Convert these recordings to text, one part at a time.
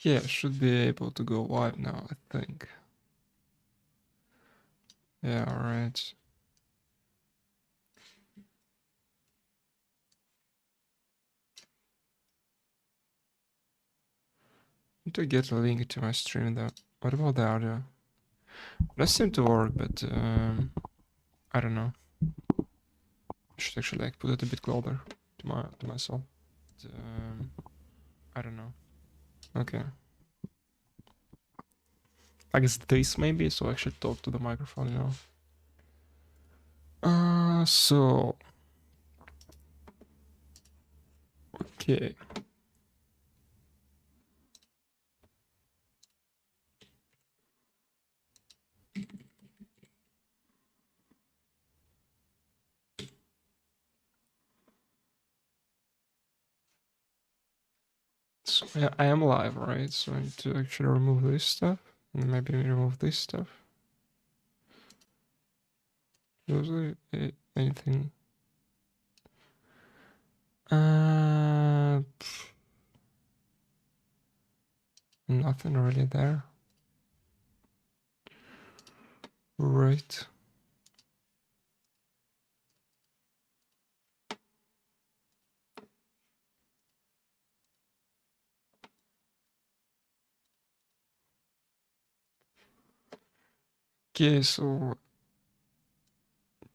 Yeah, should be able to go live now, I think. Yeah, alright. Need to get a link to my stream though. What about the audio? That seemed to work, but I don't know. I should actually like put it a bit closer to myself. But, I don't know. Okay. I guess this maybe, so I should talk to the microphone, you know. So okay. So yeah, I am live, right? So I need to actually remove this stuff and maybe remove this stuff. Usually anything. Nothing really there. Right. Okay, so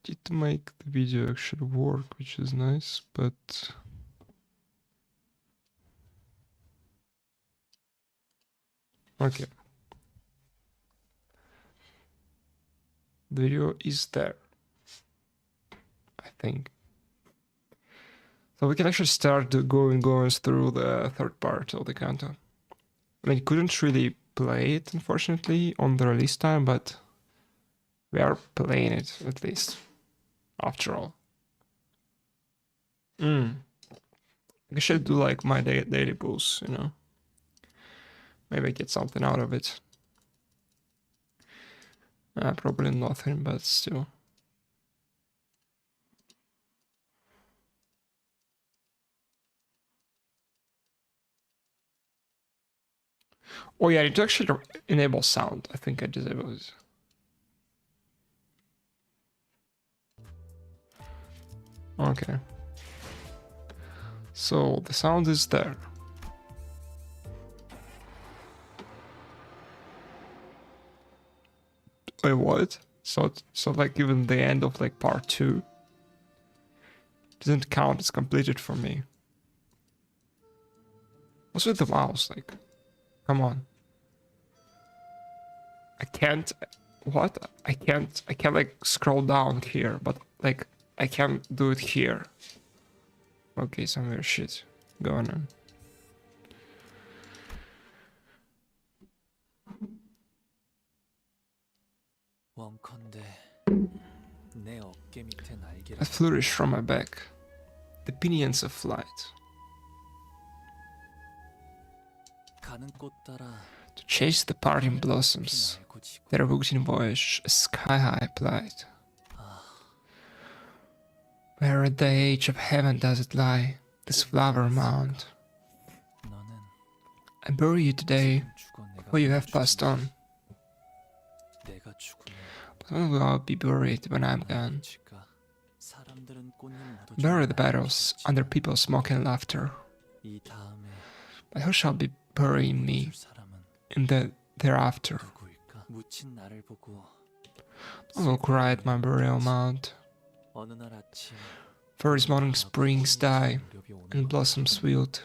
need to make the video actually work, which is nice, but okay. The video is there, I think. So we can actually start going through the third part of the content. I mean, couldn't really play it, unfortunately, on the release time, but we are playing it, at least, after all. I should do like my daily pulls, you know. Maybe get something out of it. Probably nothing, but still. Oh yeah, it actually enable sound. I think I disabled it. Okay. So the sound is there. Wait, what? So like even the end of like part 2 doesn't count as completed for me. What's with the mouse? Like, come on. I can't. What? I can't like scroll down here, but like I can't do it here. Okay, some weird shit going on. A flourish from my back, the pinions of flight. To chase the parting blossoms, their routine voyage, a sky-high plight. Where at the edge of heaven does it lie, this flower mound? I bury you today, for you have passed on. But when will I be buried when I'm gone? Bury the battles under people's mocking laughter. But who shall be burying me in the thereafter? I will cry at my burial mound. For this morning springs die, and blossoms wilt.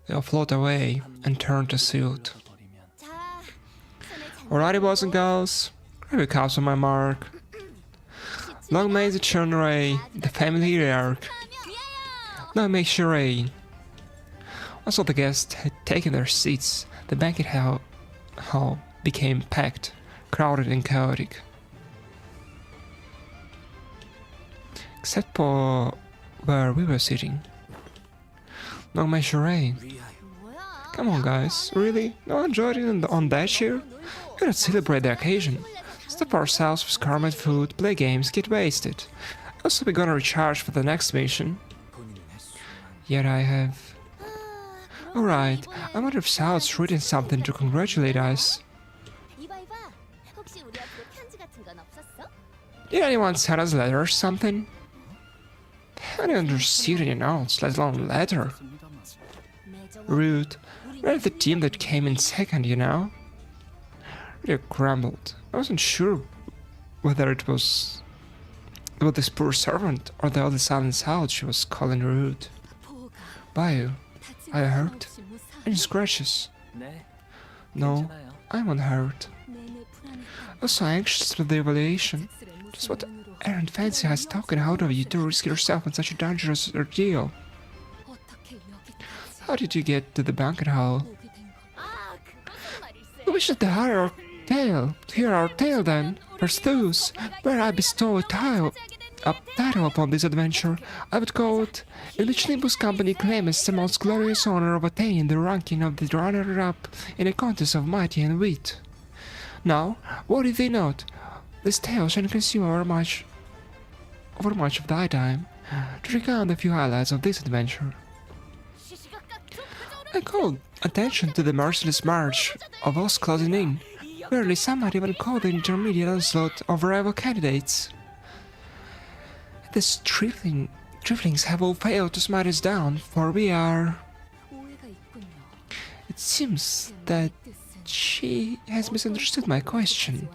They'll float away and turn to silt. Alrighty, boys and girls, grab your cups on my mark. Long may the churn ray, the family hierarch. Now make sure rain. Once all the guests had taken their seats, the banquet hall became packed, crowded and chaotic. Except for where we were sitting. Long may sure rain. Come on guys, really? No enjoyed it on that chair? We don't celebrate the occasion. Stuff ourselves with gourmet food, play games, get wasted. Also we're gonna recharge for the next mission. Yet I have... Alright, I wonder if Sal's written something to congratulate us. Did anyone send us a letter or something? I didn't receive any notes, let alone a letter. Rude. We're the team that came in second, you know? Really grumbled. I wasn't sure whether it was this poor servant or the other silent Sal she was calling rude. Bayou, are you hurt? Any scratches? No, I'm unhurt. Also anxious for the evaluation. Just what errant fancy has taken out of you to risk yourself in such a dangerous ordeal? How did you get to the banquet hall? We should hear our tale then. Pursues, where I bestow a title upon this adventure, I would call it, in which Limbus Company claims the most glorious honor of attaining the ranking of the runner-up in a contest of mighty and wit. Now, what if they not? This tale shall consume over much of thy time, to recount a few highlights of this adventure. I called attention to the merciless march of us closing in. Barely some might even call the intermediate onslaught of rival candidates. The triflings have all failed to smite us down, for we are... It seems that she has misunderstood my question,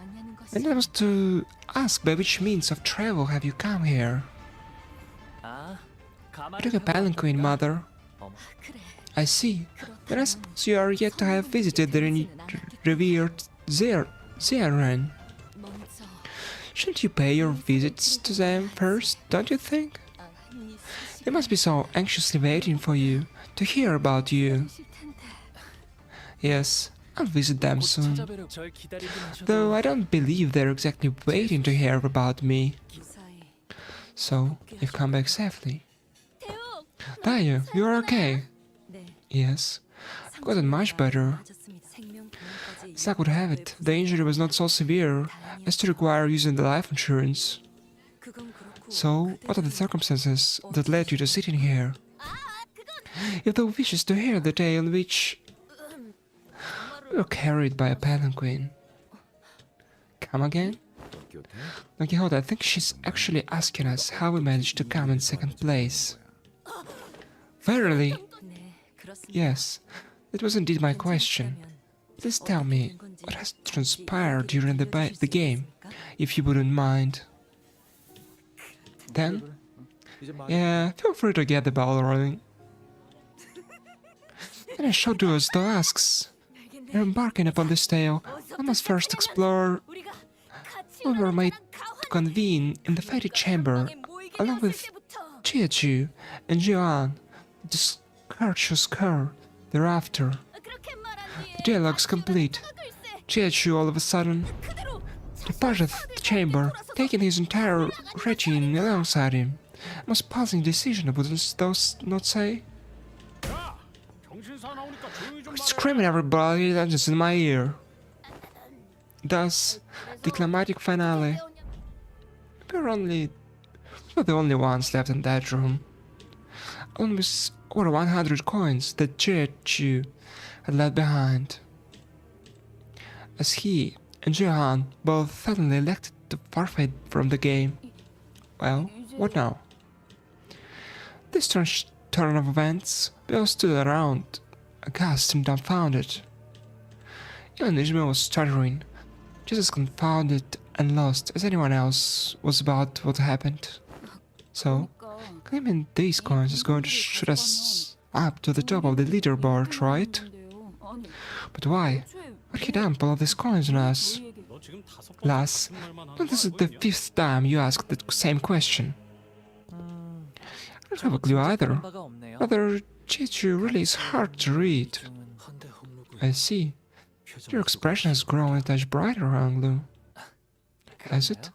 and I was to ask by which means of travel have you come here? I took a palanquin, mother. I see. Then I suppose you are yet to have visited the revered Zeran. Shouldn't you pay your visits to them first, don't you think? They must be so anxiously waiting for you, to hear about you. Yes, I'll visit them soon. Though I don't believe they're exactly waiting to hear about me. So, you've come back safely. Tayo, you're okay? Yes, I've gotten much better. As I would have it, the injury was not so severe as to require using the life insurance. So, what are the circumstances that led you to sitting here? If thou wishes to hear the tale in which we were carried by a palanquin. Come again? Don Quixote, I think she's actually asking us how we managed to come in second place. Verily? Yes, that was indeed my question. Please tell me what has transpired during the game, if you wouldn't mind. Then? Yeah, feel free to get the ball rolling. And I shall do as thou asks. We're embarking upon this tale. I must first explore. We were made to convene in the fated chamber, along with Chiechu and Joan, the courteous cur, thereafter. The dialogue's complete. Chiechu all of a sudden departed the chamber, taking his entire regime alongside him. Most puzzling decision, wouldn't those not say? Screaming everybody that's just in my ear. Thus, the climactic finale. We're the only ones left in that room. Along with over 100 coins that Chiechu had left behind. As he and Johan both suddenly elected to forfeit from the game. Well, what now? This strange turn of events, we all stood around, aghast and dumbfounded. Even Ishmael was stuttering, just as confounded and lost as anyone else was about what happened. So, claiming these coins is going to shoot us up to the top of the leaderboard, right? But why? What he dumped all of these coins on us? Lass, this is the 5th time you asked the same question. I don't have a clue either. Rather, Chichu really is hard to read. I see. Your expression has grown a touch brighter, Anglu. Has it?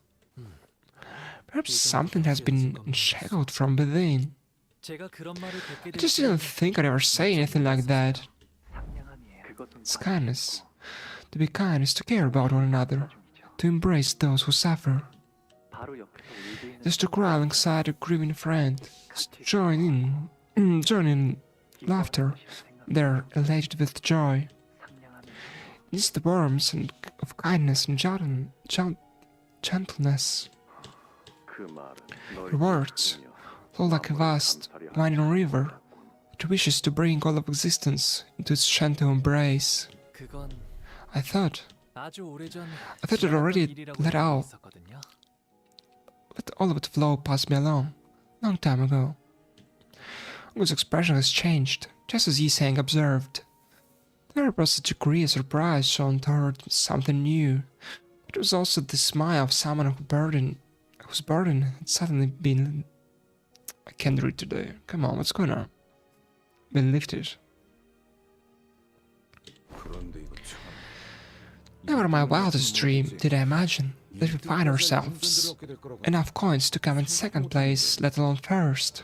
Perhaps something has been shackled from within. I just didn't think I'd ever say anything like that. It's kindness. To be kind is to care about one another, to embrace those who suffer. Just to cry alongside a grieving friend, to join in joining laughter. They're elated with joy. It's the warmth and of kindness and gentleness. Your words flow like a vast, winding river that wishes to bring all of existence into its gentle embrace. I thought it already let all of it flow past me alone, long time ago. Whose expression has changed, just as Yi-Sang observed. There was a degree of surprise shown toward something new. It was also the smile of someone whose burden had suddenly been... I can't read today. Come on, what's going on? Been lifted. Never in my wildest dream did I imagine that we find ourselves enough coins to come in second place, let alone first.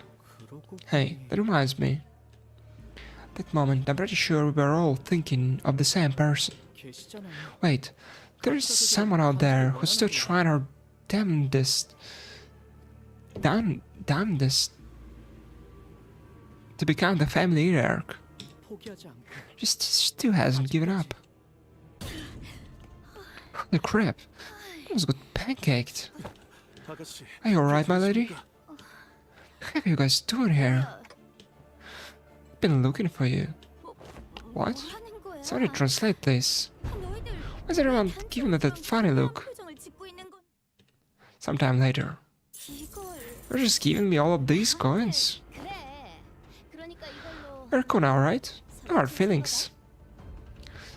Hey, that reminds me. That moment, I'm pretty sure we were all thinking of the same person. Wait, there's someone out there who's still trying her damnedest to become the family hierarch. Just still hasn't given up. Holy crap, I was got pancaked. Are you alright, my lady? What are you guys doing here? Been looking for you. What? Sorry, translate this. Why is everyone giving me that funny look? Sometime later. You're just giving me all of these coins? You're cool now, right? No hard feelings.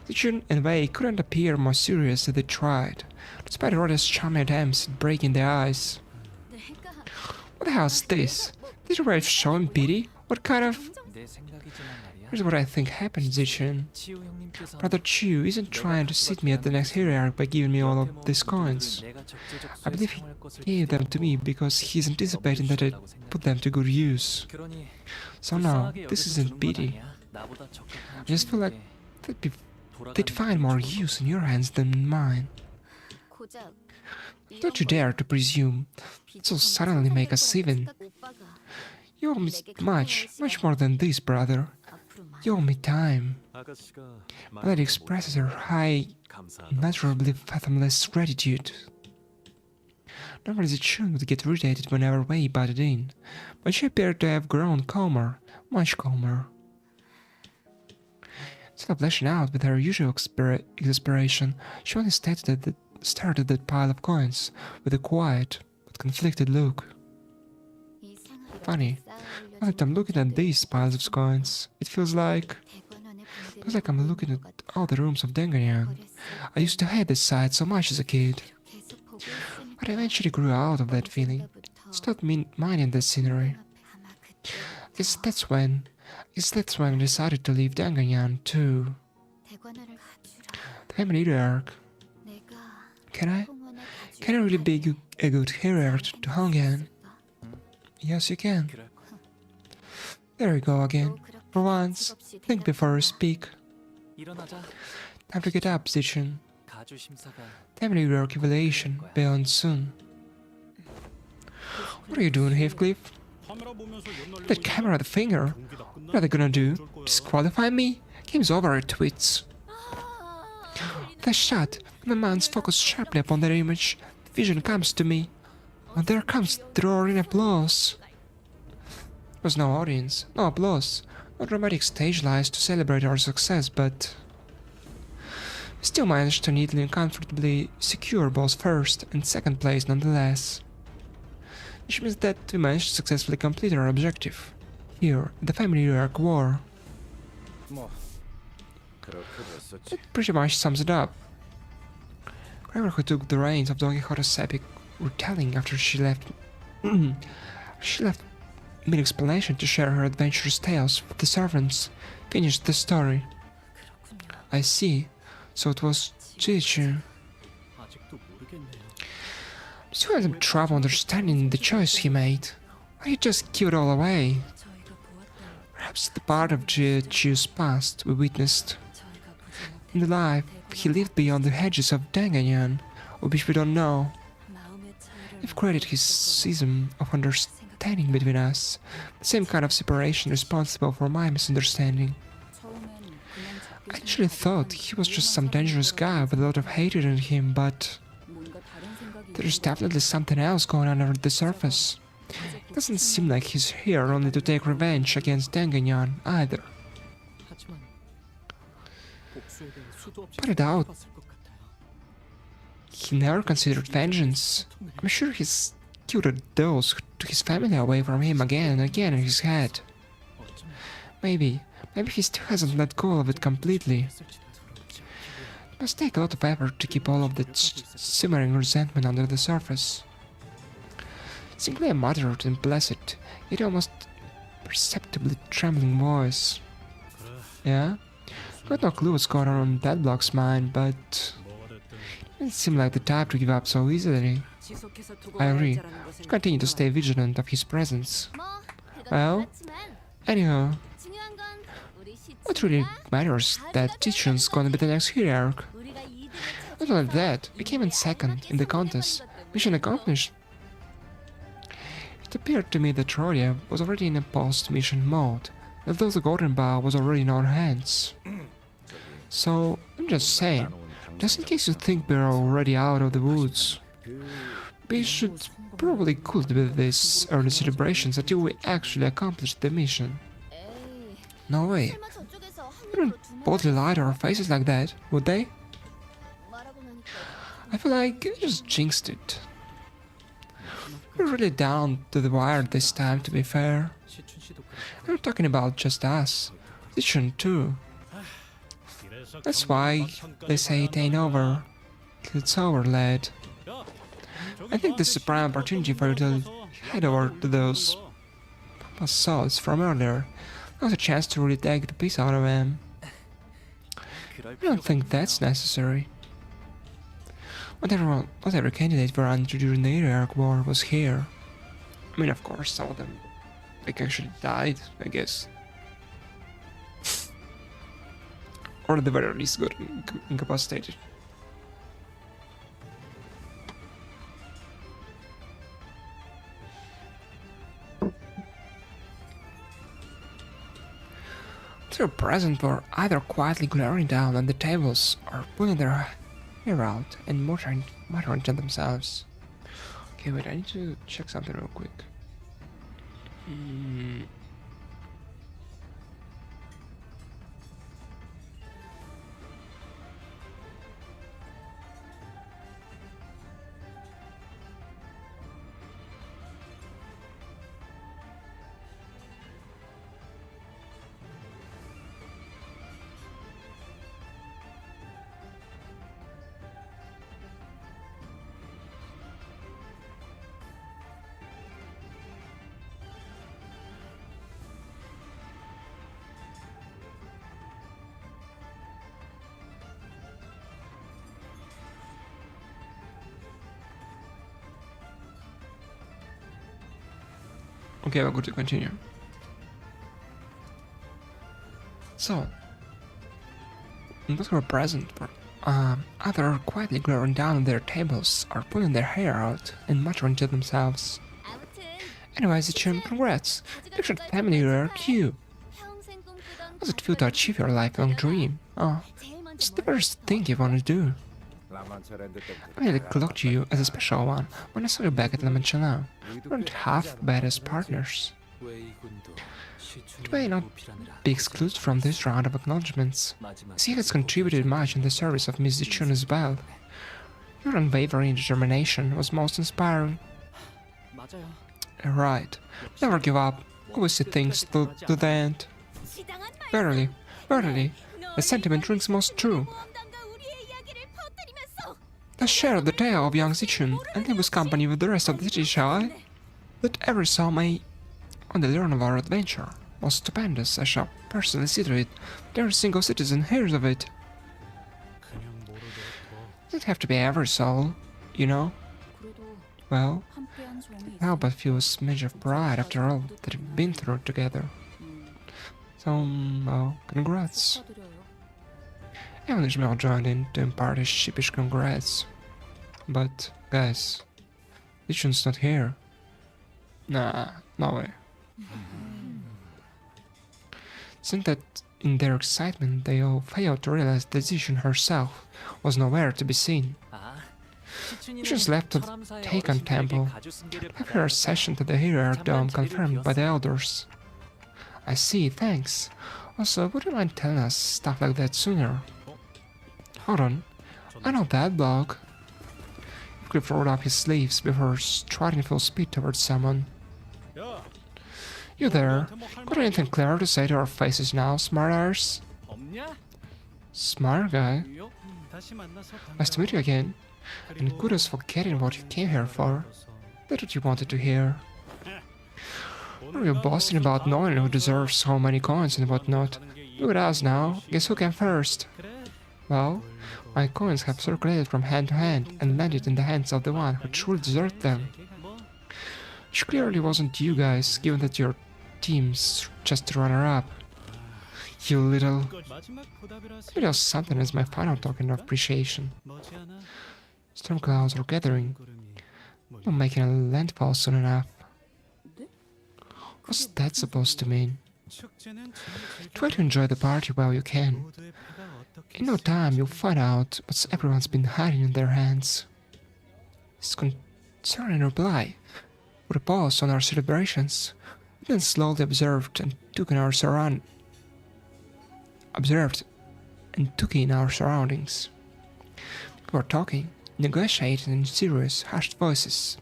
Zichun and Wei couldn't appear more serious as they tried, despite Rhoda's charming attempts at breaking their ice. What the hell is this? Did you write showing pity? What kind of... Here's what I think happened, Zichun. Brother Chu isn't trying to sit me at the next hierarch by giving me all of these coins. I believe he gave them to me because he's anticipating that I put them to good use. So no, this isn't pity. I just feel like they'd find more use in your hands than in mine. Don't you dare to presume that so suddenly make us even. You owe me much more than this, brother. You owe me time. My lady expresses her high, immeasurably fathomless gratitude. Normally Zichun would get irritated whenever Wei butted in, but she appeared to have grown calmer, much calmer. Instead of lashing out with her usual exasperation, she only stared at that pile of coins with a quiet but conflicted look. Funny, now that I'm looking at these piles of coins, it feels like I'm looking at all the rooms of Danganyan. I used to hate this sight so much as a kid, but I eventually grew out of that feeling, stopped minding the scenery. I guess that's when I decided to leave Danganyan too. The family hierarch. Can I really be a good hierarch to Hongan? Yes, you can. There you go again. For once, think before you speak. Time to get up, Zichun. Family hierarch evaluation beyond soon. What are you doing, Heathcliff? That camera the finger. What are they gonna do? Disqualify me? Game's over, it tweets. The shot, my mind's focused sharply upon that image. The vision comes to me. And there comes the roaring applause. There was no audience, no applause, no dramatic stage lights to celebrate our success, but we still managed to neatly and comfortably secure both first and second place nonetheless. Which means that we managed to successfully complete our objective, here at the family hierarch war. That pretty much sums it up. Whoever who took the reins of Don Quixote's epic retelling after she left mid-explanation to share her adventurous tales with the servants, finished the story. I see, so it was Zichun. Still had some trouble understanding the choice he made. Why he just give it all away? Perhaps the part of Zichun's past we witnessed. In the life he lived beyond the hedges of Danganyan, of which we don't know. We've created his season of standing between us. The same kind of separation responsible for my misunderstanding. I actually thought he was just some dangerous guy with a lot of hatred in him, but there's definitely something else going on under the surface. It doesn't seem like he's here only to take revenge against Danganyan either. But I doubt he never considered vengeance. I'm sure he's killed those who took his family away from him again and again in his head. Maybe he still hasn't let go of it completely. It must take a lot of effort to keep all of that simmering resentment under the surface. Simply a moderate and placid, yet almost perceptibly trembling voice. Yeah? Got no clue what's going on in that block's mind, but it didn't seem like the type to give up so easily. I agree. Continue to stay vigilant of his presence. Well, anyhow, what really matters that Tichun's gonna be the next hierarch. Not only that, we came in second in the contest. Mission accomplished. It appeared to me that Roria was already in a post-mission mode, as though the Golden Bow was already in our hands. So, I'm just saying, just in case you think we're already out of the woods, we should probably cool with these early celebrations until we actually accomplish the mission. No way. They wouldn't boldly lie to our faces like that, would they? I feel like I just jinxed it. We're really down to the wire this time, to be fair. I'm not talking about just us. Zichun too. That's why they say it ain't over till it's over, lad. I think this is a prime opportunity for you to head over to those assaults from earlier. That was a chance to really take the piece out of him. I don't think that's necessary. Whatever candidate were under during the Iraq War was here. I mean, of course, some of them actually died, I guess. Or at the very least got incapacitated. They're present were either quietly glaring down at the tables or pulling their hair out and muttering to themselves. Okay, wait, I need to check something real quick. Okay, we're going to continue. So, those who were present were either quietly glaring down at their tables or pulling their hair out and muttering to themselves. Anyways, Zichun, congrats! Picture the family hierarch you! How does it feel to achieve your lifelong dream? Oh, it's the first thing you want to do. I really clocked you as a special one when I saw you back at Lamanchalan. We weren't half bad as partners. It may not be excluded from this round of acknowledgements, as he has contributed much in the service of Miss Zichun as well. Your unwavering determination was most inspiring. Right. Never give up. Always see things to the end. Verily, the sentiment rings most true. Let's share the tale of young Zichun and Limbus Company with the rest of the city, shall I? That every soul may only learn of our adventure. Most stupendous, I shall personally see to it that every single citizen hears of it. Doesn't have to be every soul, you know? Well, how but feel a smidge of pride after all that we've been through together. So, well, congrats. Even Ishmael joined in to impart his sheepish congrats. But, guys, Zichun's not here. Nah, No way. Seemed that in their excitement they all failed to realize the decision herself was nowhere to be seen. She just left to the Taken Temple, have her session to the Hero Dome confirmed by the elders. I see, thanks. Also, would you mind telling us stuff like that sooner? Hold on, I know that blog. Cliff rolled up his sleeves before striding full speed towards someone. You there? Got anything clever to say to our faces now, smartass? Smart guy? Nice to meet you again. And kudos for getting what you came here for. That's what you wanted to hear. Are you boasting about knowing who deserves so many coins and whatnot? Look at us now. Guess who came first? Well, my coins have circulated from hand to hand and landed in the hands of the one who truly deserved them. Which clearly wasn't you guys, given that your team's just runner-up. You little something is my final token of appreciation. Storm clouds are gathering. I'm making a landfall soon enough. What's that supposed to mean? Try to enjoy the party while you can. In no time you'll find out what everyone's been hiding in their hands. His concerning reply put a pause on our celebrations, then slowly observed and took in our surroundings. We were talking, negotiating in serious, hushed voices.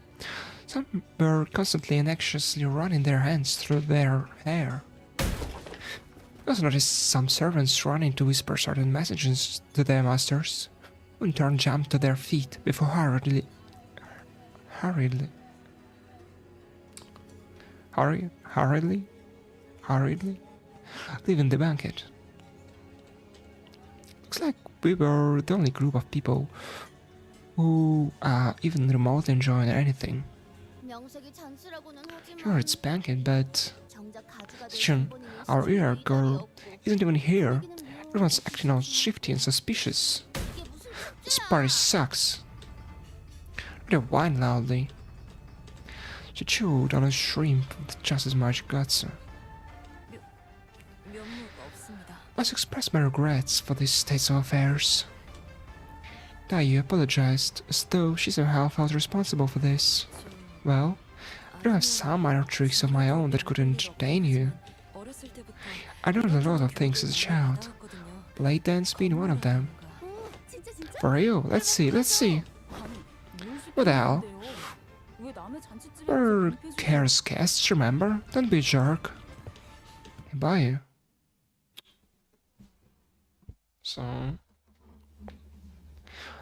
Some were constantly and anxiously running their hands through their hair. I also noticed some servants running to whisper certain messages to their masters, who in turn jumped to their feet before hurriedly leaving the banquet. Looks like we were the only group of people who even remotely enjoying anything. Sure, it's banquet, but Shun, our ear girl, isn't even here. Everyone's acting all shifty and suspicious. This party sucks. They whined loudly. She chewed on a shrimp with just as much guts. I must express my regrets for this state of affairs. Daiyu apologized, as though she somehow felt responsible for this. Well, I do have some minor tricks of my own that could entertain you. I learned a lot of things as a child, blade dance being one of them. For real, let's see. What the hell? We're Kara's guests, remember? Don't be a jerk. Bye. So...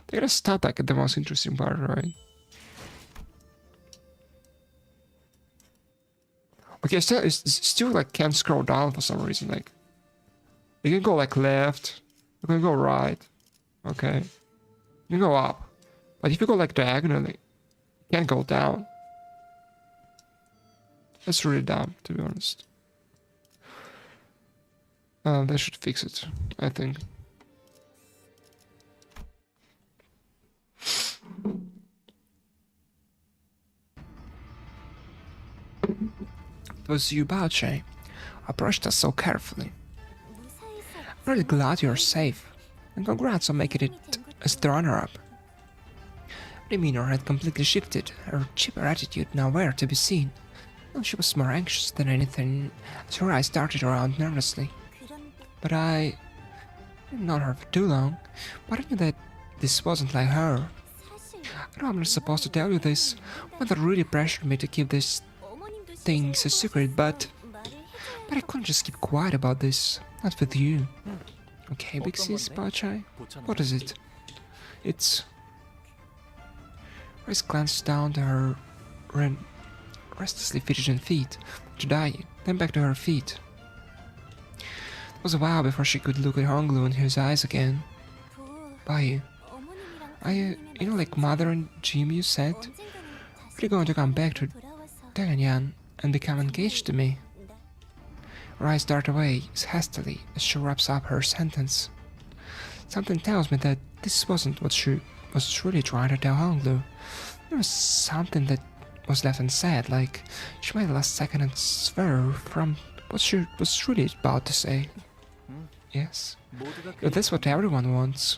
they're gonna stop back at the most interesting part, right? Okay, still like can't scroll down for some reason. Like, you can go like left, you can go right, okay, you can go up, but if you go like diagonally, you can't go down. That's really dumb, to be honest. They should fix it, I think. It was you, Baoche. Approached us so carefully. I'm really glad you're safe, and congrats on making it as the runner-up. Her demeanor had completely shifted, her chipper attitude nowhere to be seen. Though she was more anxious than anything, as her eyes darted around nervously. But I didn't know her for too long, but I knew that this wasn't like her. I know I'm not supposed to tell you this, Mother really pressured me to keep this things a secret, but I couldn't just keep quiet about this. Not with you. Okay, big sis, Bachai? What is it? It's... Rice glanced down to her restlessly fidgeting feet, to Dai, then back to her feet. It was a while before she could look at Honglu in his eyes again. Bai, you know, like Mother and Jim you said? Are you going to come back to Daganyan and become engaged to me? Her eyes dart away as hastily as she wraps up her sentence. Something tells me that this wasn't what she was truly trying to tell Honglu. There was something that was left unsaid, like she made a last second and swerve from what she was really about to say. Yes, if that's what everyone wants.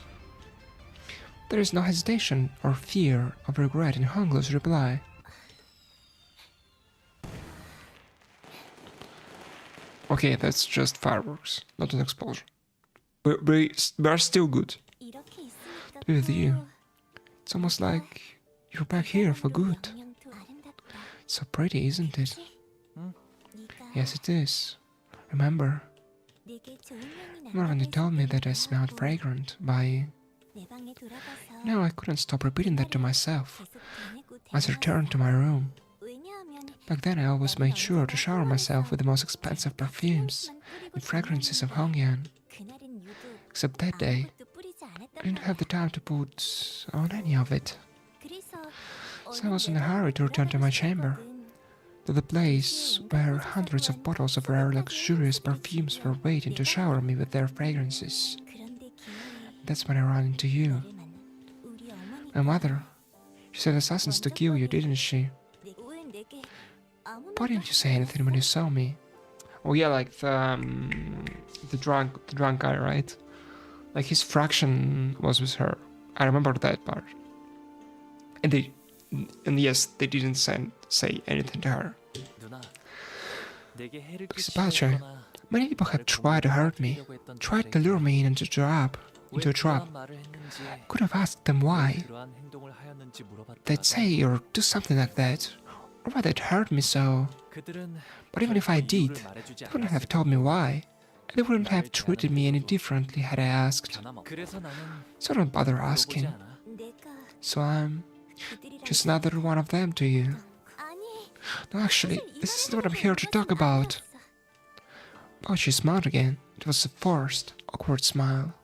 There is no hesitation or fear of regret in Honglu's reply. Okay, that's just fireworks, not an explosion. We are still good. To be with you. It's almost like you're back here for good. It's so pretty, isn't it? Yes, it is. Remember? Remember when you told me that I smelled fragrant by... No, I couldn't stop repeating that to myself as I returned to my room. Back then I always made sure to shower myself with the most expensive perfumes and fragrances of Hongyan. Except that day, I didn't have the time to put on any of it. So I was in a hurry to return to my chamber, to the place where hundreds of bottles of rare luxurious perfumes were waiting to shower me with their fragrances. That's when I ran into you. My mother. She sent assassins to kill you, didn't she? Why didn't you say anything when you saw me? Oh yeah, like the drunk guy, right? Like his fraction was with her. I remember that part. And yes, they didn't say anything to her. Because many people have tried to hurt me, tried to lure me into a trap. I could have asked them why. They'd say or do something like that, or why they'd hurt me so. But even if I did, they wouldn't have told me why, and they wouldn't have treated me any differently had I asked. So don't bother asking. So I'm just another one of them to you. No, actually, this isn't what I'm here to talk about. Oh, she smiled again. It was a forced, awkward smile.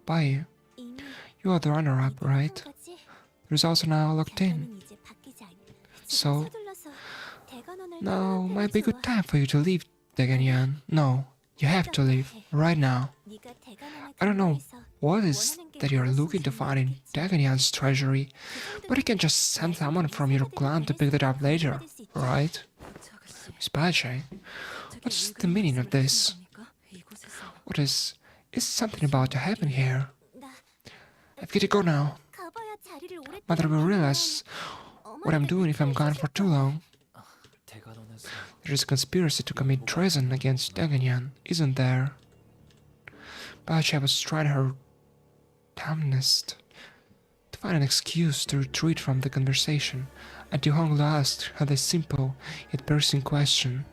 Bye. You are the runner-up, right? The results are now locked in. So, now might be a good time for you to leave, Daganyan. No, you have to leave, right now. I don't know what is that you're looking to find in Daganyan's treasury, but you can just send someone from your clan to pick that up later, right? Miss Bache, what's the meaning of this? What is something about to happen here? I've got to go now. Mother will realize what I'm doing if I'm gone for too long. There is a conspiracy to commit treason against Daganyan, isn't there? Bacha was trying her damnedest to find an excuse to retreat from the conversation until Honglu asked her this simple yet piercing question.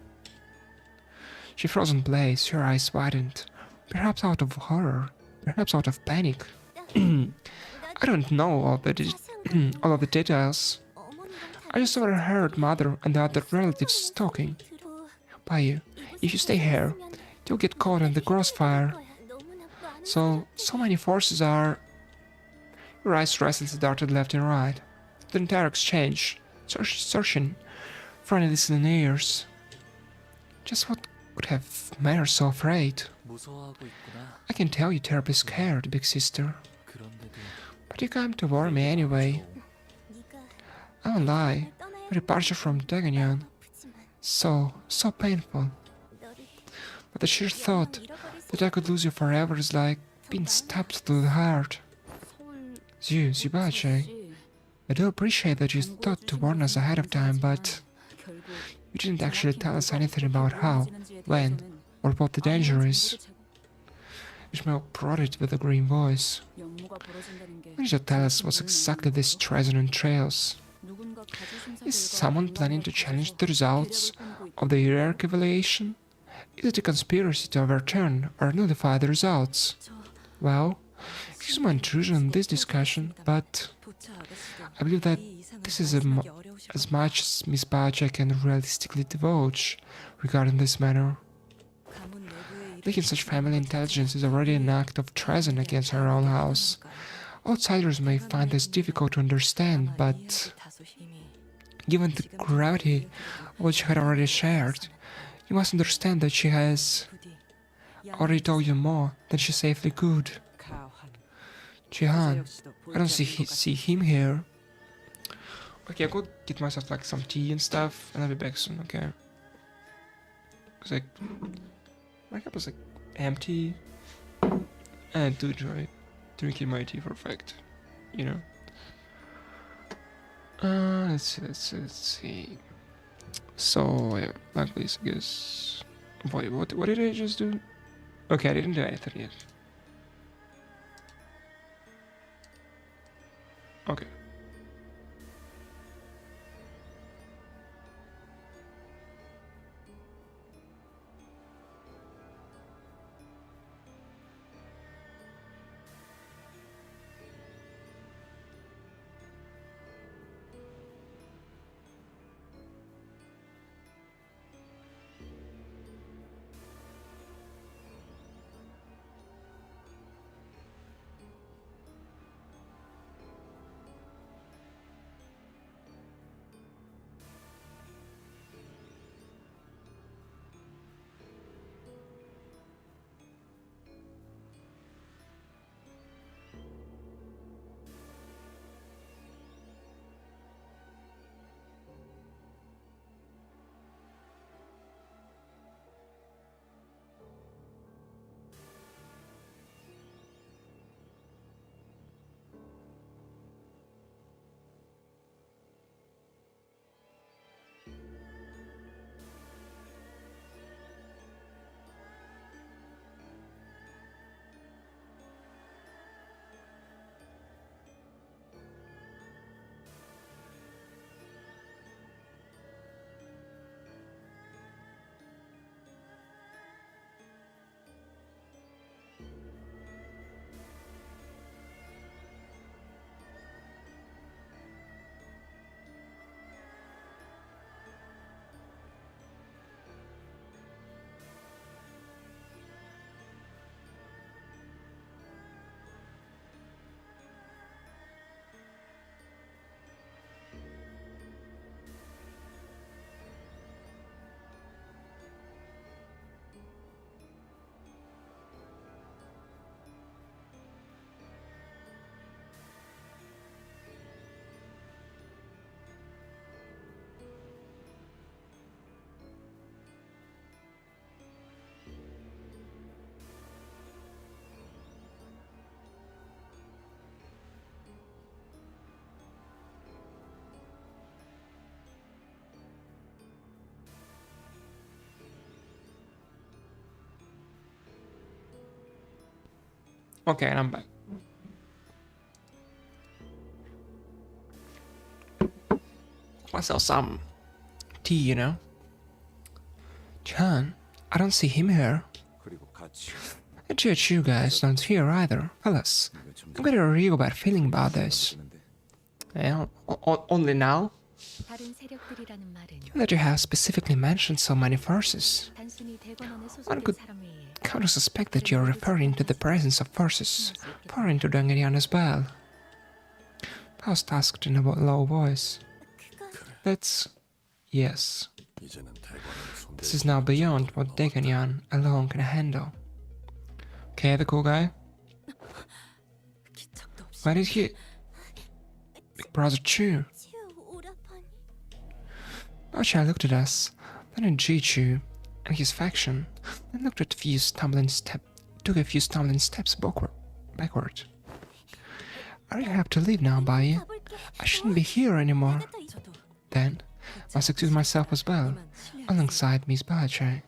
She froze in place, her eyes widened, perhaps out of horror, perhaps out of panic. I don't know all of the details. I just overheard Mother and the other relatives talking. Bayu, if you stay here, you'll get caught in the crossfire. So many forces are... Your eyes restlessly darted left and right. The entire exchange, searching for any listening ears. Just what could have made her so afraid? I can tell you're terribly scared, big sister. But you came to worry me anyway. I won't lie, your departure from Daganyan, so painful. But the sheer thought that I could lose you forever is like being stabbed through the heart. Zubache, I do appreciate that you thought to warn us ahead of time, but you didn't actually tell us anything about how, when, or what the danger is. Ishmael prodded with a green voice. Why did you tell us what's exactly this treason entails? Is someone planning to challenge the results of the hierarchy evaluation? Is it a conspiracy to overturn or nullify the results? Well, excuse my intrusion in this discussion, but I believe that this is as much as Miss Bacha can realistically divulge regarding this matter. Leaking such family intelligence is already an act of treason against her own house. Outsiders may find this difficult to understand, but given the gravity of what she had already shared, you must understand that she has already told you more than she safely could. Jihan, I don't see him here. Okay, I'll go get myself like some tea and stuff, and I'll be back soon, okay? Cause like, my cup is like empty, and I do enjoy drinking my tea for a fact, you know? Let's see. So, yeah, like this, I guess. Wait, what did I just do? Okay, I didn't do anything yet. Okay. Okay, and I'm back. Myself some tea, you know? John, I don't see him here. And you guys don't here either. Fellas, I'm getting a real bad feeling about this. Yeah, only now? Given that you have specifically mentioned so many forces, one could kind of suspect that you're referring to the presence of forces foreign to Dangerian as well. Faust asked in a low voice. That's... yes. This is now beyond what Daganian alone can handle. Okay, the cool guy? Why did he... Big Brother Chu? Baochai looked at us, then at Jichu and his faction, then looked at took a few stumbling steps backward. I really have to leave now, Bai. I shouldn't be here anymore. Then, I must excuse myself as well, alongside Miss Baochai.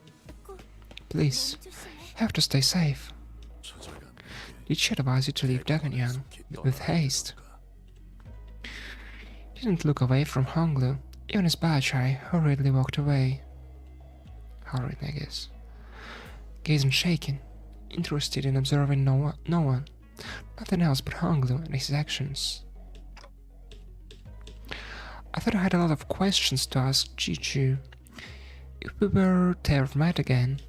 Please, you have to stay safe. Did she advise you to leave Daganian with haste? He didn't look away from Honglu, even as Baochai hurriedly walked away. Hurried, I guess. Gazing shaken, interested in observing no one, nothing else but Honglu and his actions. I thought I had a lot of questions to ask Jichu if we were to ever met again.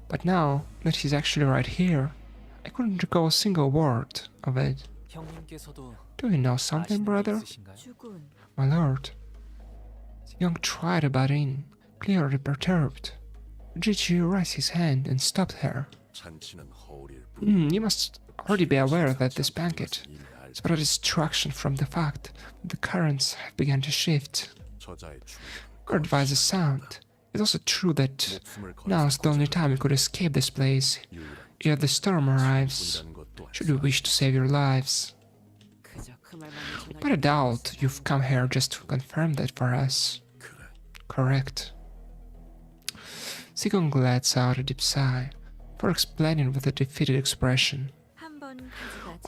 But now that he's actually right here, I couldn't recall a single word of it. Do you know something, brother? My lord. Young tried to butt in, clearly perturbed. Jichu raised his hand and stopped her. You must already be aware that this banquet It's but a distraction from the fact that the currents have begun to shift. Our device is sound. It's also true that now is the only time you could escape this place. If the storm arrives, should you wish to save your lives. But I doubt you've come here just to confirm that for us. Correct. Sigon lets out a deep sigh, for explaining with a defeated expression.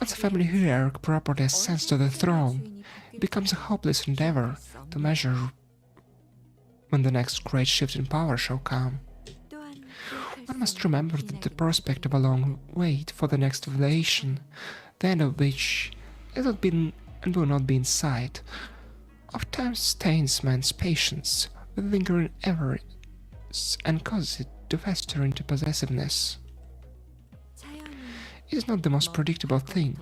Once a family hierarchy properly ascends to the throne, it becomes a hopeless endeavor to measure when the next great shift in power shall come. One must remember that the prospect of a long wait for the next revelation, the end of which has not been and will not be in sight, oftentimes stains man's patience with lingering avarice and causes it to fester into possessiveness. It is not the most predictable thing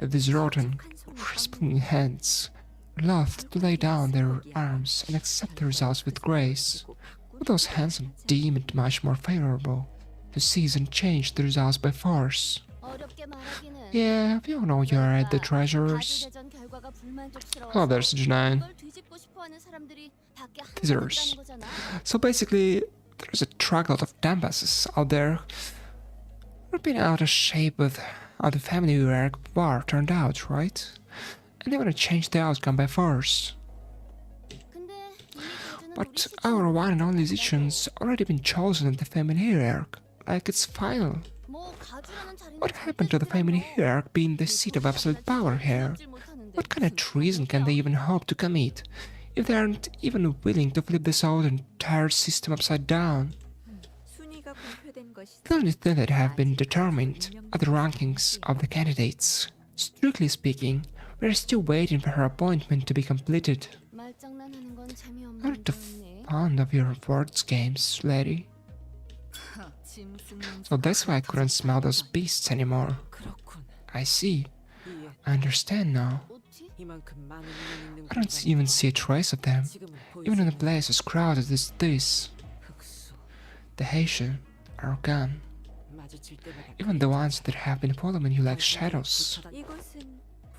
that these rotten, crisping hands are loath to lay down their arms and accept the results with grace. But those hands are deemed much more favorable to seize and change the results by force. Yeah, we all know you're at the treasures. Oh, there's G9. Teasers. So basically, there's a truckload of dumbasses out there who've been out of shape with how the family hierarchy war turned out, right? And they want to change the outcome by force. But our one and only decision's already been chosen at the family hierarchy, like it's final. What happened to the family hierarchy being the seat of absolute power here? What kind of treason can they even hope to commit if they aren't even willing to flip this whole entire system upside down? The only thing that have been determined are the rankings of the candidates. Strictly speaking, we are still waiting for her appointment to be completed. I'm not too fond of your words games, lady. So that's why I couldn't smell those beasts anymore. I see. I understand now. I don't even see a trace of them, even in a place as crowded as this. The Heisha are gone. Even the ones that have been following you like shadows.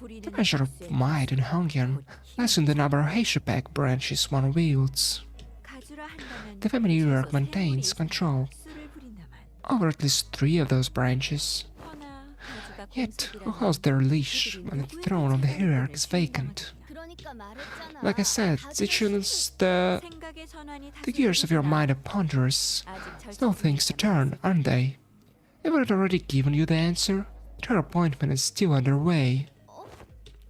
The measure of might in Hongyan lies in the number of Heisha pack branches one wields. The family hierarchy maintains control over at least 3 of those branches. Yet, who holds their leash when the throne of the hierarchy is vacant? Like I said, Zichun's the gears of your mind are ponderous. Still things to turn, aren't they? If I had already given you the answer, her appointment is still underway.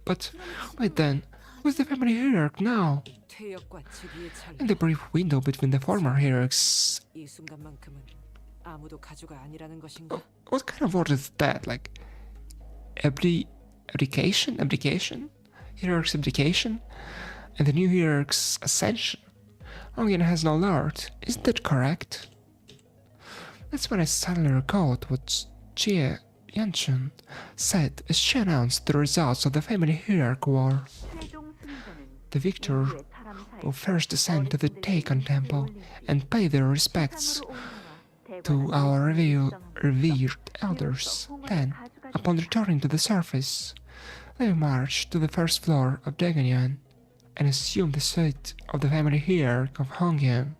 But, wait then, who's the family hierarchy now? In the brief window between the former hierarchs... What kind of word is that? Like, abdication? Abdication? Hierarch's abdication? And the new hierarch's ascension? Ongen has no lord, isn't that correct? That's when I suddenly recalled what Jie Yanchun said as she announced the results of the family hierarchy war. The victor will first descend to the Taikon Temple and pay their respects to our revered elders. Then, upon returning to the surface, they will march to the first floor of Daganyan and assume the seat of the family hierarchy of Hongyan.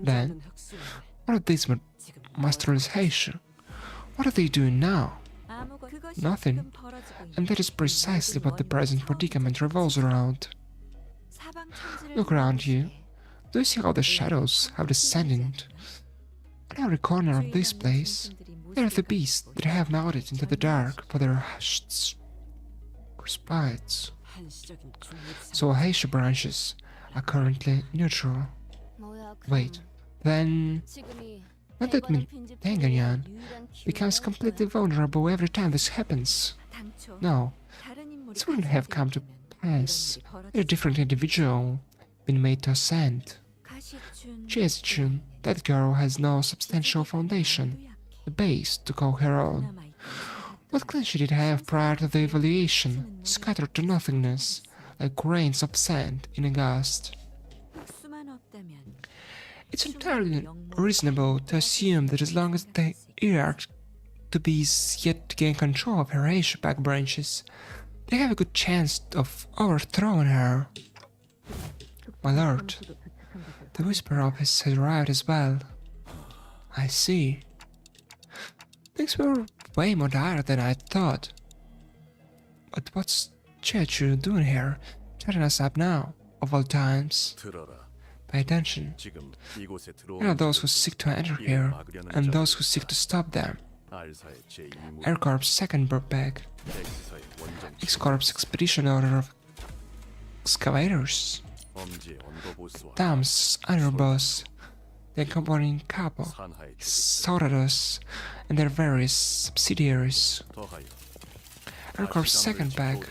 Then, what of these masterless Heisha? What are they doing now? Nothing. And that is precisely what the present predicament revolves around. Look around you. Do you see how the shadows have descended? On every corner of this place, there are the beasts that have melted into the dark for their hushed respites. So Heisha branches are currently neutral. Wait, then... Not that Tanganyan becomes completely vulnerable every time this happens. No, this wouldn't have come to pass had a different individual been made to ascend. Chun, that girl has no substantial foundation, a base to call her own. What claim she did have prior to the evaluation, scattered to nothingness, like grains of sand in a gust. It's entirely reasonable to assume that as long as the hierarchy to be yet to gain control of her Asia back branches, they have a good chance of overthrowing her. My lord, the Whisper Office has arrived as well. I see. Things were way more dire than I thought. But what's Gentoo doing here, chatting us up now, of all times? Pay attention. There are those who seek to enter here, and those who seek to stop them. Air Corps' second bag. X Corps' Expedition Order of Excavators. Dam's underboss. The accompanying capo. Sorados, and their various subsidiaries. Air Corps' second bag.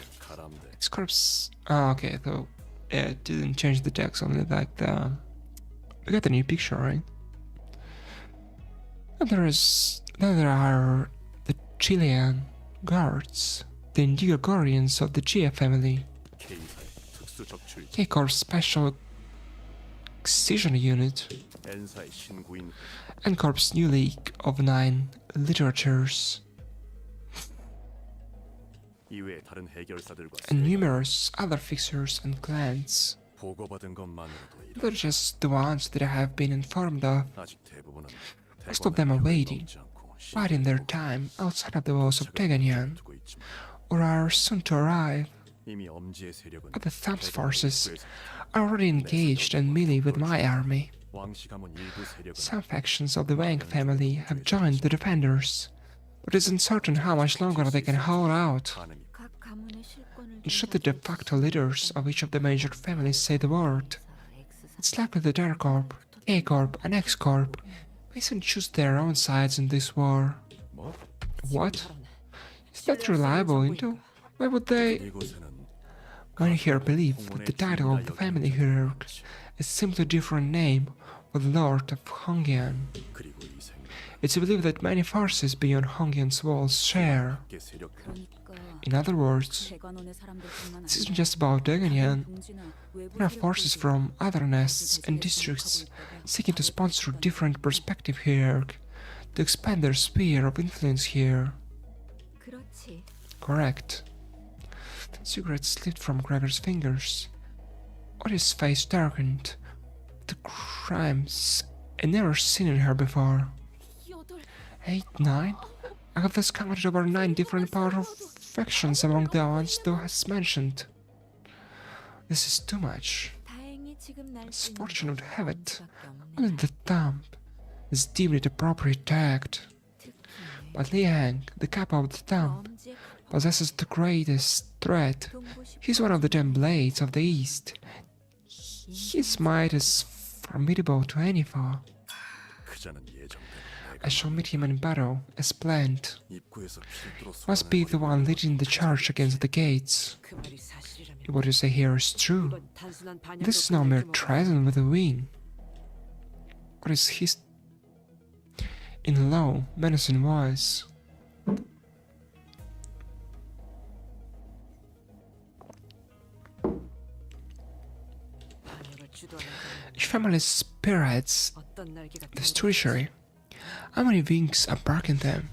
X Corps. Oh, okay, so it didn't change the text, only like the. We got the new picture, right? And there are the Chilean guards, the Indigo Guardians of the Gia family. K Corps Special Excision Unit. N Corps New League of 9 Literatures. And numerous other fixers and clans. They're just the ones that I have been informed of. Most of them are waiting, biding their time outside of the walls of Teganyan, or are soon to arrive. But the Thumb's forces are already engaged and melee with my army. Some factions of the Wang family have joined the defenders, but it is uncertain how much longer they can hold out. And should the de facto leaders of each of the major families say the word, it's likely that R Corp, A Corp, and X Corp may soon choose their own sides in this war. What? Is that reliable info? Why would they? Many here believe that the title of the family hierarch is simply a different name for the Lord of Hongyan. It's believed that many forces beyond Hongyan's walls share. In other words, this isn't just about Daganyan. There are forces from other nests and districts seeking to sponsor different perspective here, to expand their sphere of influence here. Correct. The cigarette slipped from Gregor's fingers. Ollie's face darkened. The crimes I'd never seen in her before. 8, 9? I have thus counted over 9 different powerful factions among the ones thou hast mentioned. This is too much. As fortune would have it, only the Thumb is deemed it appropriate to act. But Liang, the capo of the Thumb, possesses the greatest threat. He's one of the 10 blades of the East. His might is formidable to any foe. I shall meet him in battle, as planned. Must be the one leading the charge against the gates. What you say here is true. This is no mere treason with a wing. What is his... In a low, menacing voice. Each family spearheads this treasury. How many wings are barking them?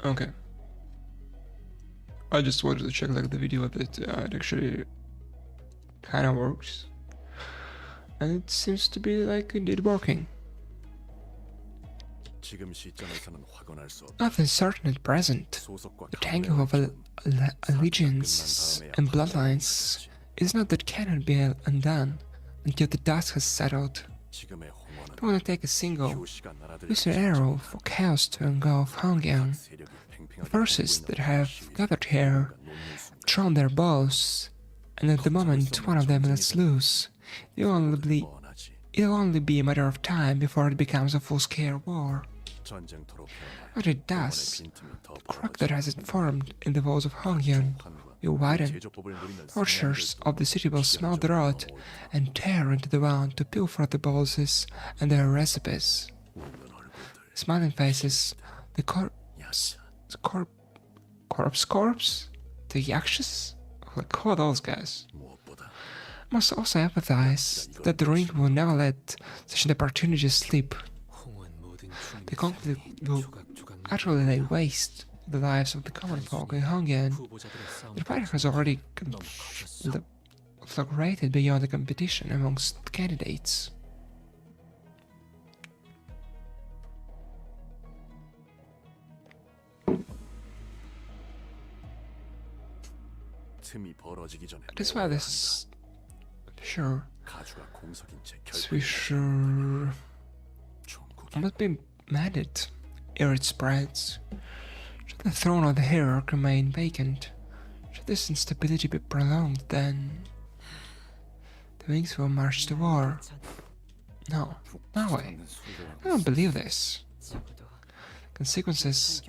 Okay. I just wanted to check like the video of it. It actually kind of works, and it seems to be like indeed working. Nothing certain at present. The tangle of allegiances and bloodlines is not that cannot be undone until the dust has settled. Don't want to take a single lucid arrow for chaos to engulf Hongyan. The forces that have gathered here have drawn their bows, and at the moment one of them lets loose, it'll only be a matter of time before it becomes a full-scale war. What it does, the crack that has formed in the walls of Hongyan will widen. Poachers of the city will smell the rot and tear into the ground to pilfer the bosses and their recipes. Smiling faces, the corpse, the Yakshas? Like, who are those guys? I must also empathize that the ring will never let such an opportunity slip. The conflict will utterly lay waste the lives of the common folk in Hongyan. The fighter has already flagrated beyond the competition amongst candidates. That's why this sure. We sure must be mad ere it spreads. Should the throne of the hierarch remain vacant, should this instability be prolonged, then the wings will march to war. No way. I don't believe this. Consequences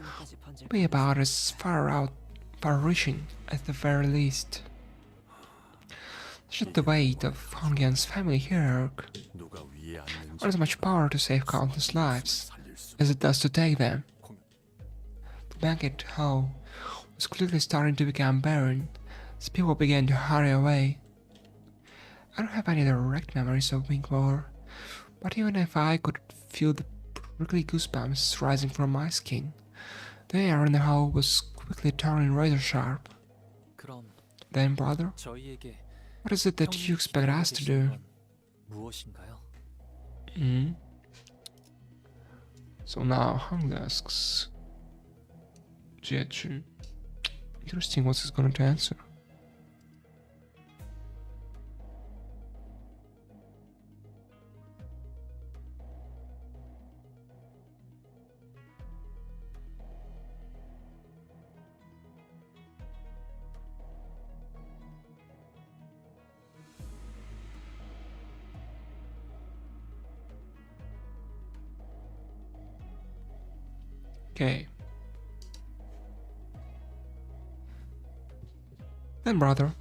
will be about as far-reaching at the very least. Should the weight of Hongyan's family hierarch not as much power to save countless lives as it does to take them. The banquet hall was quickly starting to become barren as people began to hurry away. I don't have any direct memories of Wing War, but even if I could feel the prickly goosebumps rising from my skin, the air in the hall was quickly turning razor sharp. Then, brother, what is it that you expect us to do? So now, Hung asks Jiechu. Interesting what he's going to answer. Okay. Then, brother,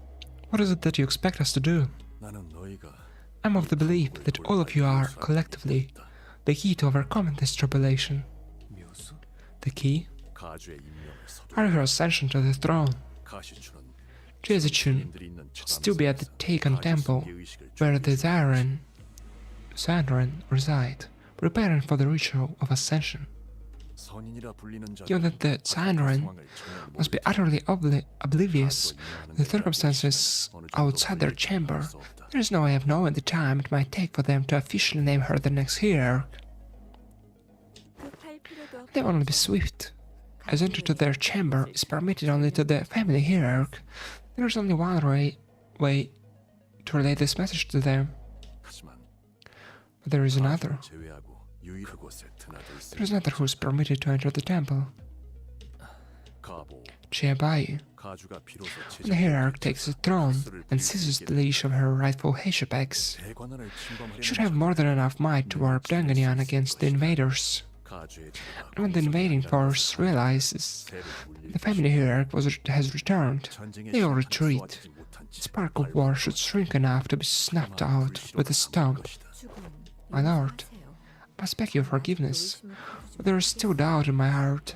what is it that you expect us to do? I'm of the belief that all of you are, collectively, the key to overcoming this tribulation. The key? Are your ascension to the throne. Jizichun should still be at the Taken Temple, where the Zandran reside, preparing for the ritual of ascension. Given that the Zandran must be utterly oblivious to the circumstances outside their chamber, there is no way of knowing the time it might take for them to officially name her the next hierarch. They will only be swift, as entry to their chamber is permitted only to the family hierarch. There is only one way to relay this message to them. But there is another. There is another who is permitted to enter the temple. Chiabai. When the hierarch takes the throne and seizes the leash of her rightful Heishapex, she should have more than enough might to warp Danganyan against the invaders. And when the invading force realizes the family hierarch has returned, they will retreat. The spark of war should shrink enough to be snuffed out with a stomp. My lord, I must beg your forgiveness, but there is still doubt in my heart.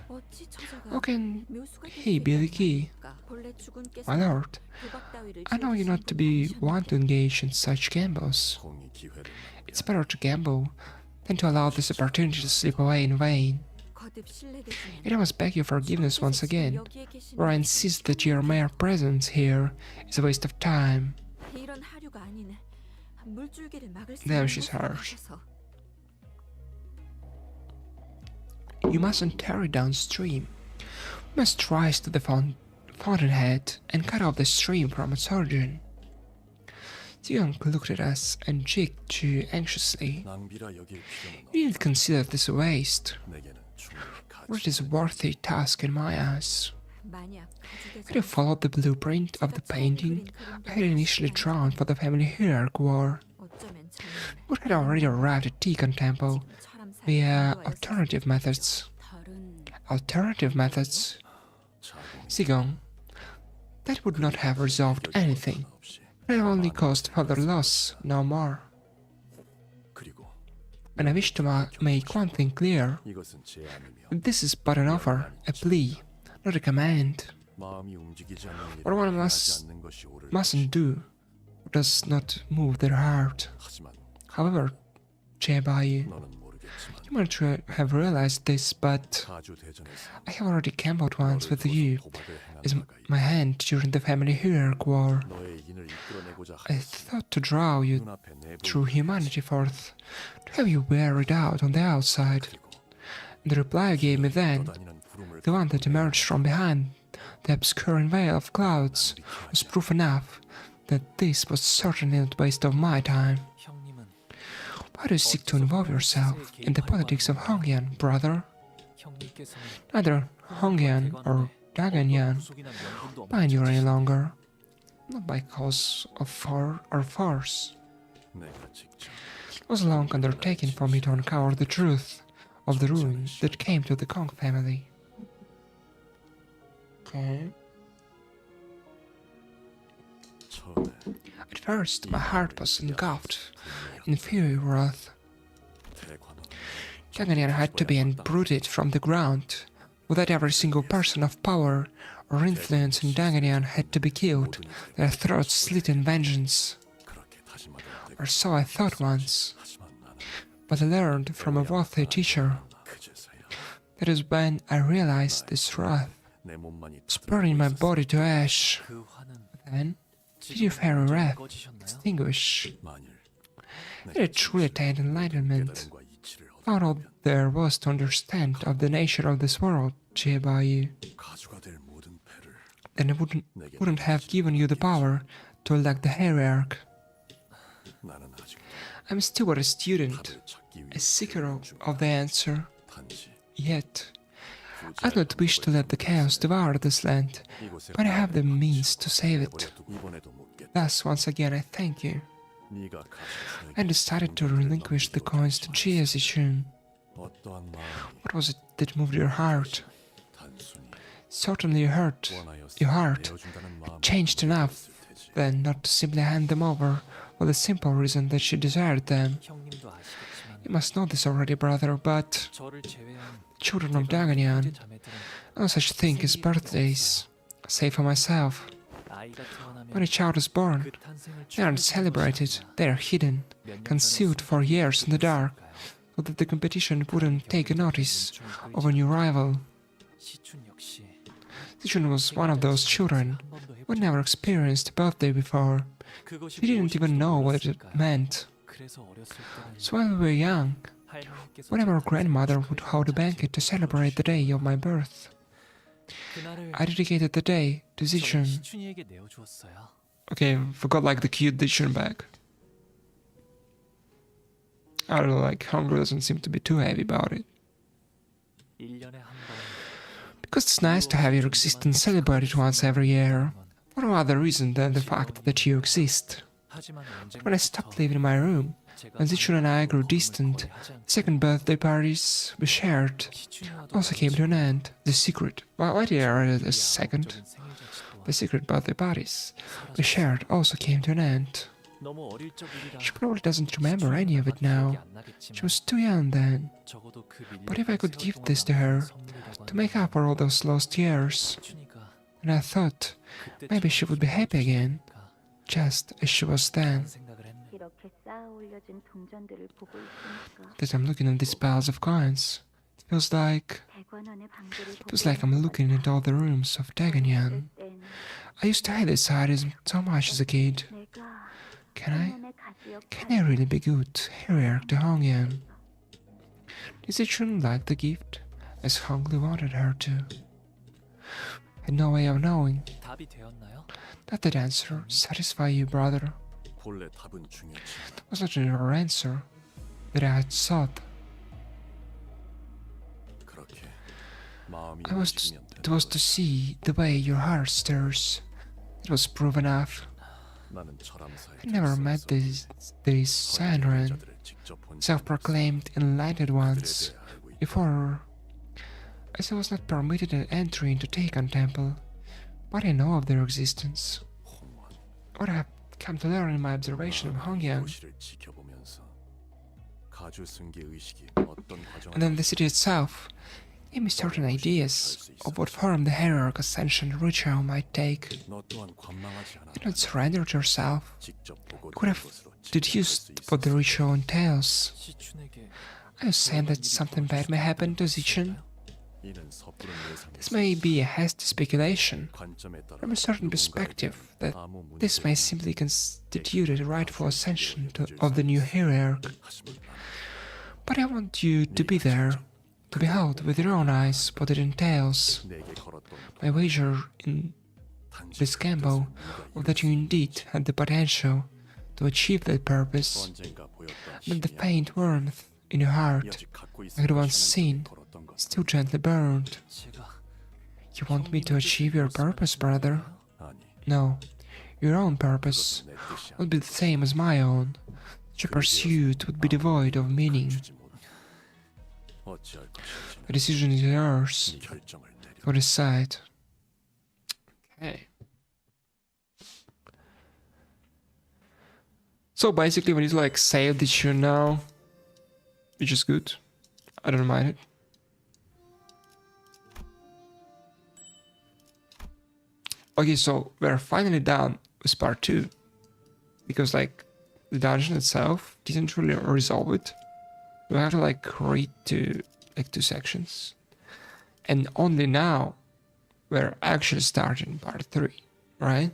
How can he be the key? My lord, I know you not to be one to engage in such gambles. It's better to gamble than to allow this opportunity to slip away in vain. Yet I must beg your forgiveness once again, for I insist that your mere presence here is a waste of time. Damn, she's harsh. You mustn't tarry downstream. We must rise to the fountainhead and cut off the stream from its origin. Xiong looked at us and jigged Ju anxiously. You need to consider this a waste, for it is a worthy task in my eyes. Had you followed the blueprint of the painting I had initially drawn for the family hierarch war, we had already arrived at Tikon Temple via alternative methods. Alternative methods? Sigong, that would not have resolved anything. It have only caused further loss, no more. And I wish to make one thing clear. This is but an offer, a plea, not a command. What one mustn't do, does not move their heart. However, Jebayu, you might have realized this, but I have already gambled once with you as my hand during the family hierarchy war. I thought to draw you through humanity forth, to have you wear it out on the outside. And the reply you gave me then, the one that emerged from behind the obscuring veil of clouds, was proof enough that this was certainly not a waste of my time. Why do you seek to involve yourself in the politics of Hongyan, brother? Neither Hongyan or Daganyan bind you any longer, not by cause of force. It was a long undertaking for me to uncover the truth of the ruin that came to the Kong family. Okay. At first, my heart was engulfed in fury wrath. Daganyan had to be uprooted from the ground, without every single person of power or influence in Daganyan had to be killed, their throats slit in vengeance. Or so I thought once. But I learned from a wealthy teacher. That is when I realized this wrath, spurning my body to ash. Then, did your fairy wrath extinguish? Did it truly attain enlightenment? Found all there was to understand of the nature of this world, Jebayu. Then I wouldn't have given you the power to elect the hierarch. I'm still but a student, a seeker of the answer. Yet, I do not wish to let the chaos devour this land, but I have the means to save it. Thus, once again, I thank you. I decided to relinquish the coins to Jiazi-chun. What was it that moved your heart? Certainly your heart. It changed enough, then, not to simply hand them over for the simple reason that she desired them. You must know this already, brother, but children of Daganyan, no such thing as birthdays, save for myself. When a child is born, they aren't celebrated, they are hidden, concealed for years in the dark, so that the competition wouldn't take notice of a new rival. Zichun was one of those children who had never experienced a birthday before. He didn't even know what it meant. So when we were young, whenever our grandmother would hold a banquet to celebrate the day of my birth, I dedicated the day to Zichun. Okay, forgot like the cute Zichun bag. I don't know, like hunger doesn't seem to be too heavy about it. Because it's nice to have your existence celebrated once every year, for no other reason than the fact that you exist. But when I stopped living in my room, when Zichun and I grew distant, the second birthday parties we shared also came to an end. The secret, why did I write it as second? The secret birthday parties we shared also came to an end. She probably doesn't remember any of it now. She was too young then. But if I could give this to her, to make up for all those lost years, and I thought maybe she would be happy again, just as she was then. That I'm looking at these piles of coins, it feels like I'm looking at all the rooms of Daganyan. I used to hate this sadism so much as a kid. Can I really be good hierarch to Hongyan? Did Zichun like the gift, as Hongli wanted her to? I had no way of knowing. Did that answer satisfy you, brother? That was not your answer that I had sought. It was to see the way your heart stirs. It was proof enough. I never met these Sanran, self-proclaimed enlightened ones, before, as I was not permitted an entry into Taekan Temple, but I know of their existence. What I have come to learn in my observation of Hongyan. And then the city itself, Give me certain ideas of what form the hierarch ascension ritual might take. You don't surrender to yourself. You could have deduced what the ritual entails. Are you saying that something bad may happen to Zichen? This may be a hasty speculation. From a certain perspective, that this may simply constitute a rightful ascension of the new hierarch. But I want you to be there, to behold with your own eyes what it entails. My wager in this gamble was that you indeed had the potential to achieve that purpose, and that the faint warmth in your heart I had once seen still gently burned. You want me to achieve your purpose, brother? No, your own purpose would be the same as my own. Your pursuit would be devoid of meaning. The decision is yours to decide. Okay. So basically, when you like save the tune now, which is good. I don't mind it. Okay, so we're finally done with part 2. Because like the dungeon itself didn't really resolve it. We have to like read to like 2 sections. And only now we're actually starting part 3, right?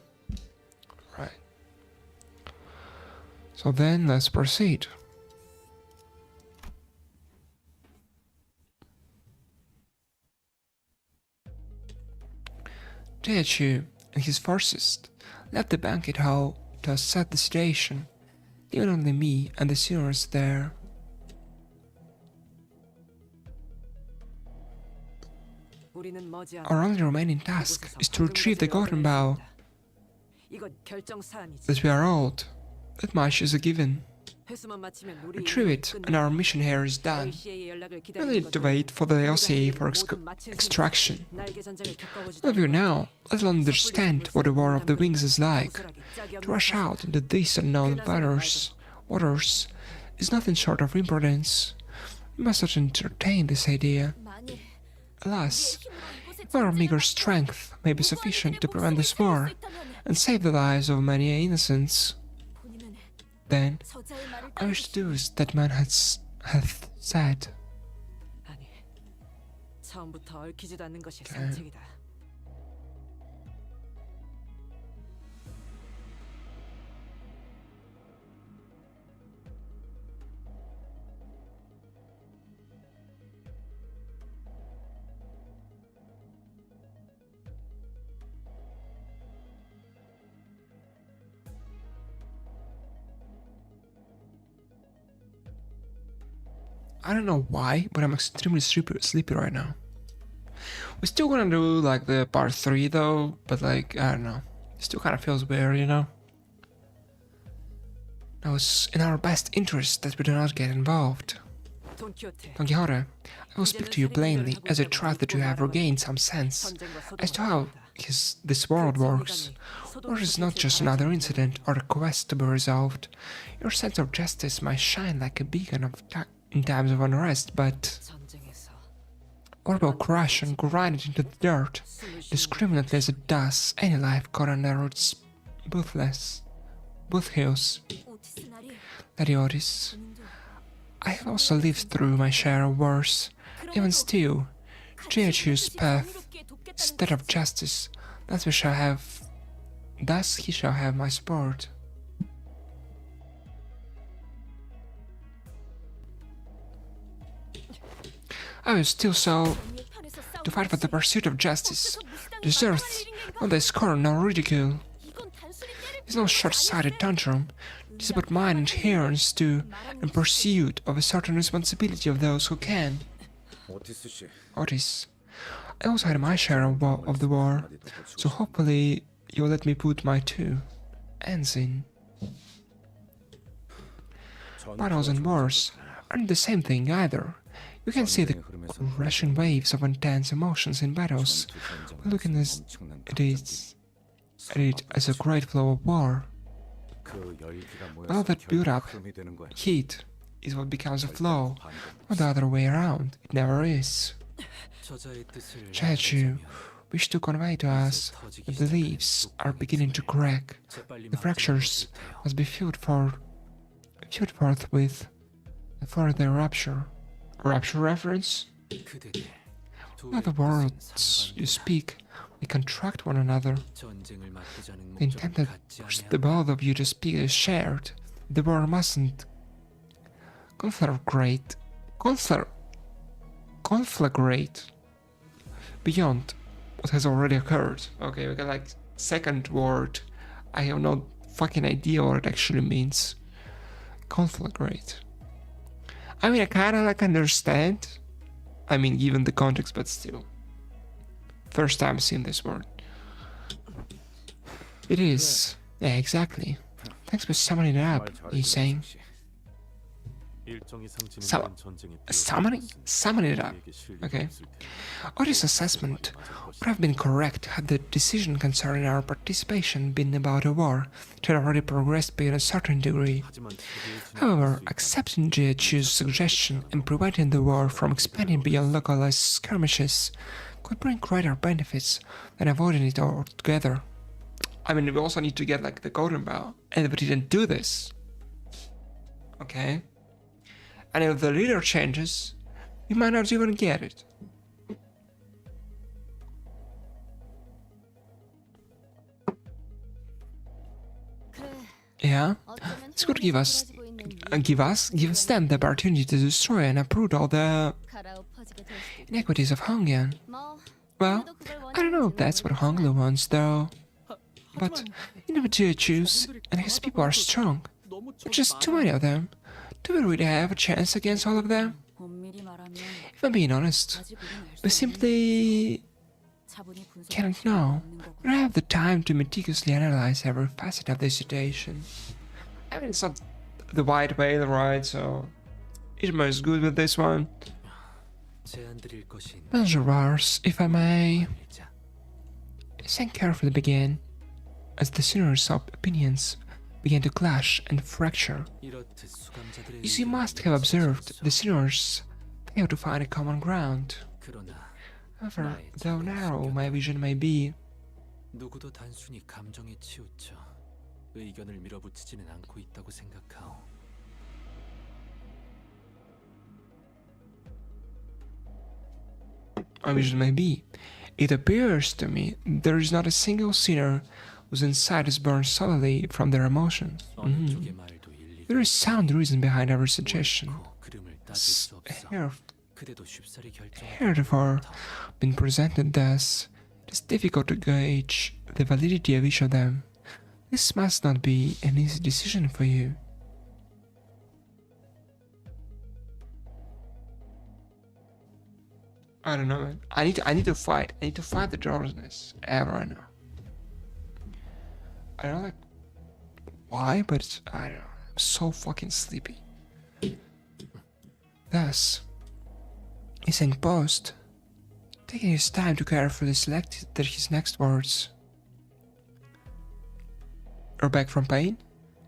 Right. So then let's proceed. Gentoo and his forces left the banquet hall to assess the situation, leaving only me and the seniors there. Our only remaining task is to retrieve the golden bow. That we are old, that much is a given. Retrieve it, and our mission here is done. We need to wait for the LCA for extraction. All of you now, let alone understand what the War of the Wings is like. To rush out into these unknown waters is nothing short of imprudence. We must not entertain this idea. Alas, if our meager strength may be sufficient to prevent this war and save the lives of many innocents, then I wish to do as that man hath said. Okay. I don't know why, but I'm extremely sleepy right now. We're still gonna do like the part 3 though, but like, I don't know. It still kind of feels weird, you know? Now it's in our best interest that we do not get involved. Don Quixote, I will speak to you plainly, as I trust that you have regained some sense as to how this world works. War is not just another incident or a quest to be resolved. Your sense of justice might shine like a beacon in times of unrest, but war will crush and grind it into the dirt, discriminately as it does any life caught under its both hills. Lady Otis, I have also lived through my share of wars. Even still, Gentoo's path is that of justice. Thus he shall have my support. I will still so to fight for the pursuit of justice, deserves neither scorn nor ridicule. It is no short-sighted tantrum. It is but mine adherence to and pursuit of a certain responsibility of those who can. Otis, I also had my share of the war, so hopefully you'll let me put my 2 ends in. Battles and wars aren't the same thing either. You can see the rushing waves of intense emotions in battles, looking at it as a great flow of war. All that build-up heat is what becomes a flow, not the other way around. It never is. Gentoo wish to convey to us that the leaves are beginning to crack. The fractures must be filled forth with before their rupture. Rupture reference? Not the words you speak, we contract one another. The intent that pushed the both of you to speak is shared. The war mustn't conflagrate beyond what has already occurred. Okay, we got like second word. I have no fucking idea what it actually means. Conflagrate. I mean, I kinda like understand. I mean, given the context, but still. First time seeing this word. It is. Yeah, exactly. Thanks for summoning it up, he's saying. Summoning it up. Okay. Otis' assessment would have been correct had the decision concerning our participation been about a war that had already progressed beyond a certain degree. However, accepting Gentoo's suggestion and preventing the war from expanding beyond localized skirmishes could bring greater benefits than avoiding it altogether. I mean, we also need to get like the golden bell, and we didn't do this. Okay. And if the leader changes, we might not even get it. Yeah, this could give us them the opportunity to destroy and uproot all the inequities of Hongyan. Well, I don't know if that's what Honglu wants, though. But Gentoo and his people are strong. Just too many of them. Do we really have a chance against all of them? If I'm being honest, we simply cannot know. We don't have the time to meticulously analyze every facet of the situation. I mean, it's not the right way, right? So, Irma is good with this one. Benjurars, if I may. Listen carefully begin, as the sinners' opinions began to clash and fracture. As you must have observed, the sinners failed to find a common ground. However, though narrow my vision may be, 누구도 단순히 감정에 치우쳐 의견을 밀어붙이지는 않고 있다고 생각하오. my vision may be, it appears to me there is not a single sinner whose inside is burned solely from their emotions. There is sound reason behind every suggestion. Heretofore been presented thus, it is difficult to gauge the validity of each of them. This must not be an easy decision for you. I don't know, man. I need to fight. I need to fight the drowsiness right now. I don't know, like, why, but I don't know. I'm so fucking sleepy. Thus, he's in post, taking his time to carefully select his next words. You're back from pain?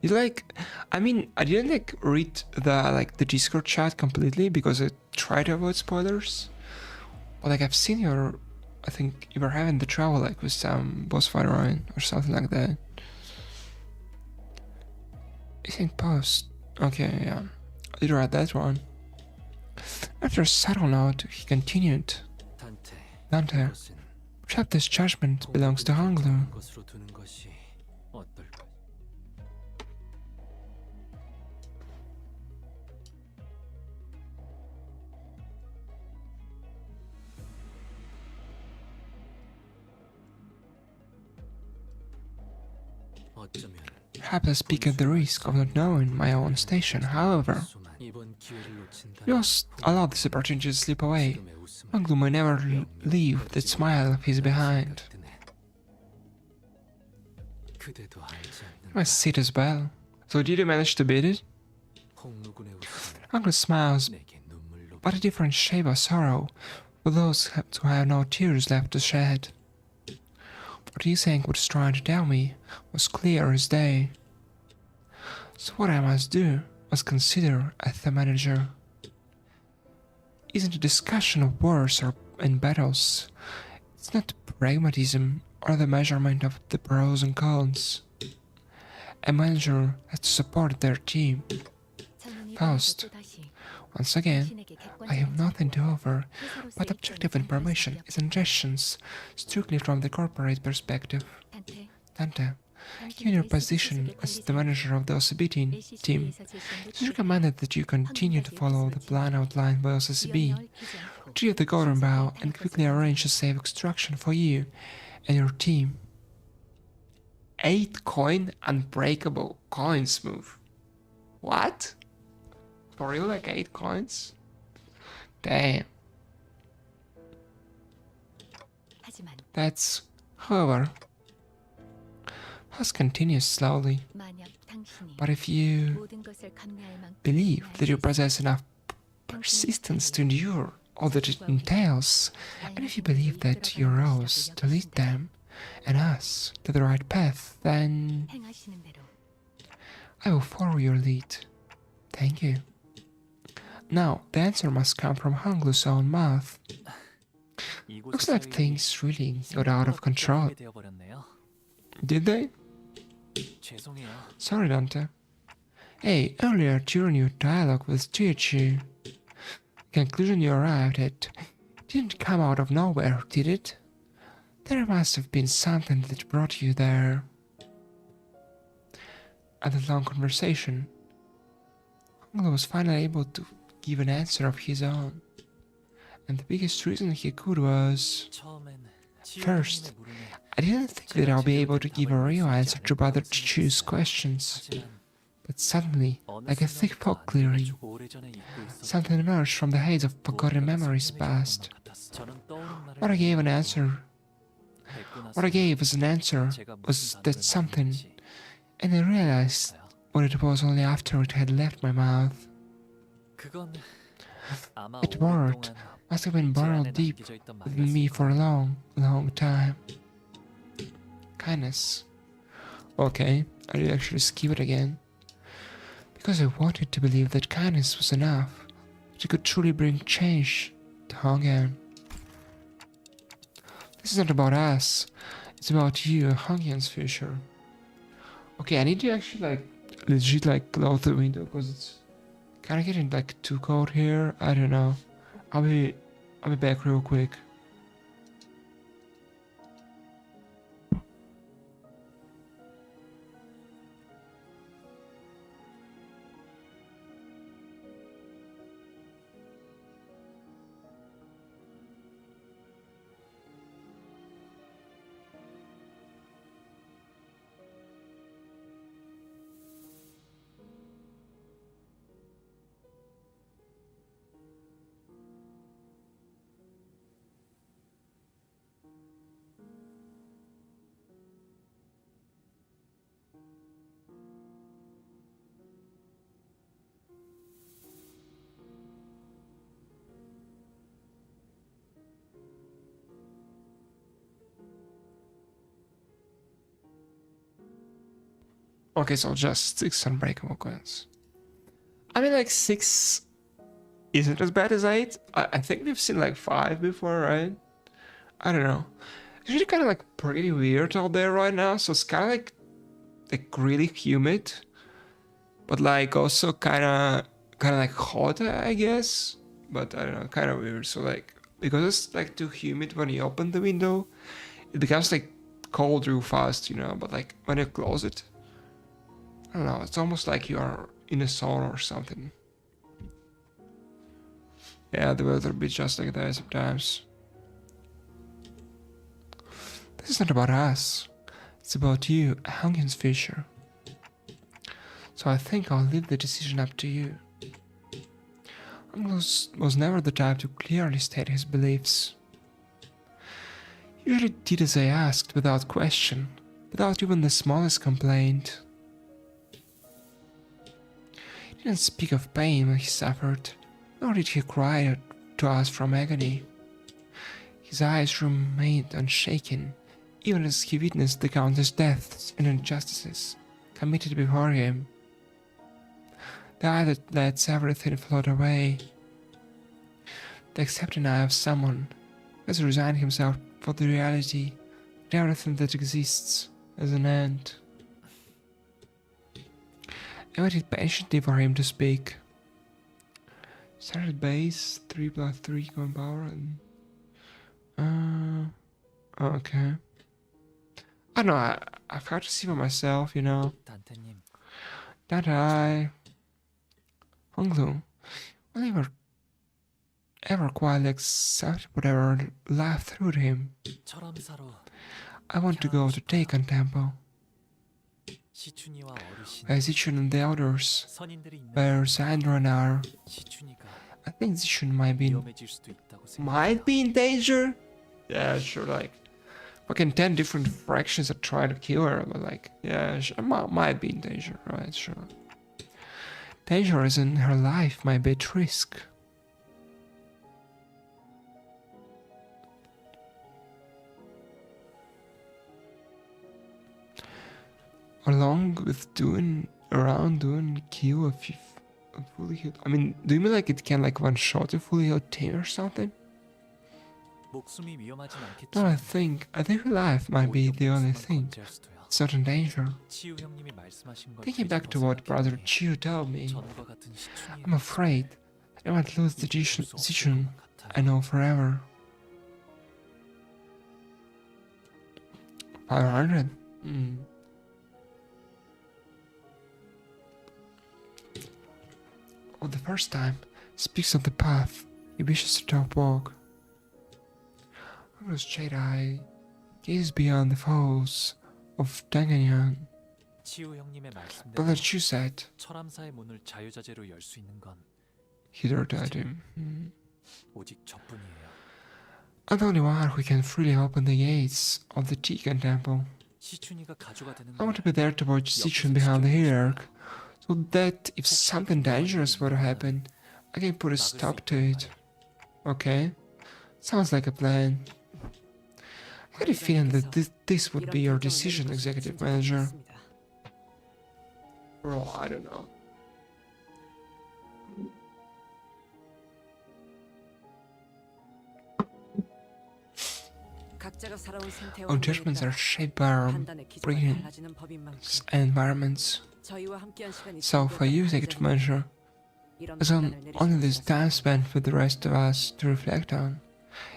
You like, I mean, I didn't like read the Discord chat completely because I tried to avoid spoilers. But like I've seen I think you were having the trouble like with some boss fight Ryan or something like that. He's in post. Okay, yeah. I did read that one. After a subtle note, he continued. Dante, perhaps this judgment belongs to Honglu. Perhaps I speak at the risk of not knowing my own station. However, we must allow this opportunity to slip away. Honglu may never leave that smile of his behind. I see it as well. So did you manage to beat it? Honglu smiles, but a different shape of sorrow for those who have no tears left to shed. What he saying was trying to tell me was clear as day. So what I must do was consider as the manager. isn't a discussion of wars and battles. It's not pragmatism or the measurement of the pros and cons. A manager has to support their team. Faust, once again, I have nothing to offer, but objective information is suggestions strictly from the corporate perspective. Dante, given your position as the manager of the OCB team, it is recommended that you continue to follow the plan outlined by OCB. Retrieve the golden bow and quickly arrange a safe extraction for you and your team. 8 coin unbreakable coins move. What? For real, like 8 coins? Damn. That's, however, Faust continues slowly. But if you believe that you possess enough persistence to endure all that it entails, and if you believe that you rose to lead them and us to the right path, then I will follow your lead. Thank you. Now, the answer must come from Hanglu's own mouth. Looks like things really got out of control. Did they? Sorry, Dante. Hey, earlier during your dialogue with Chichu, the conclusion you arrived at didn't come out of nowhere, did it? There must have been something that brought you there. At the long conversation, Hanglu was finally able to give an answer of his own. And the biggest reason he could was... First, I didn't think that I'll be able to give a real answer to Brother Chichu's questions. But suddenly, like a thick fog clearing, something emerged from the haze of forgotten memories past. What I gave as an answer was that something, and I realized what it was only after it had left my mouth. That word must have been burrowed deep within me for a long, long time. Kindness. Okay, I did actually skip it again. Because I wanted to believe that kindness was enough, that it could truly bring change to Hongyan. This is not about us, it's about you and Hongyan's future. Okay, I need to actually legit close the window because it's kind of getting too cold here. I don't know. I'll be back real quick. Okay, so just 6 unbreakable coins. I mean, 6 isn't as bad as 8. I think we've seen 5 before, right? I don't know. It's really kind of pretty weird out there right now, so it's kind of really humid, but also kind of hot, I guess. But I don't know, kind of weird. So because it's too humid when you open the window, it becomes cold real fast, you know. But when you close it, I don't know, it's almost like you are in a sauna or something. Yeah, the weather be just like that sometimes. This is not about us. It's about you, Hongyan's future. So I think I'll leave the decision up to you. Hongyan was never the type to clearly state his beliefs. He usually did as I asked without question, without even the smallest complaint. He didn't speak of pain when he suffered, nor did he cry to us from agony. His eyes remained unshaken, even as he witnessed the countless deaths and injustices committed before him. The eye that lets everything float away. the accepting eye of someone who has resigned himself for the reality that everything that exists has an end. I waited patiently for him to speak. Started base 3+3 common power and okay. I don't know, I've got to see for myself, you know. 단테님, That I Honglu will ever quietly accept whatever life threw to him. 철암사로 I want to go to Taken Temple, 시춘이와 어르신, where Zichun and the elders, 선인들이 있는 where Sandra and are. 시춘이가 I think Zichun might 위험해질 수도 있다고 might 생각해요. be in danger. Yeah, sure. Like, fucking 10 different fractions are trying to kill her, but like, yeah, she might be in danger, right? Sure. Danger is in her life, might be at risk. Along with doing kill a fully healed. I mean, do you mean like it can like one shot a fully healed team or something? 목숨이 위험하진 No, I 않겠지만 think her life might be 오히려 the only 목숨은 thing. 건재할 수도요. It's not in danger. 치유 형님이 말씀하신 걸 Thinking back to what Brother Chiu told me, 전과 같은 시춘이의 I'm afraid I might lose the 잊을 수 없을 Zichun 것만 같아요. I know forever. 500? For the first time, speaks of the path he wishes to top walk. Horus Jedi gazes beyond the foes of Danganyan. 치유 형님의 말씀대로 Brother Chu said, 철암사의 문을 자유자재로 열 수 있는 건 Hither died him. 오직 저뿐이에요. I'm the only one who can freely open the gates of the Tikan Temple. 시춘이가 가주가 되는 I want to 걸 be there to watch Zichun behind the hierarch, so that if something dangerous were to happen, I can put a stop to it. Okay, sounds like a plan. I had a feeling that this would be your decision, Executive Manager. Bro, I don't know. Our judgments are shaped by our brilliance and environments. So for you, Executive Manager, there's only this time spent with the rest of us to reflect on.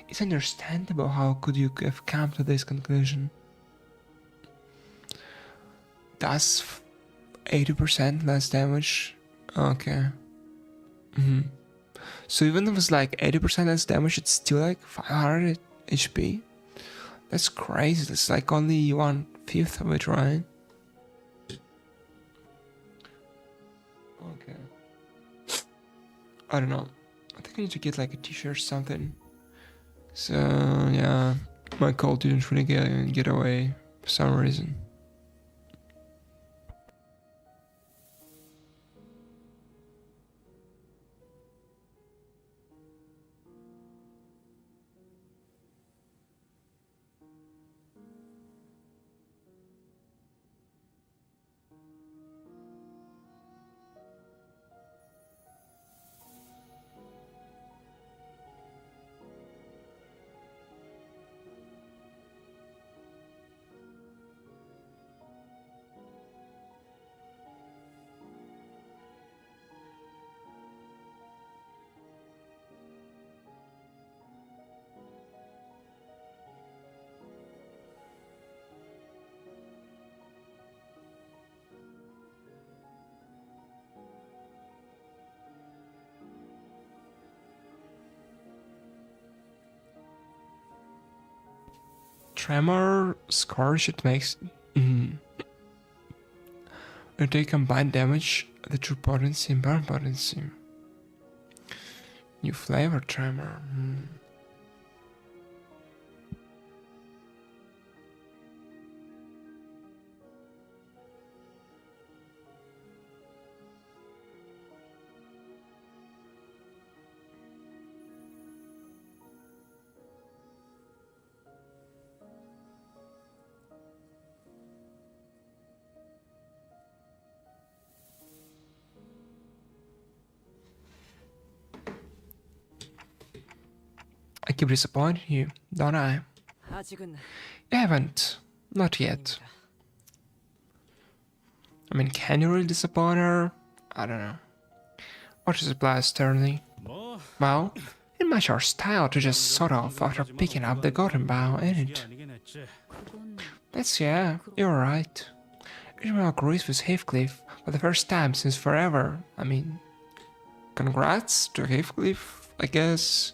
It's understandable how could you have come to this conclusion. Does 80% less damage? Okay. So even if it was like 80% less damage, it's still like 500 HP? That's crazy. That's like only 1/5 of it, right? Okay. I don't know. I think I need to get like a t-shirt or something. So yeah, my cold didn't really get away for some reason. Tremor scars it makes. When they combine damage, the true potency and burn potency. New flavor tremor. keep disappointing you, don't I? 아직은 You haven't. Not yet. I mean, can you really disappoint her? I don't know. Archie replies sternly. Well, it matches your style to just sort of after picking up the golden bow, ain't it? 그건 Yeah, you're right. Ishmael agrees with Heathcliff for the first time since forever. I mean, congrats to Heathcliff, I guess.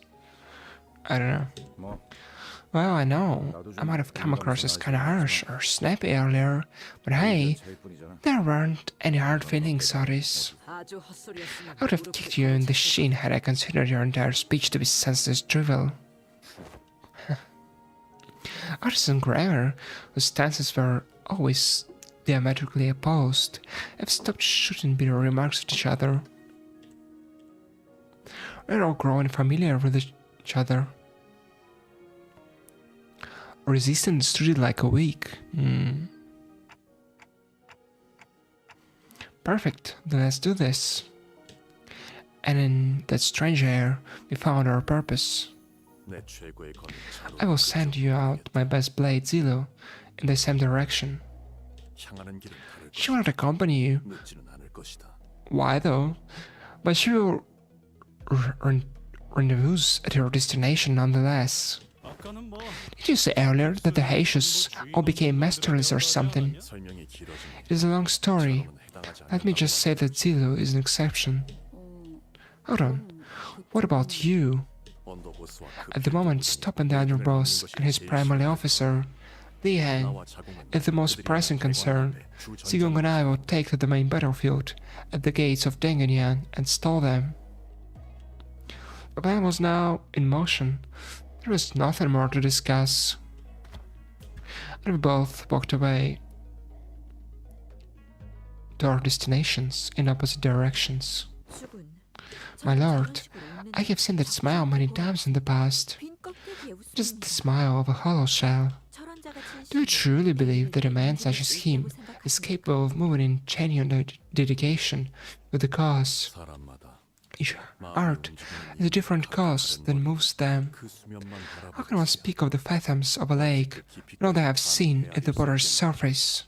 I don't know. 뭐 Well, I know I might have come across as kinda harsh or snappy earlier, but hey, 제일 뿐이잖아. there weren't any hard feelings, Otis. 아주 헛소리였으면 I would have kicked you in the shin had I considered your entire speech to be senseless drivel. Otis and Gregor, whose stances were always diametrically opposed, have stopped shooting bitter remarks at each other. We're all growing familiar with each other. Resistance treated like a week. Perfect, then let's do this. And in that strange air, we found our purpose. 내 최고의 검은 I will send you out my best blade, Zillow, in the same direction. 향하는 길은 다를 She will accompany you. 늦지는 않을 것이다. Why though? But she will rendezvous at your destination nonetheless. 아까는 뭐 Did you say earlier that the Haitians all became masterless or something? 설명이 길어지면 It is a long story. 처럼은 해당하지 Let me just say that Zillow is an exception. Hold on. What about you? 언더 보스와 그 At the moment, stop and the underboss and his primary officer, Liang, 나와 자공은 is the most pressing concern. Sigong and I will take to the main battlefield at the gates of Dengenyan and stall them. The plan was now in motion. There was nothing more to discuss. And we both walked away to our destinations in opposite directions. 수군. My lord, I have seen that smile many times in the past. Just the smile of a hollow shell. Do you truly believe that a man such as him is capable of moving in genuine dedication with the cause? 사람마다 Each art is a different cause that moves them. 그 수면만 How can one speak of the phantoms of a lake and all they have seen at the water's surface?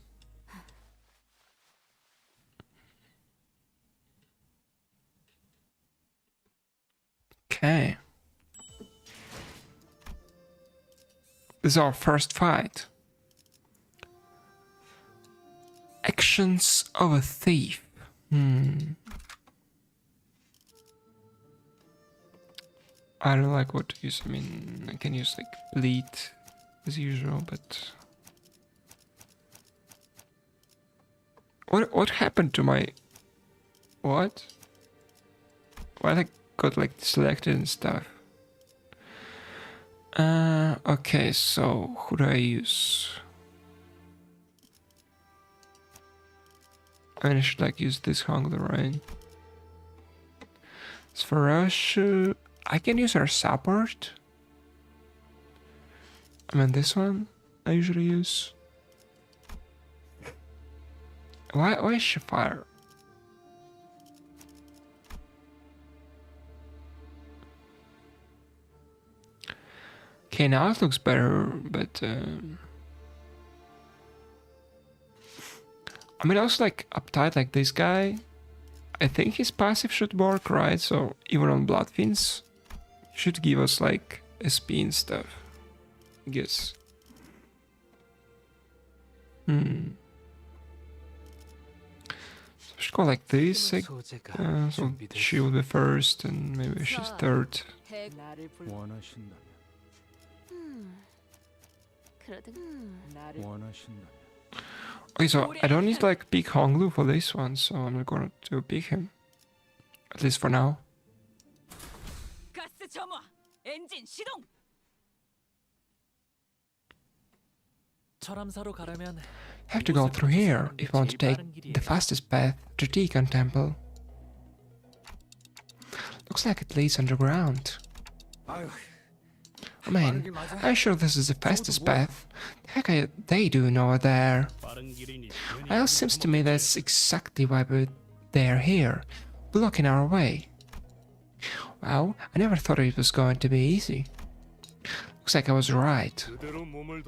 Okay. This is our first fight. Actions of a thief. I don't like what to use. I mean, I can use like bleed as usual, but what happened to my what? Why I got like selected and stuff? Okay, so who do I use? I mean, I should like use this Hongler, right? As for Russia, I can use our support. I mean, this one I usually use. Why is she fire? Okay, now it looks better, but I mean, also like uptight like this guy. I think his passive should work, right? So even on Bloodfiends, should give us like SP and stuff. I guess. So we should go like this. Like, so she will be first, and maybe she's third. 나를 불 원하신다면 원하신다면 Okay, so I don't need to like pick Honglu for this one, so I'm not gonna to pick him. At least for now. 가스 점화. 엔진 시동. 철암사로 가려면 Have to go through here if you want to take the fastest path to Tikan Temple. Looks like it leads underground. 아유 I mean, I'm sure this is the fastest path. The heck are they doing over there? 빠른 길이니 Well, it seems to me that's exactly why they're here, blocking our way. Well, I never thought it was going to be easy. Looks like I was right.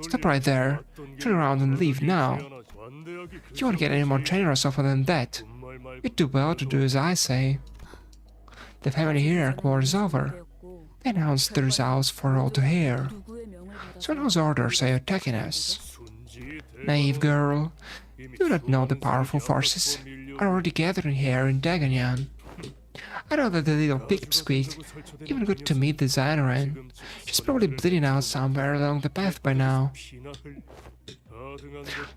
Stop right there. Turn around and leave now. You won't get any more generous offer than that. You do well to do as I say. The family hierarchy war is over. They announced the results for all to hear. So whose orders are you attacking us? Naive girl, you do not know the powerful forces are already gathering here in Daganyan. I know that the little pipsqueak even got to meet the Zynoran. She's probably bleeding out somewhere along the path by now.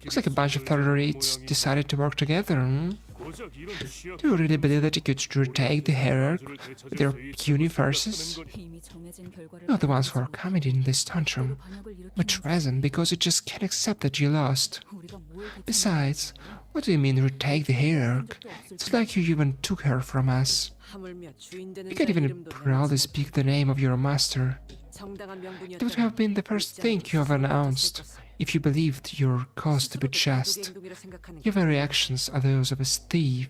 Looks like a bunch of thoroughbreds decided to work together, hmm? Do you really believe that you could retake the hierarchy with your puny forces? You're the ones who are committing this tantrum. With reason, because you just can't accept that you lost. Besides, what do you mean retake the hierarchy? It's like you even took her from us. You can't even proudly speak the name of your master. It would have been the first thing you have announced, if you believed your cause to be just. Your very actions are those of a thief.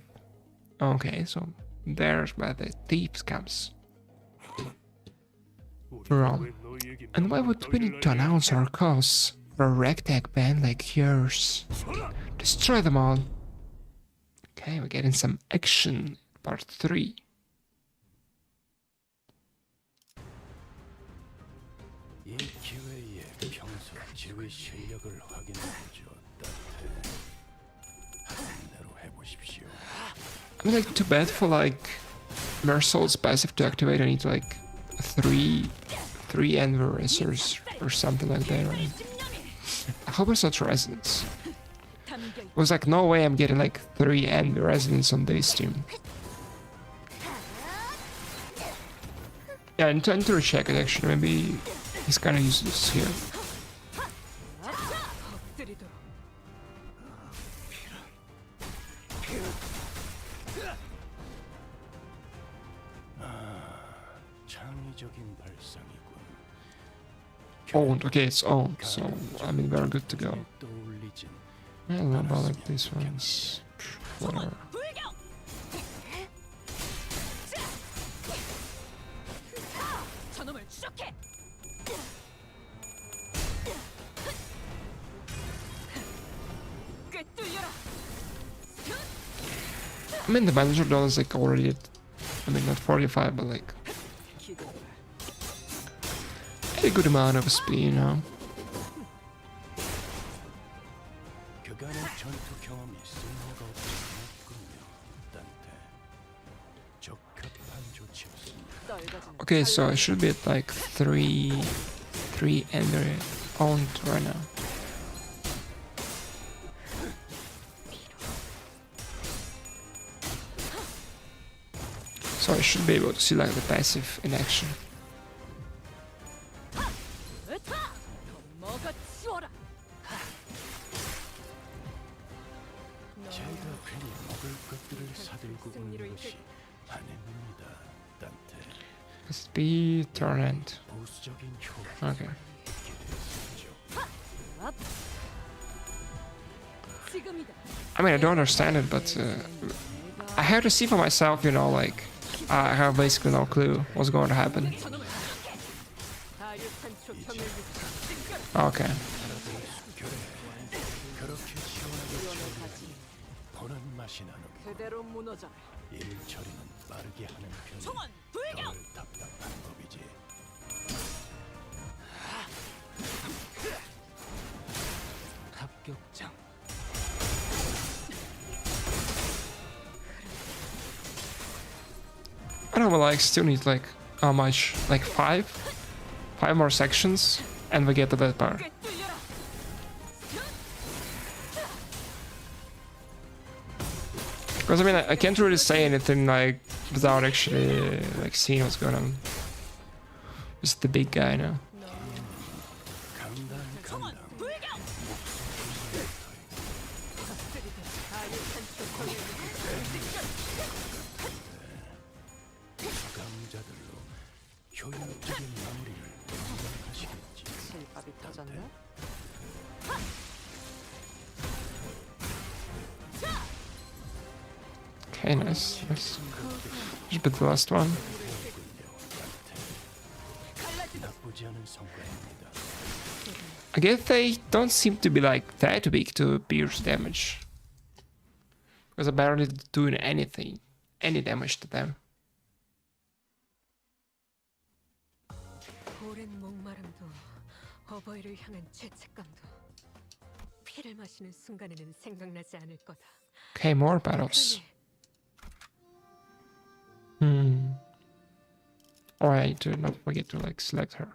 Okay, so there's where the thief comes from. And why would we need to announce our cause for a ragtag band like yours? Destroy them all. Okay, we're getting some action. Part 3. 이 기회에 평소 지휘 실력을 확인해 주었다. 하던 대로 해보십시오. I mean, like, too bad for like Mersol's passive to activate. I need like three Enver racers or something like that, right? I hope it's not resonance. It was like, no way I'm getting like 3 Enver resonance on this team. Yeah, and to recheck it actually, maybe he's kind of useless here. 창의적인 발상이군. Owned, okay, it's owned, so I mean, we're good to go. 떠올리진 I don't know about like these ones. Whatever. 저놈을 추적해. 꿰뚫려라. I mean, the manager doll is like already at, I mean, not 45, but like a good amount of speed, you know? 그간의 전투 경험이 쓸모가 없군요. 단테. 적합한 조치였습니다. Okay, so I should be at like 3 Ender owned right now. So I should be able to see like the passive in action. 제가 괜히 먹을 것들을 사들고 온 것이 아닙니다. 단테. Speed, turn end. 보수적인 효과. Okay. I mean, I don't understand it, but I have to see for myself, you know, like, I have basically no clue what's going to happen. Okay. 그렇게 시원하게 보는 맛이 나는 그대로 무너져라. 일 처리는 빠르게 하는 편이 총원 불경. 덜 답답한 법이지. 합격장. I don't know, like, still need like, how much? Like 5 more sections, and we get to that part. 꿰뚫려라. Because I mean, I can't really say anything like without actually like seeing what's going on. Just the big guy now. 총원 불경. 감자들로 효율적인 마무리를 생각하시겠지. 실밥이 터졌네. Okay, nice. Just bit the last one. 나쁘지 나쁘지 않은 성과입니다. I guess they don't seem to be like that weak to pierce damage. Because I'm barely doing any damage to them. 오랜 목마름도 어버이를 향한 죄책감도 피를 마시는 순간에는 생각나지 않을 거다. Okay, more battles. Alright, do not forget to like select her.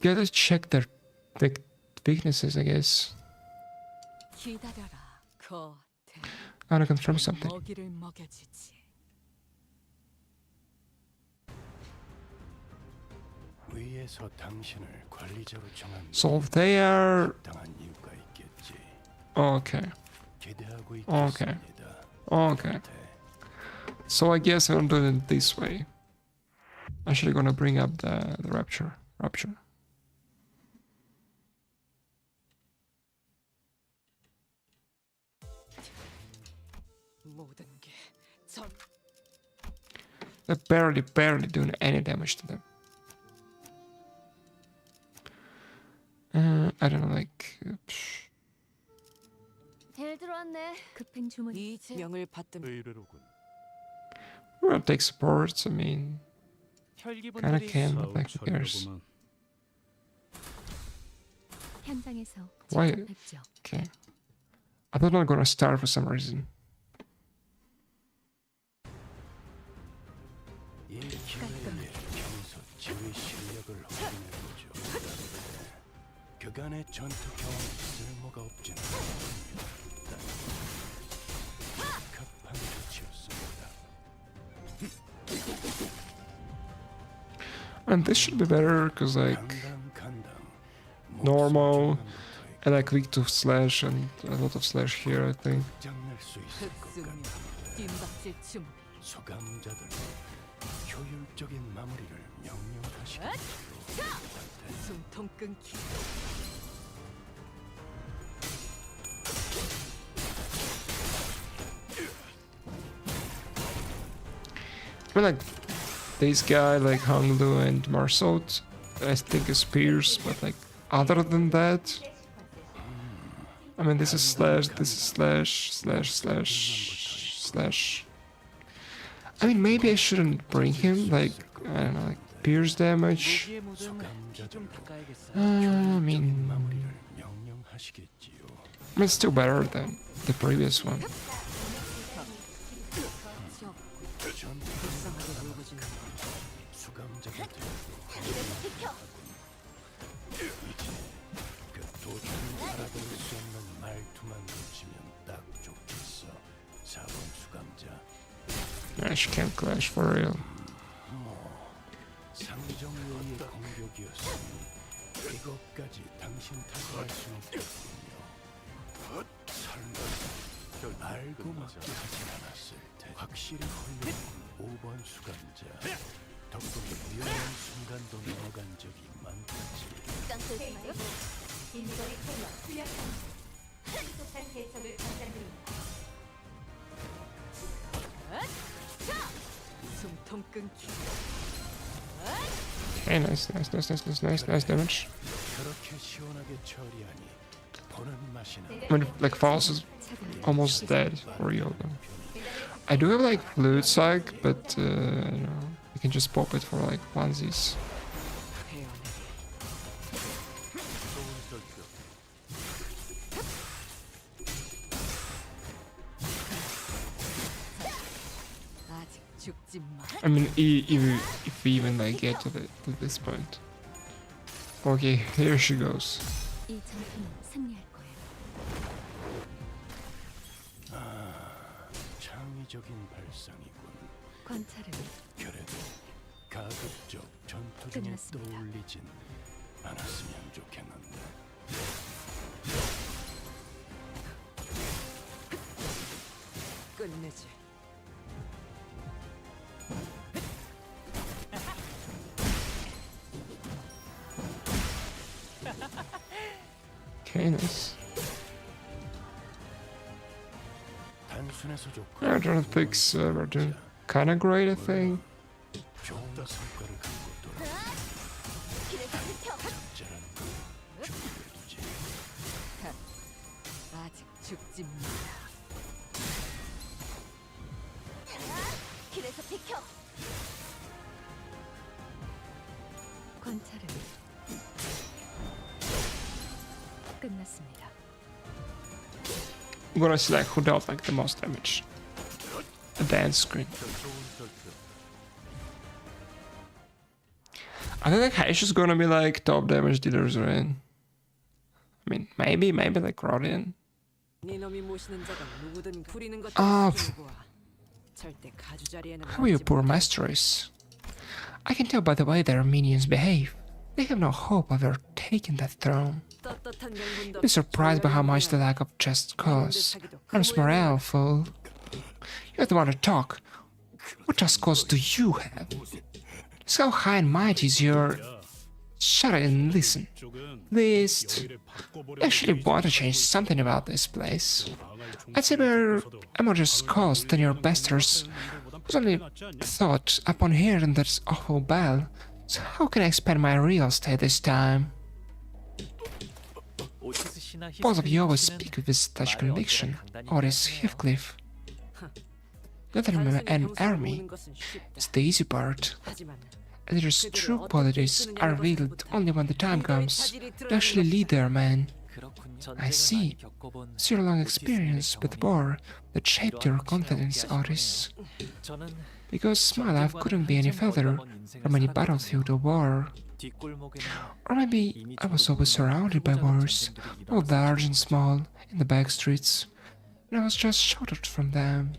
Gotta check their weaknesses, I guess. 기다려라, 겉에 I wanna confirm something. 먹이를 먹여주지. 위에서 당신을 관리자로 정한 So they are 당한 이유가 있겠지. okay. 기대하고 Okay. 있겠습니다. Okay. So I guess I'm doing it this way. Actually gonna bring up the rapture. 모든 게 전 They're barely doing any damage to them. I don't know, like 잘 들어왔네. 급행 주문. 이 명을 받든 의뢰로군. we're gonna take supports. I mean, kinda 혈기분들이 can, but like who cares? 현장에서 Why? 직접 뵙죠. Okay. I thought I'm gonna start for some reason. 이 기회에 평소 지휘 실력을 확인해보죠. 그간의 전투 경험 쓸모가 없지는 않습니다. 급한 조치였습니다. And this should be better because like 간당 normal and like weak to slash and a lot of slash here, I think. 장낼 수 있을 것 흑승이여 같습니다. 뒷박질 주문. 소감자들 효율적인 마무리를 명령하시겠죠. 숨통 끊기. I mean, like this guy, like Hanglu and Marsot, I think is Pierce, but like other than that, I mean, this is slash, this is slash, slash, slash, slash. I mean, maybe I shouldn't bring him, like, I don't know, like Pierce damage. 무기의 묻은 피좀 닦아야겠어요. I mean, 마무리를 명령하시겠지요. it's still better than the previous one. 불쌍하게 울부짖는 수감자가 되고 이제 그 도전을 알아볼 수 없는 말투만 놓치면 딱 좋겠어. 4번 수감자. Yeah, she can't clash for real. 상정요의 공격이었으니 이것까지 당신 탓을 할 수는 없겠군요. 설마 알고 맞게 하진 않았을 테. 확실히 훌륭한 5번 수감자. 덕분에 위험한 순간도 넘어간 적이 많겠지. 숨통 끊기. Okay, nice damage. 그렇게 시원하게 처리하니 보는 맛이 나. I mean, like False is almost dead for real though. I do have like Fluid Psych, but you know, you can just pop it for like onesies. 아직 죽지 마. I mean, if we even like get to this point. Okay, here she goes. 이 전투는 승리할 거예요. 창의적인 발상이군. 관찰은 그래도 가급적 전투 중에 끝났습니다. 떠올리진 않았으면 좋겠는데. 끝내지. Okay, nice. 단순해서 좋고 I don't think we're doing kinda great, I think. 좋은 성과를 갖고 돌아. 적자라는 걸 준비해두지. 아직 죽지 마. 길에서 비켜. 관찰은 끝났습니다. I'm gonna select who dealt like the most damage. Advanced screen. I think like Heishi's gonna be like top damage dealers, right? I mean, maybe like Rodian. 니놈이 모시는 자가 누구든 부리는 것 아, 절대 가주 자리에는 Who are your poor masters? I can tell by the way their minions behave. They have no hope of ever taking that throne. Be surprised by how much they lack of just cause. Arms morale, fool. You're the one to talk. What just cause do you have? Just how high and mighty is your... Shut up and listen. Least... I actually want to change something about this place. I'd say we're a more just cause than your bastards, whose only thought upon hearing that awful bell. So how can I expand my real estate this time? Both of you always speak with such conviction. Otis Heathcliff. Not an army is the easy part. Leaders' true qualities are revealed only when the time comes to actually lead their men. I see. It's your long experience with war that shaped your confidence, Otis. Because my life couldn't be any further from any battlefield or war. Or maybe I was always surrounded by wars, both large and small, in the back streets, and I was just sheltered from them.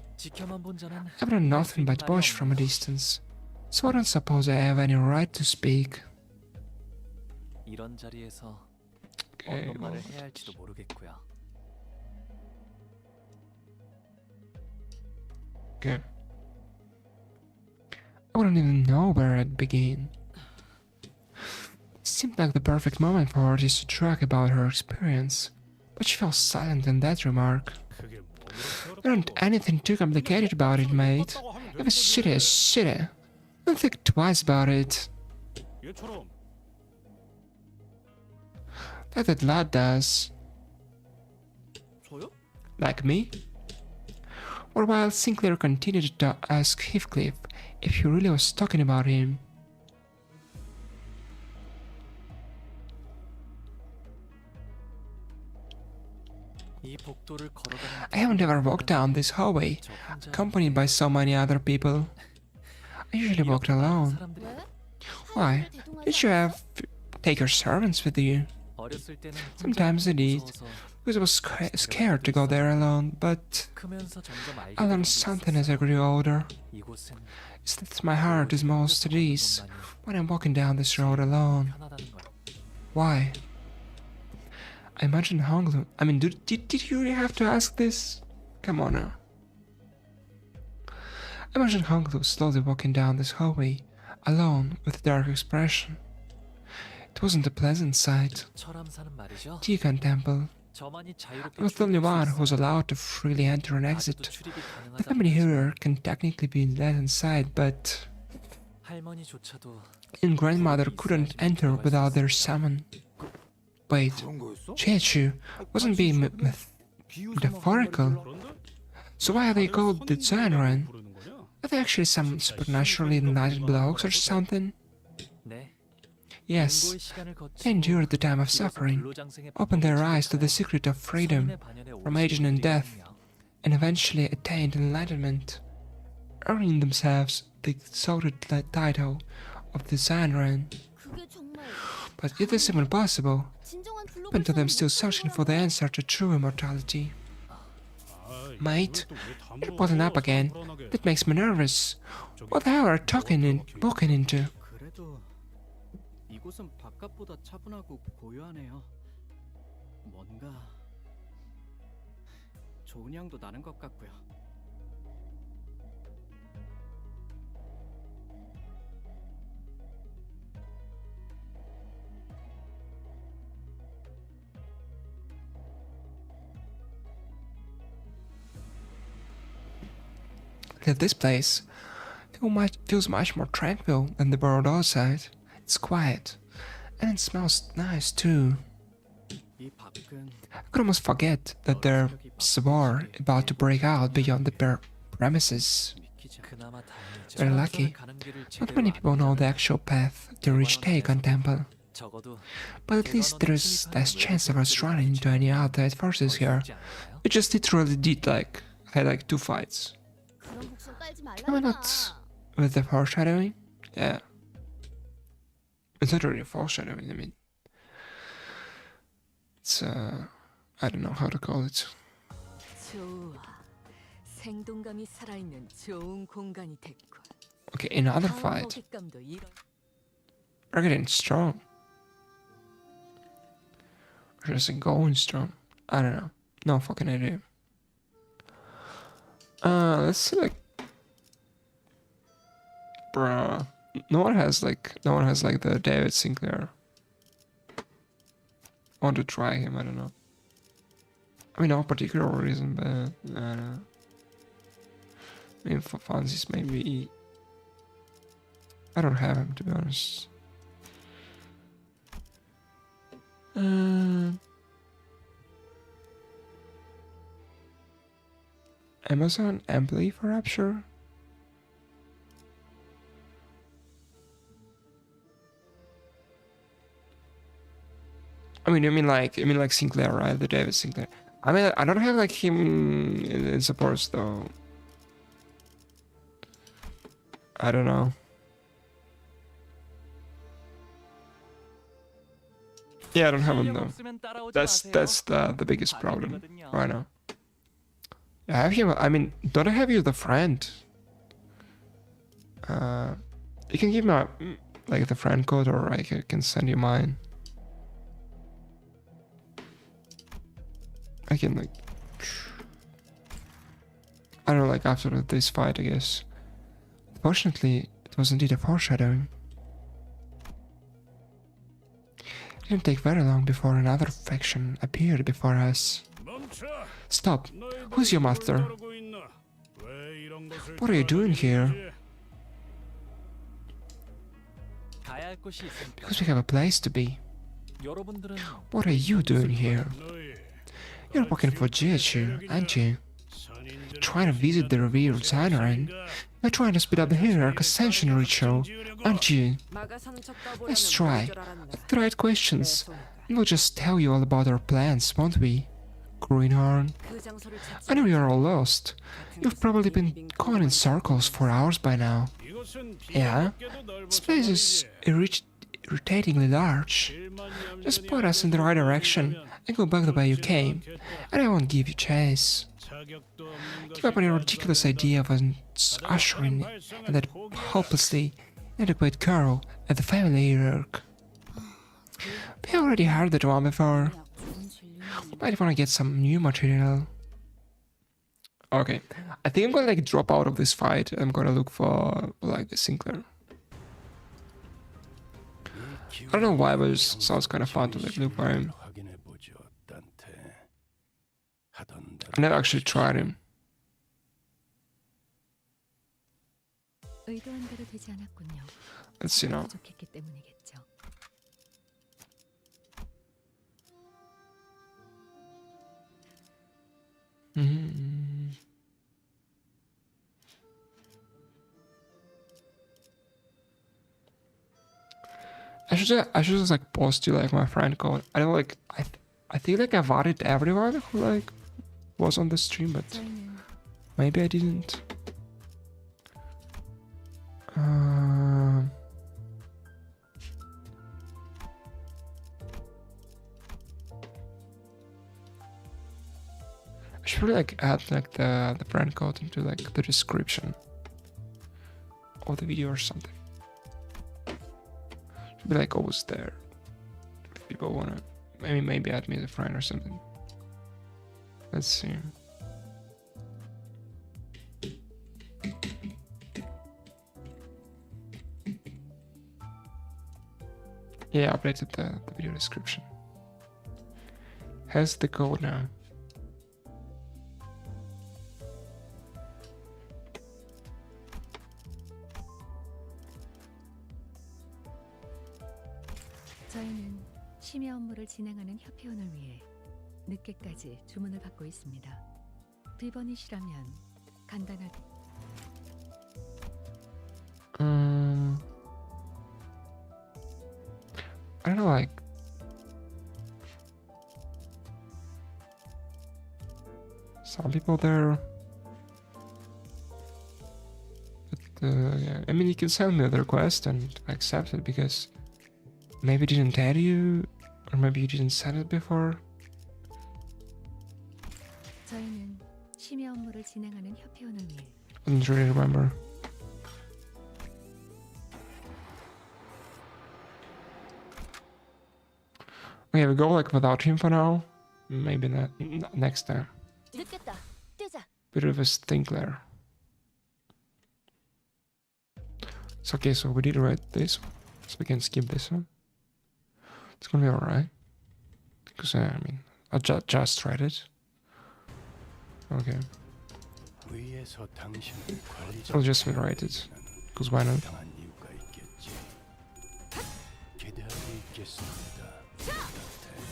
I've done nothing but watch from a distance, so I don't suppose I have any right to speak. Okay, well. Okay. I wouldn't even know where I'd begin. It seemed like the perfect moment for Otis to talk about her experience, but she fell silent on that remark. There isn't anything too complicated about it, mate. If it's shitty, it's shitty. Don't think twice about it. That lad does. Like me? Or while Sinclair continued to ask Heathcliff if he really was talking about him. I haven't ever walked down this hallway, accompanied by so many other people. I usually walked alone. Why? Did you take your servants with you? Sometimes I did, because I was scared to go there alone, but I learned something as I grew older. It's that my heart is most at ease when I'm walking down this road alone. Why? I imagine Honglu. I mean, did you really have to ask this? Come on now. I imagine Honglu slowly walking down this hallway, alone, with a dark expression. It wasn't a pleasant sight. Tikan Temple. I was the only one who was allowed to freely enter and exit. The family here can technically be let inside, but... And grandmother couldn't enter without their summon. Wait, Chechu wasn't being metaphorical. So why are they called the Zanran? Are they actually some supernaturally enlightened blokes or something? Yes, they endured the time of suffering, opened their eyes to the secret of freedom from aging and death, and eventually attained enlightenment, earning themselves the exalted title of the Zanran. But if this is even possible, open to them still searching for the answer to true immortality. Mate, you're pulling up again. That makes me nervous. What the hell are you walking into? 이곳은 바깥보다 차분하고 고요하네요. 뭔가 좋은 향도 나는 것 같고요. At this place, feels much more tranquil than the world outside. It's quiet, and it smells nice too. 이 밖은 I could almost forget that there's a war about to break out beyond the premises. 믿기지 그나마 다행이죠. We're lucky. Not many people know the actual path to reach Taken Temple, 적어도 but at least there's less chance of us running into any outside forces here. We just literally had like 2 fights. 그런 목숨 깔지 Am I not with the foreshadowing? Yeah. It's not really foreshadowing, I mean. It's, I don't know how to call it. 좋아. 생동감이 살아있는 좋은 공간이 됐군. Okay, another 다음 fight. 먹잇감도 이런. We're getting strong. Or just going strong. I don't know. No fucking idea. Let's see like bruh. No one has like the David Sinclair. I want to try him, I don't know. I mean no particular reason, but I don't know. I mean for funsies maybe I don't have him to be honest. Amazon Ampli for Rapture? I mean, you mean like Sinclair, right? The David Sinclair. I mean, I don't have like him in supports though. I don't know. Yeah, I don't have him though. That's the biggest problem right now. I have him. I mean, don't I have you the friend? You can give me like the friend code, or I can send you mine. I can like, I don't know, like after this fight, I guess. Fortunately, it was indeed a foreshadowing. It didn't take very long before another faction appeared before us. Stop! Who's your master? What are you doing here? Because we have a place to be. What are you doing here? You're working for Gentoo, aren't you? You're trying to visit the revered Zainaran. You're trying to speed up the hierarch ascension ritual, aren't you? Let's try. With the right questions. We'll just tell you all about our plans, won't we? Greenhorn. I know you're all lost. You've probably been going in circles for hours by now. Yeah? This place is irritatingly large. Just point us in the right direction and go back the way you came, and I won't give you chase. Give up on your ridiculous idea of us ushering in that hopelessly inadequate girl at the family hierarch. We already heard that one before. We might want to get some new material. Okay, I think I'm gonna like drop out of this fight. I'm gonna look for like the Sinclair. I don't know why, but it sounds kind of fun to like look for him. I never actually tried him. 의도한 대로 되지 않았군요. Let's see now. 부족했기 때문이겠죠. I should just like post you like my friend code. I don't like I think like I've added everyone who like was on the stream, but 저희는 maybe I didn't. I should really like add like the friend code into like the description of the video or something. Should be like always there. If people wanna maybe add me as a friend or something. Let's see. Yeah, I updated the video description. Has the code now. 저희는 심야 업무를 진행하는 협회원을 위해 늦게까지 주문을 받고 있습니다. 비번이시라면 간단하게 I don't know, like some people there. But yeah, I mean, you can send me the request and I accept it because maybe it didn't tell you, or maybe you didn't send it before. 저희는 심야 업무를 진행하는 협회원을 위해 I didn't really remember. Okay, we go like without him for now. Maybe not next time. 늦겠다. 뛰자. Bit of a stinkler. It's okay, so we did write this one, so we can skip this one. It's gonna be alright. Because I mean, I just read it. Okay, 위에서 당신을 I'll just rewrite it. Because why not? 당한 이유가 있겠지. 기대하고 있겠습니다.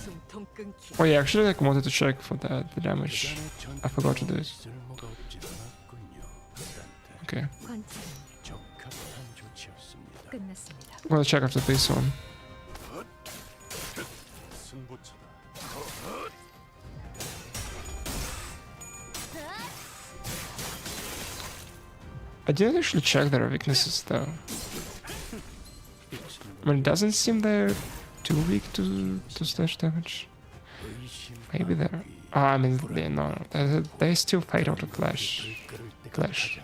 숨통 끊기. Oh yeah, actually like wanted to check for the damage. I forgot to do it. 쓸모가 없진 않았군요. 나한테 Okay, 관찰은 적합한 조치였습니다. 끝났습니다. I'm gonna check after this one. 승부처다. I didn't actually check their weaknesses though. I mean, it doesn't seem they're too weak to slash damage. Maybe they're. I mean, no, they still fight out the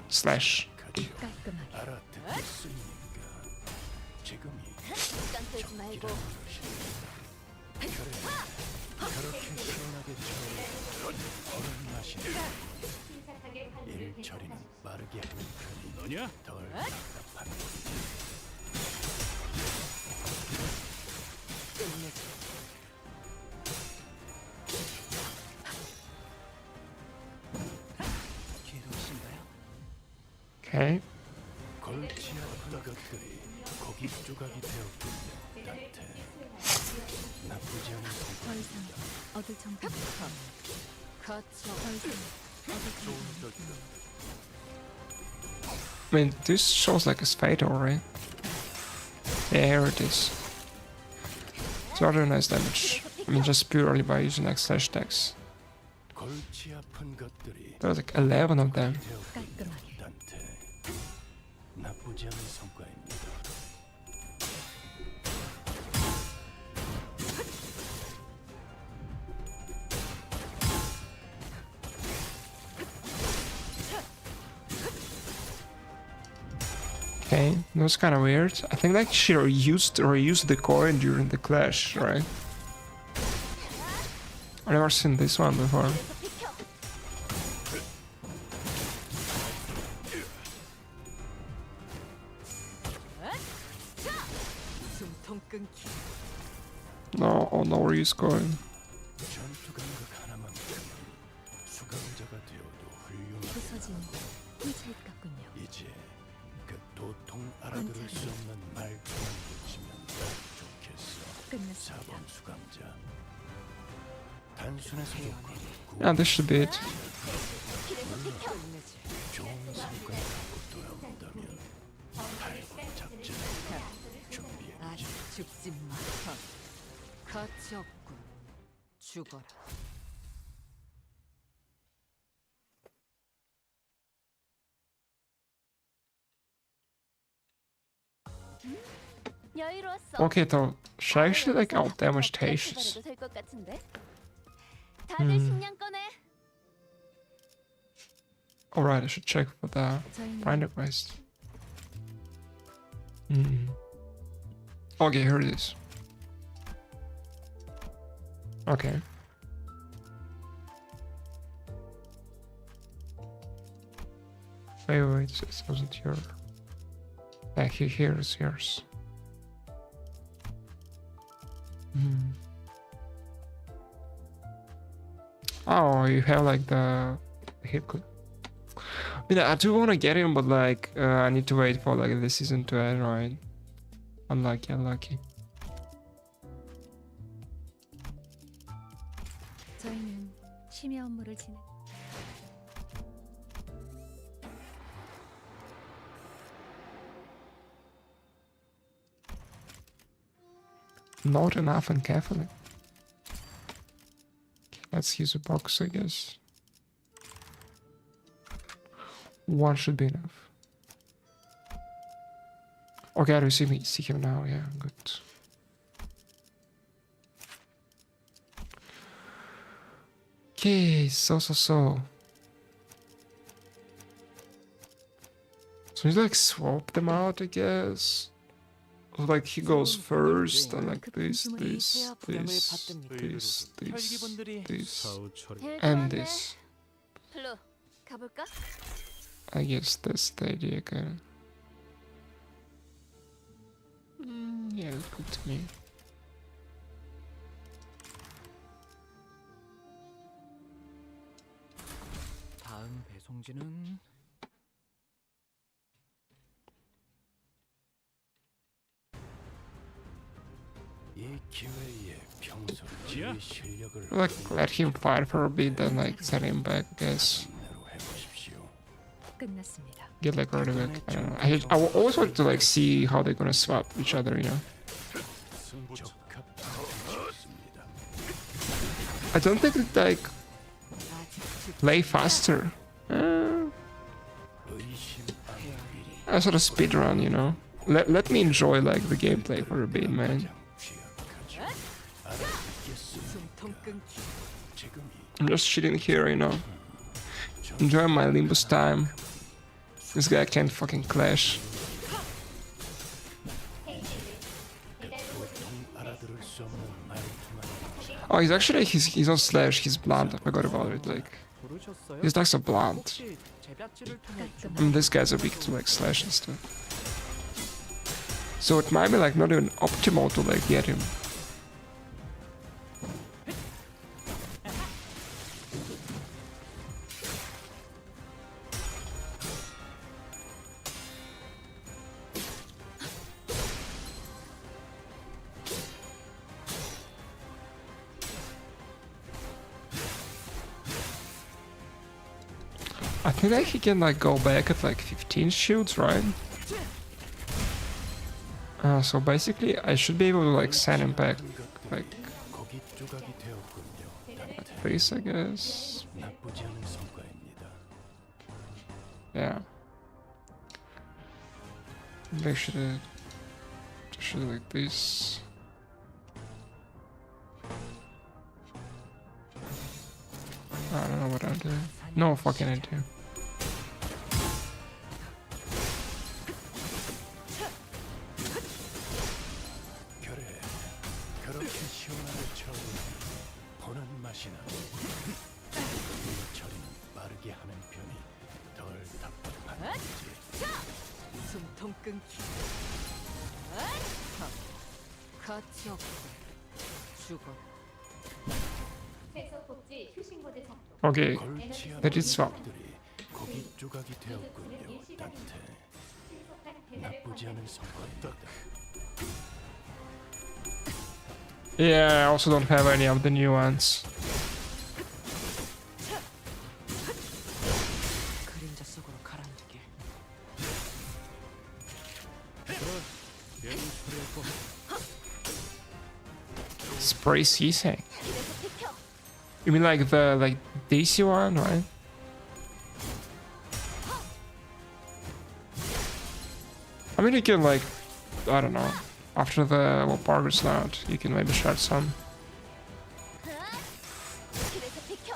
slash. 깔끔하게 알아듣겠습니까? 지금이 깜빡이지 말고 저렇게 시원하게 저어오는 그런 맛이네. 일 처리는 빠르게 하는 편이 덜 답답한 Okay. 골치 아픈 것들이 고기 조각이 되었군요. 나한테 나쁘지 않은 더 이상 얻을 정보는 거쳐. 더 이상 얻을 정보는 I mean, this shows like it's fatal, right? Yeah, here it is. It's rather nice damage. I mean, just purely by using like slash attacks. 골치 아픈 것들이 There's like 11 of them. 깔끔하게 나한테 나쁘지 않은 성과입니다. Okay, that was kind of weird. I think like she reused the coin during the clash, right? I've never seen this one before. 숨통 끊기. No, oh no, reuse coin. 전투 감각 하나만큼은 수감자가 되어도 훌륭한 부서진 꿀차입 같군요. 이제 그 도통 알아들을 수 없는 말투만 붙이면 좋겠어. 끝났습니다. 사범 수감자. 단순해서 좋고 Yeah, this should be it. 끝내지. 좋은 성과를 갖고 돌아온다면 발굴 작전을 준비해. 아직 죽지 마. 가치 없군. 죽어라. 여유로웠어. Okay, though, should I actually like out damage Tacius? 될것 같은데. 다들 식량 꺼내. Alright, I should check for the 저희는 finder quest. Okay, here it is. Okay. Wait, it wasn't your. Yeah, here's yours. Oh, you have like the hit clip. I mean, I do want to get him, but like, I need to wait for like the season to end, right? Unlucky. 심해 업무를 진행. Not enough and carefully. Let's use a box, I guess. One should be enough. Okay, I see him now. Yeah, good. Okay, so. So you like swap them out, I guess. Like he goes first, and like this, and this. 플루, 가볼까? I guess that's the idea, kind of. Yeah, it's good to me. 다음 배송지는 이 기회에 평소 제 실력을 Like let him fight for a bit, then like send him back, I guess. 내로 해보십시오. 끝났습니다. Get like rid of it. I don't know. I always want to like see how they're gonna swap each other, you know. 적합하셨습니다. I don't think it like play faster. 의심 I sort of speed run, you know. Let me enjoy like the gameplay for a bit, man. 취약하죠. 알아듣겠습니다. 숨통 끊기. 지금이 I'm just chilling here, you know. Enjoying my Limbus time. This guy can't fucking clash. 보통 알아들을 수 없는 말투만 Oh, he's on slash. He's blunt. I forgot about it. Like 부르셨어요? he's like so blunt. 혹시 제작지를 통해 I mean, these guys are weak to like slash and stuff. So it might be like not even optimal to like get him. I think like he can like go back at like 15 shields, right? So basically I should be able to like send him back like 고기 조각이 되었군요. this, I guess. 나쁘지 않은 성과입니다. Yeah. Maybe I should like this. I don't know what I'm doing. No fucking idea. 그래, 그렇게 시원하게 처리 보는 맛이 나고 이 처리는 빠르게 하는 편이 덜 답답한지. 숨통 끊기. 가치 없고 죽어. 생선복지 휴식 모드 작동. Okay, 골치 that is swap. 들이 고기 조각이 되었군요. 따뜻해. 나쁘지 않은 성과입니다. Yeah, I also don't have any of the new ones. 그림자 속으로 가라앉게. Spray Seasang. You mean like the DC one, right? I mean you can like, I don't know, after the Warburger's out, you can maybe shard some. 그래서 비켜.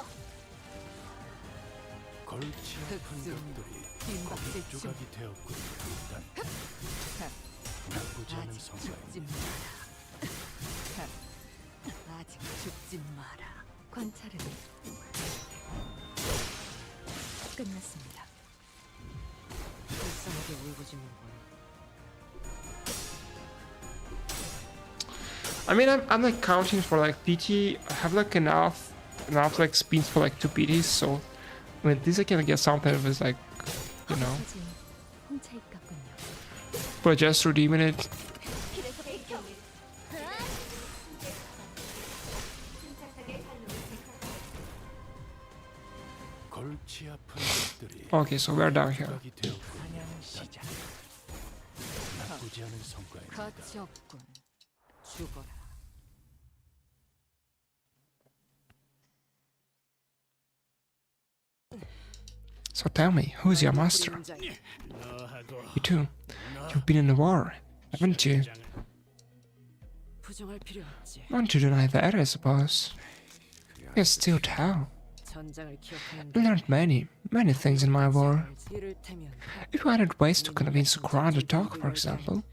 골치 아픈 것들이 고기 조각이 되었군요. 나쁘지 않은 아직 죽지 성과입니다. 마라. 아직 죽지 마라. 관찰은 끝났습니다. 불쌍하게 울부짖는 건 I mean, I'm like counting for like PT. I have like enough like spins for like 2 PTs, so with this I can get something that is like, you know, 사진 홈차익 같군요. but just redeeming it. 그래서 비켜. 골치 아픈 것들이 Okay, so we're down here. 조각이 되었고 사냥 시작. 나쁘지 않은 성과입니다. 가치 없군. 죽어라. So tell me, who's your master? 너하고 You too. You've been in a war, haven't you? 부정할 필요 없지. Won't you deny that, I suppose? You still tell. 전장을 기억하는 I learned many things in my war. 이를테면 If you added ways to convince a crowd to talk, for example.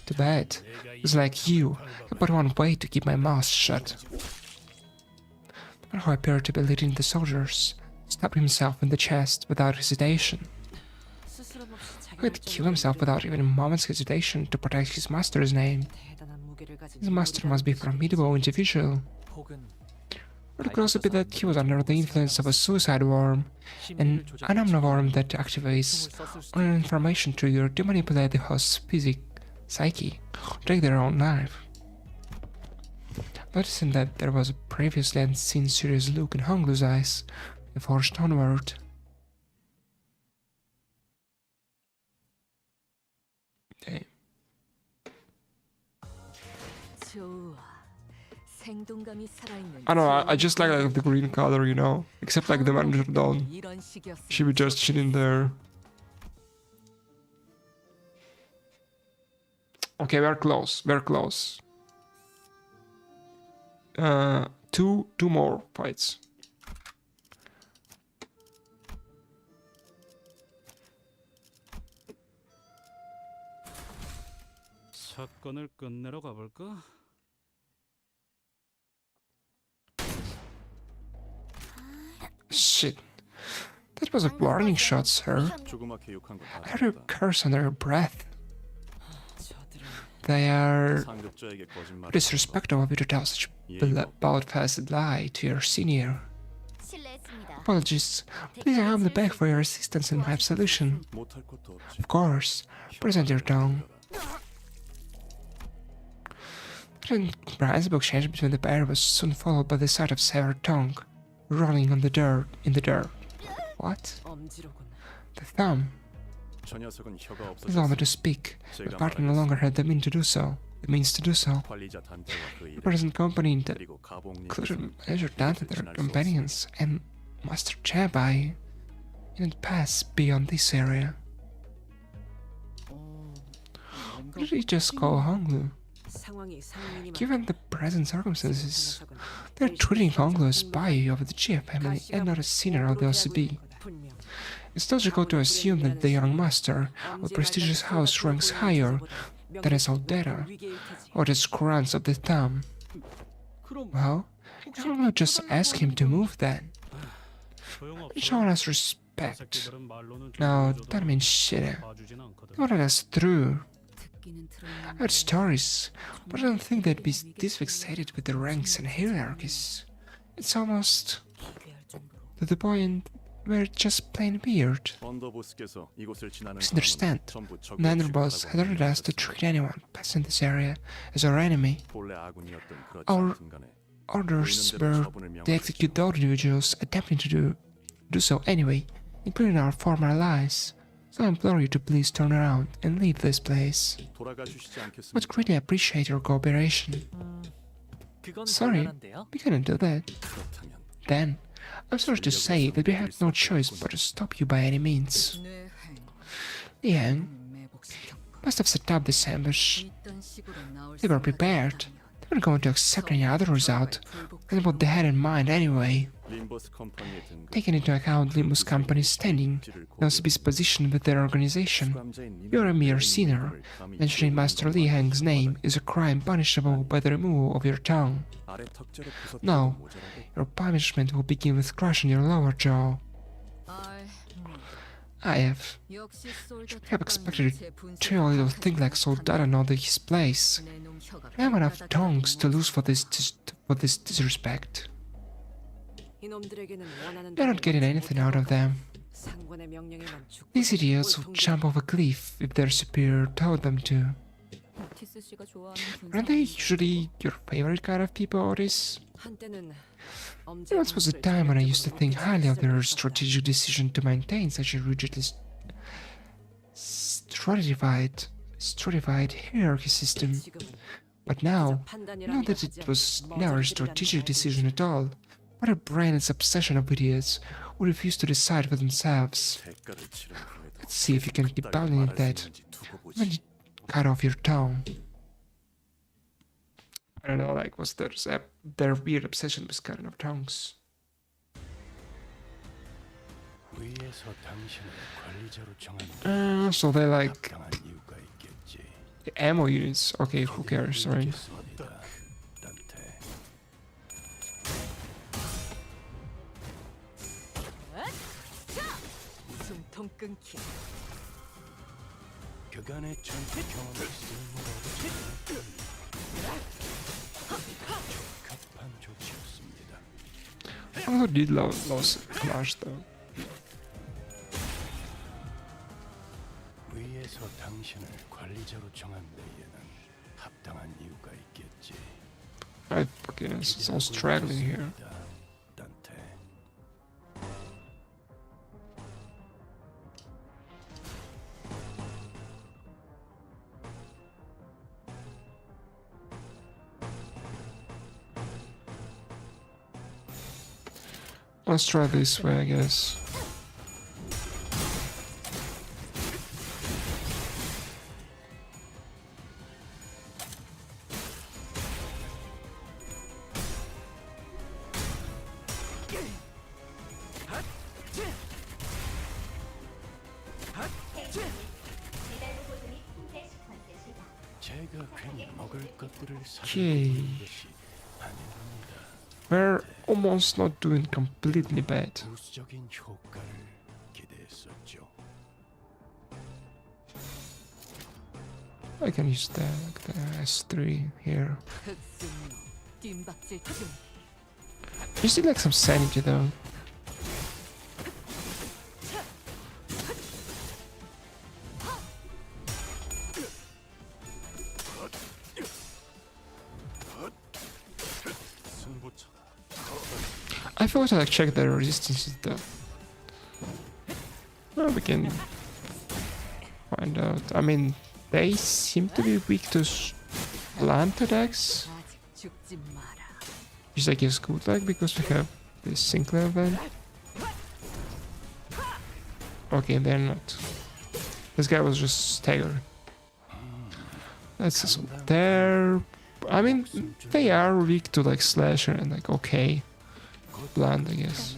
Too bad. It's like you, but one way to keep my mouth shut. The man who appeared to be leading the soldiers stabbed himself in the chest without hesitation. 스스럼 없이 He would kill himself without even a moment's hesitation to protect his master's name. 대단한 무게를 가진 His master must be a formidable individual. 혹은 Or it could also be that he was under the influence of a suicide worm, an omnivorm that activates on information trigger to manipulate the host's psyche, take their own life. Noticing that there was a previously unseen serious look in Honglu's eyes, he forged onward. Okay. 좋아. 생동감이 살아있는 I don't know, I just like the green color, you know? Except like the manager down. 이런 식이었으면 She be just chilling there. Okay, we're close, we're close. Two more fights. 사건을 끝내러 가볼까? Shit. That was a warning shot, sir. 조그맣게 욕한 거 I heard you curse under your breath. 저들은 They are 상급자에게 거짓말. disrespectful of you to tell such a bald-faced lie to your senior. 실례했습니다. Apologies. Please I humbly beg for your assistance in my solution. 못할 것도 없지. Of course. Present your tongue. The comprehensible exchange between the pair was soon followed by the sight of severed tongue rolling on the dirt in the dirt. What? 엄지로군. The thumb. 저 녀석은 혀가 He allowed me 없어졌어. to speak. The party no longer had the means to do so. The means to do so. 관리자 단체와 그 The 일 present company that 그리고 가봉님 included Manager Dan and their companions and Master Chabai didn't pass beyond this area. Why did he just call Honglu? 상황이 상민이만 Given the present circumstances, they're treating Honglu as spy of the Jia family and not a senior of the LCB. 분명 It's logical to assume that the young master of the prestigious house ranks higher than his Aldera, or the scrunts of the thumb. Well, why don't just ask him to move then? Show us respect. No, that means shit. Don't let us through. 듣기는 I 들었는데 heard stories, but I don't think they'd be this fixated with the ranks and hierarchies. It's almost 기대할 정도로 to the point where it's just plain weird. 언더보스께서 이곳을 지나는 Please understand, 사람은 전부 적으로 neither of us had 취급하고 ordered us to treat anyone passing this area as our enemy. 본래 아군이었던 그렇지 Our 않든 간에 orders were to execute those individuals attempting to do so anyway, including our former allies. So I implore you to please turn around and leave this place. 돌아가 주시지 않겠습니까? Would greatly appreciate your cooperation. 그건 Sorry, 곤란한데요. we couldn't do that. 그렇다면 Then, I'm sorry to say that we had no choice but to stop you by any means. 뇌행 Liang 매복시켰고 must have set up this ambush. 이딴 식으로 나올 They were 생각이 prepared. 있다면 They weren't going to accept any other result than what they had in mind anyway. 림버스 컴퍼니의 등급 Taking into account Limbus Company's standing, the LCB's position with their organization, 수감자인 you're a mere 민원을 sinner. 감히 Mentioning Master Li Hang's name is a crime punishable by the removal of your tongue. 아래 턱절에 부서뜨려도 No. 모자라고 Your punishment will begin with crushing your lower jaw. 아이, I have 역시 솔더 have expected to a little thing like Soldado know his place. 내놈 혀가 I have enough tongues to lose for this disrespect. 이놈들에게는 원하는 You're not getting anything out of them. 상관의 명령에만 죽고 These idiots will jump off a cliff if their superior told them to. 키스 씨가 좋아하는 Aren't they 군사인데 usually your favorite kind of people, Otis? 한때는 There once was a time when I used to think highly of their strategic decision to maintain such a rigidly stratified hierarchy system. But now, not that it was never a strategic decision at all, but a brainless obsession of idiots who refuse to decide for themselves. 대가를 치른 후에도 Let's see if you can keep 어떻게 battling 말할 수 that 있는지 두고 when 보지. you cut off your tongue. I don't know, like, was their weird obsession with cutting off tongues? 위에서 당신을 관리자로 정한 So they like 합당한 이유가 있겠지. the ammo units. Okay, who cares, right? 있겠습니다. 단테. 숨통 끊기. 그간의 전투 경험을 쓸모없이 적합한 조치였습니다. I also did lose Clash though. 위에서 당신을 관리자로 정한 데에는 합당한 이유가 있겠지. I guess it's all straggling here. 단테. Let's try this way, I guess. 제가 괜히 먹을 것들을 Okay. 사는 것이 아닙니다. We're almost not doing completely bad. 부수적인 효과를 기대했었죠. I can use that, like the S3 here. 흑승로 뜀박질충. You still like some sanity though. I forgot to like check their resistances though. Well, we can find out. I mean, they seem to be weak to plant attacks, 아직 죽지 마라. which I guess good, like because we have this Sinclair then. Okay, they're not. This guy was just staggered. That's just, they're. I mean, they are weak to like slasher and like okay, bland, I guess.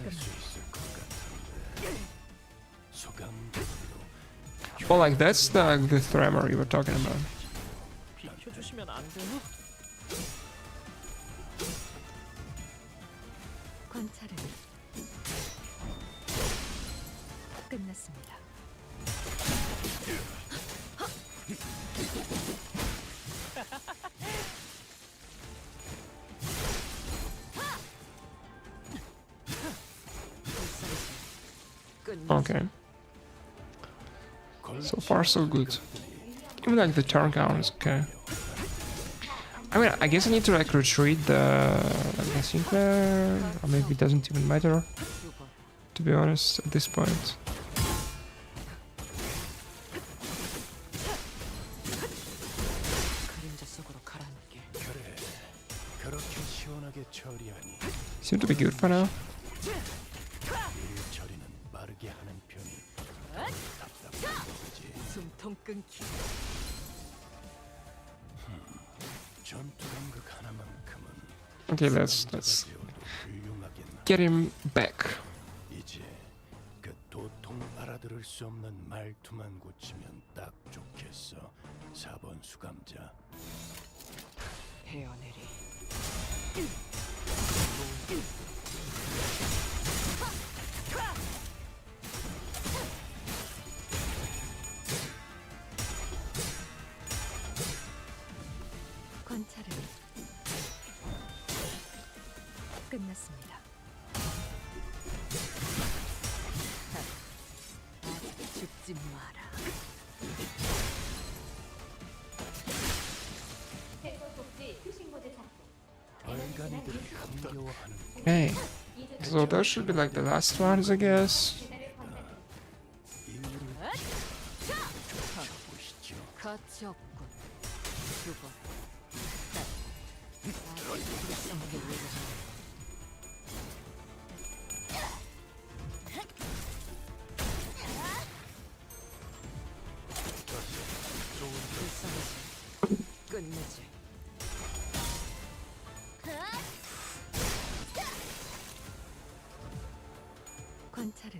Well, like that's the Thremor you were talking about. 비켜주시면 안 돼요? 관찰은 끝났습니다. Okay. So far, so good. Even like the turn count is okay. I mean, I guess I need to like retreat the Sinclair, or maybe it doesn't even matter. To be honest, at this point. 그림자 속으로 가라앉게. 그래, 그렇게 시원하게 처리하니 Seem to be good for now. 일 처리는 빠르게 하는 편이 답답한 거지. 숨통 끊기. 전투 감각 하나만큼은 Okay, let's 되어도 훌륭하긴 get him back. 이제 그 도통 알아들을 수 없는 말투만 고치면 딱 좋겠어. 4번 수감자. 헤어내리. 관찰은 끝났습니다. 아직 죽지 마라. 힘겨워하는 Okay. So those should be like the last ones, I guess. 인류를 보시죠. 가치 없군. 두 번. 불쌍하게 위로하는 불쌍하지. 끝내지. 관찰은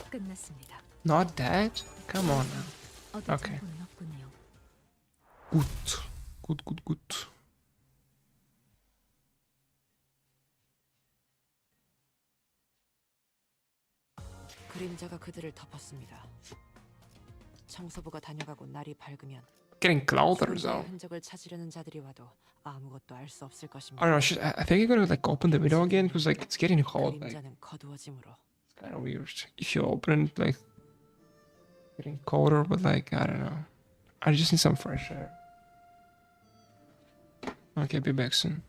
끝났습니다. Not dead? Come on now. 어떤 오케이. 정보는 없군요. Good. Good, good, good. 그림자가 그들을 덮었습니다. 청소부가 다녀가고 날이 밝으면 Getting closer 손자의 though. 흔적을 찾으려는 자들이 와도 아무것도 알 수 없을 I 것입니다. don't know. I think you're gonna like open the window again because like it's getting hot. Like 그림자는 거두어짐으로 it's kind of weird. If you open it, like getting colder, but like I don't know. I just need some fresh air. Okay, be back soon.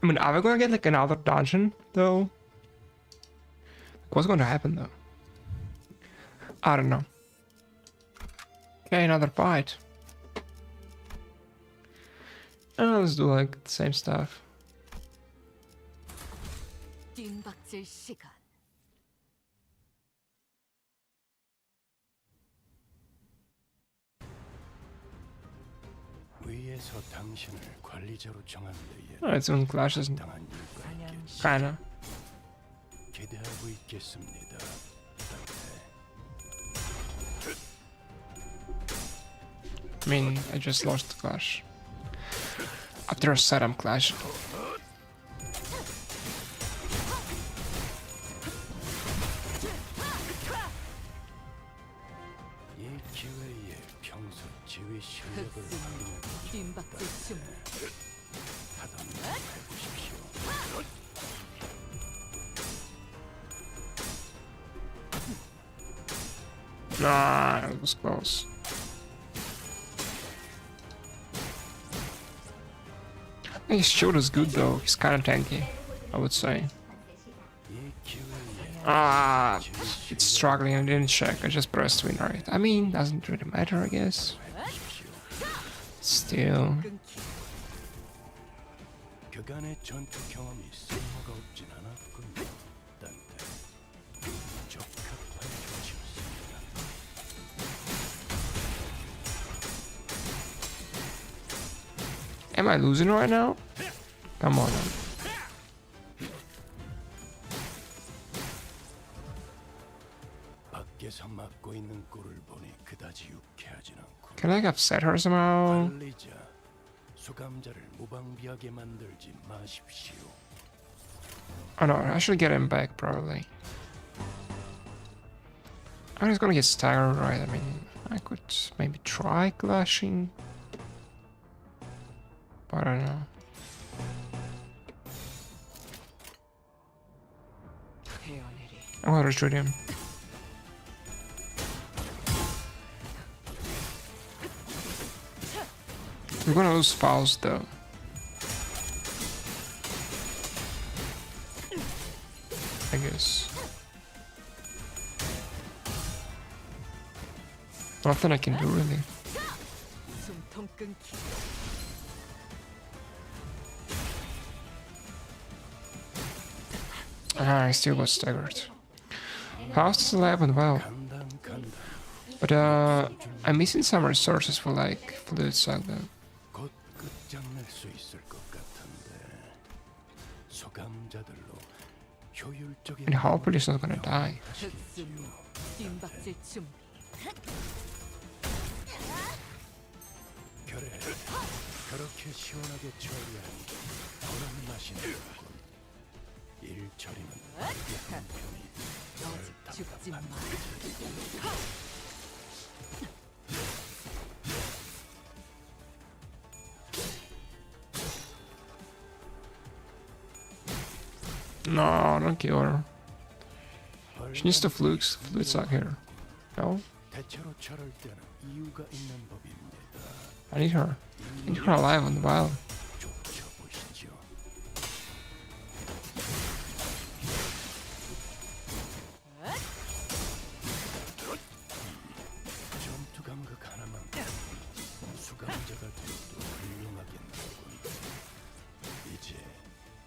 I mean, are we gonna get like another dungeon though? What's gonna happen though? I don't know. Okay, another fight. Let's do like the same stuff. 뜀박질 시간. 위에서 당신을 관리자로 정한 데에 Oh, it's on clashes. 당한 이유가 있겠지. Kinda. 기대하고 있겠습니다. I mean, I just lost the clash. After a Saddam clash. 이 기회에 평소 지휘 실력을 확인해 뜀박질 중. 하던 대로 해보십시오. Nah, it was close. His shield is good though. He's kind of tanky, I would say. 이 기회에 Ah, it's struggling. I didn't check. I just pressed win right. I mean, doesn't really matter, I guess. Still. 그간의 전투 경험이 쓸모가 없진 않았군요. 딴데 적합한 조치였습니다. Am I losing right now? Come on. 밖에서 막고 있는 꼴을 보니 그다지 유쾌하진 않고 Can I upset her somehow? 관리자 수감자를 무방비하게 만들지 마십시오. Oh no, I should get him back probably. I'm just gonna get staggered, right? I mean, I could maybe try clashing. But I don't know. 헤어내리. I'm gonna retreat him. We're gonna lose fouls though. I guess. Nothing I can do really. 숨통 끊기. Ah, I still got staggered. Faust is alive and well. 간당 간당 But I'm missing some resources for like fluid side though. 곧 끝장낼 수 있을 것 같은데 수감자들로 효율적인 And hopefully he's not gonna die. 흑순 뒷박질 준비. 그래, 그렇게 시원하게 처리하니 그런 맛이 나군. 일 처리는 우리 한 편이 아직 죽지 마. No, don't kill her. She needs the fluid sack here. No? 대체로 저럴 때는 이유가 있는 법입니다. I need her. I need her alive on the wild. 쫓아보시죠. 전투 감각 하나만 수감자가 되어도 훌륭하겠나군. 이제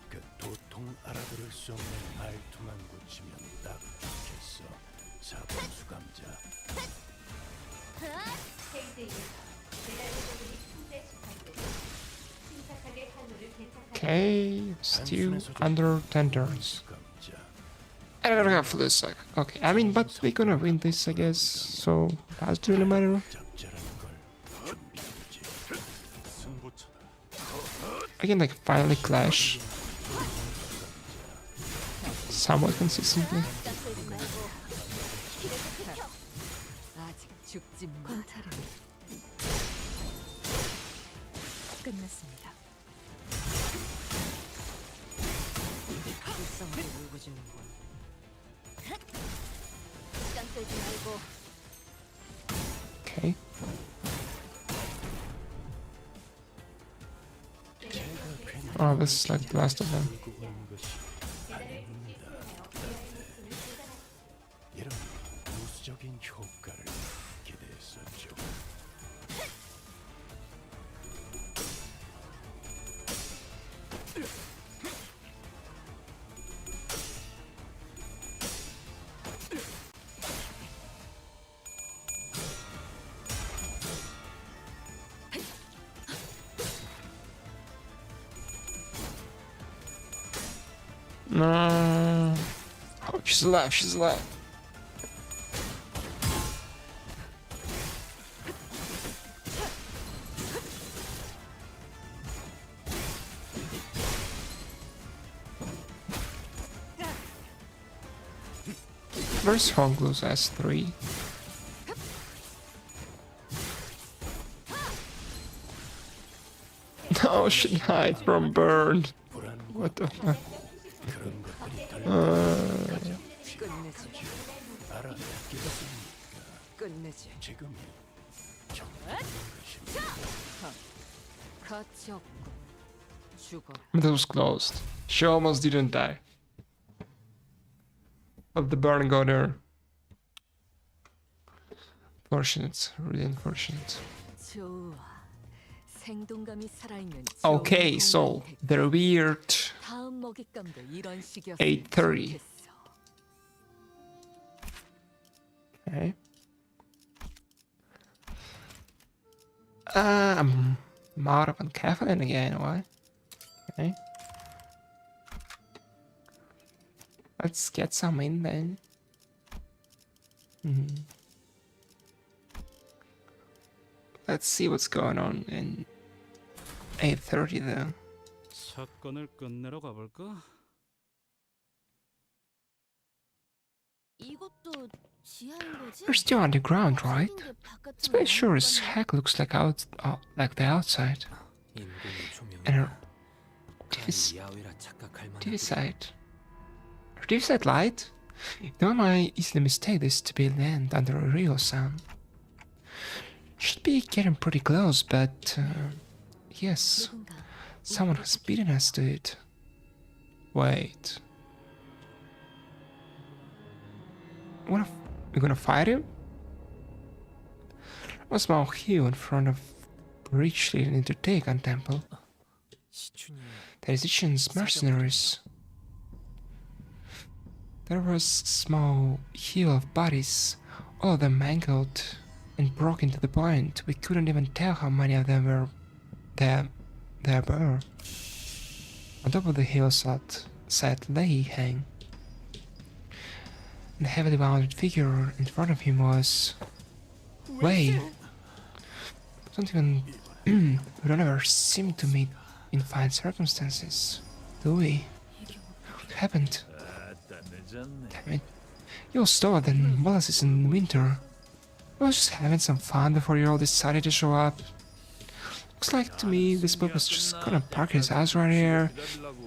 그 도통 알아들을 수 없는 말투만 고치면 딱 좋겠어. 사본 수감자. Okay, still under 10 turns. 수감자. I don't have fluid sack. Okay, I mean, but we're gonna win this, I guess. So, does it really matter? 적절한 걸 준비해두지. I can like finally clash somewhat consistently. 아직 죽지 마. 관찰은 끝났습니다. 불쌍하게 울고주는군. 시간 끌지 말고 Okay. Oh, this is like the last of them. 끌고 온 것이 아닙니다. 이런 부수적인 효과를 기대했었죠. No. Oh, she's alive. She's alive. Where's Honglu's S3? No, she died from burn. What the fuck? 그런 것들이 끝내지. 알아듣겠습니까? 끝내지. 지금이 적절한 것입니다. 가치 없고 죽어. That was closed. She almost didn't die. But the burn got her. Unfortunate. Really unfortunate. 좋아. 생동감이 살아있는 Okay, so the weird 다음 먹잇감도 이런 식이었으면 8:30. 좋겠어. Okay. I'm out of caffeine again. Why? Okay. Let's get some in then. Let's see what's going on in 8:30 though. 사건을 끝내러 가볼까? 이것도 지하인 거지? We're still underground, right? 생긴 게 바깥은 This place sure as 아닐 heck looks like like the outside. And our TV site. Our TV site light? No one might easily mistake this to be land under a real sun. Should be getting pretty close, but yes, 누군가 someone has beaten us to it. Wait. We're gonna fight him? A small hill in front of bridge leading into Taegan Temple. That is Ichin's mercenaries. There was a small hill of bodies, all of them mangled and broken to the point we couldn't even tell how many of them were there were. On top of the hill sat said Lei Hang. The heavily mounted figure in front of him was Wei. Don't even we don't ever seem to meet in fine circumstances, do we? What happened? Damn it. You all slower than molasses in winter. I was just having some fun before you all decided to show up. Looks like to me this book was just gonna park his house right here.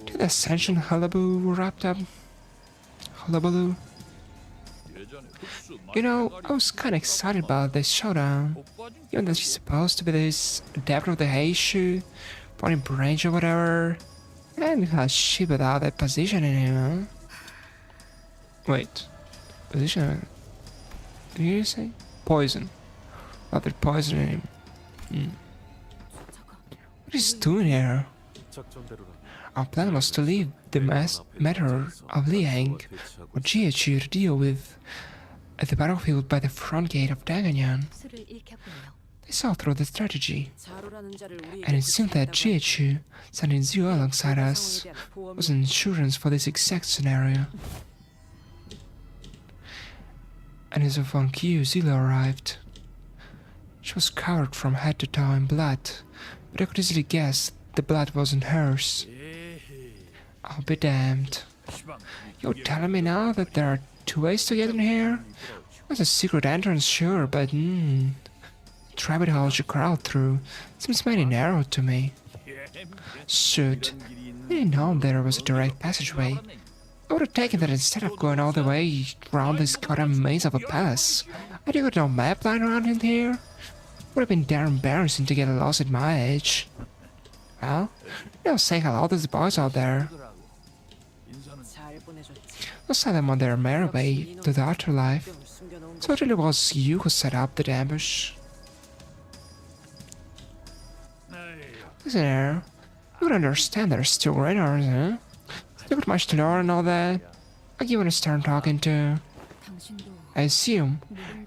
Till the Ascension hullabaloo wrapped up. Hullabaloo. You know, I was kinda excited about this showdown. Even though she's supposed to be this adept of the Heishu, body branch or whatever. And how shit without that position in him, huh? Wait. Position? Did you say? Poison. Not that poison in him. What is he doing here? Our plan was to leave the matter of Liang or GHU to deal with at the battlefield by the front gate of Daganyan. 수를 잃겠군요. They saw through the strategy, and it seemed that GHU sending Zero alongside us was an insurance for this exact scenario. And as of on cue, Zilla arrived. She was covered from head to toe in blood, but I could easily guess the blood wasn't hers. I'll be damned. You're telling me now that there are two ways to get in here? There's a secret entrance, sure, but the rabbit hole you crawled through seems mighty narrow to me. Shoot, I didn't know there was a direct passageway. I would have taken that instead of going all the way around this goddamn maze of a palace. I got no map lying around in here. Would have been damn embarrassing to get lost at my age. Well, I'll say hello to the boys out there. I'll send them on their merry way to the afterlife. So it really was you who set up the ambush. Listen here, you would understand there's still runners, huh? You got much to learn and all that. I'll give you a stern talking to. 당신도 I assume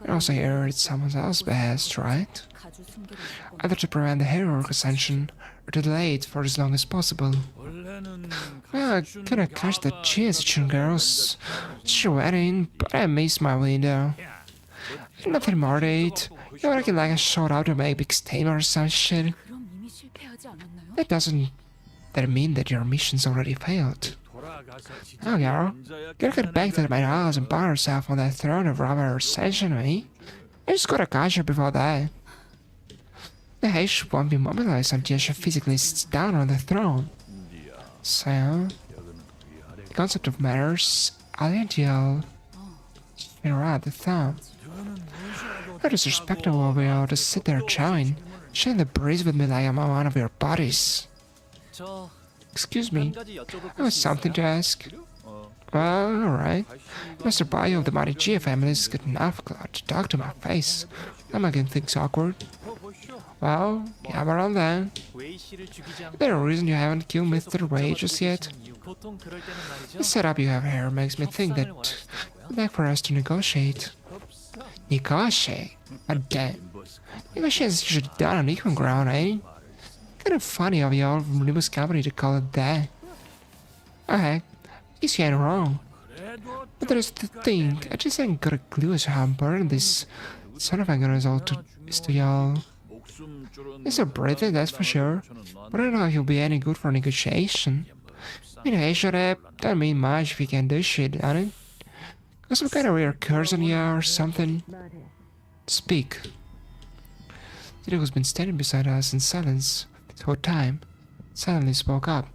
you also hear it's someone else's behest, right? 가주 숨기고 싶고 Either to prevent the heroic ascension or to delay it for as long as possible. Well, I couldn't catch the GSH girls. She went in, but I missed my window. Nothing more to it. You're acting like I showed up to make a big statement or some shit. 그럼 이미 실패하지 않았나요? That mean that your mission's already failed. Oh, girl, you get back to my house and buy yourself on that throne of rubber ascension, eh? I just gotta catch her before that. The Heish won't be mobilized until she physically sits down on the throne. So, the concept of matters, Aliential, you right, the thumb. How disrespectful we are to sit there chowing, sharing the breeze with me like I'm one of your buddies. Excuse me, I have something to ask. Well, alright. Mr. Bio of the Mighty G family is good enough to talk to my face. I'm making things awkward. Well, yeah, around then. Is there a reason you haven't killed Mr. Ray just yet? The setup you have here makes me think that you'd like for us to negotiate. Negotiate? God damn. Negotiations should be done on equal ground, eh? Kind of funny of y'all from Limbus Company to call it that. Okay, guess you ain't wrong. But there's the thing, I just ain't got a clue as to how important this son of a gun is to y'all. It's a breather, that's for sure. But I don't know if he'll be any good for negotiation. Anyway, shut up. Don't mean much if you can't do shit, on it. Got some kind of weird curse on you or something? Speak. Tito, who's been standing beside us in silence this whole time, suddenly spoke up.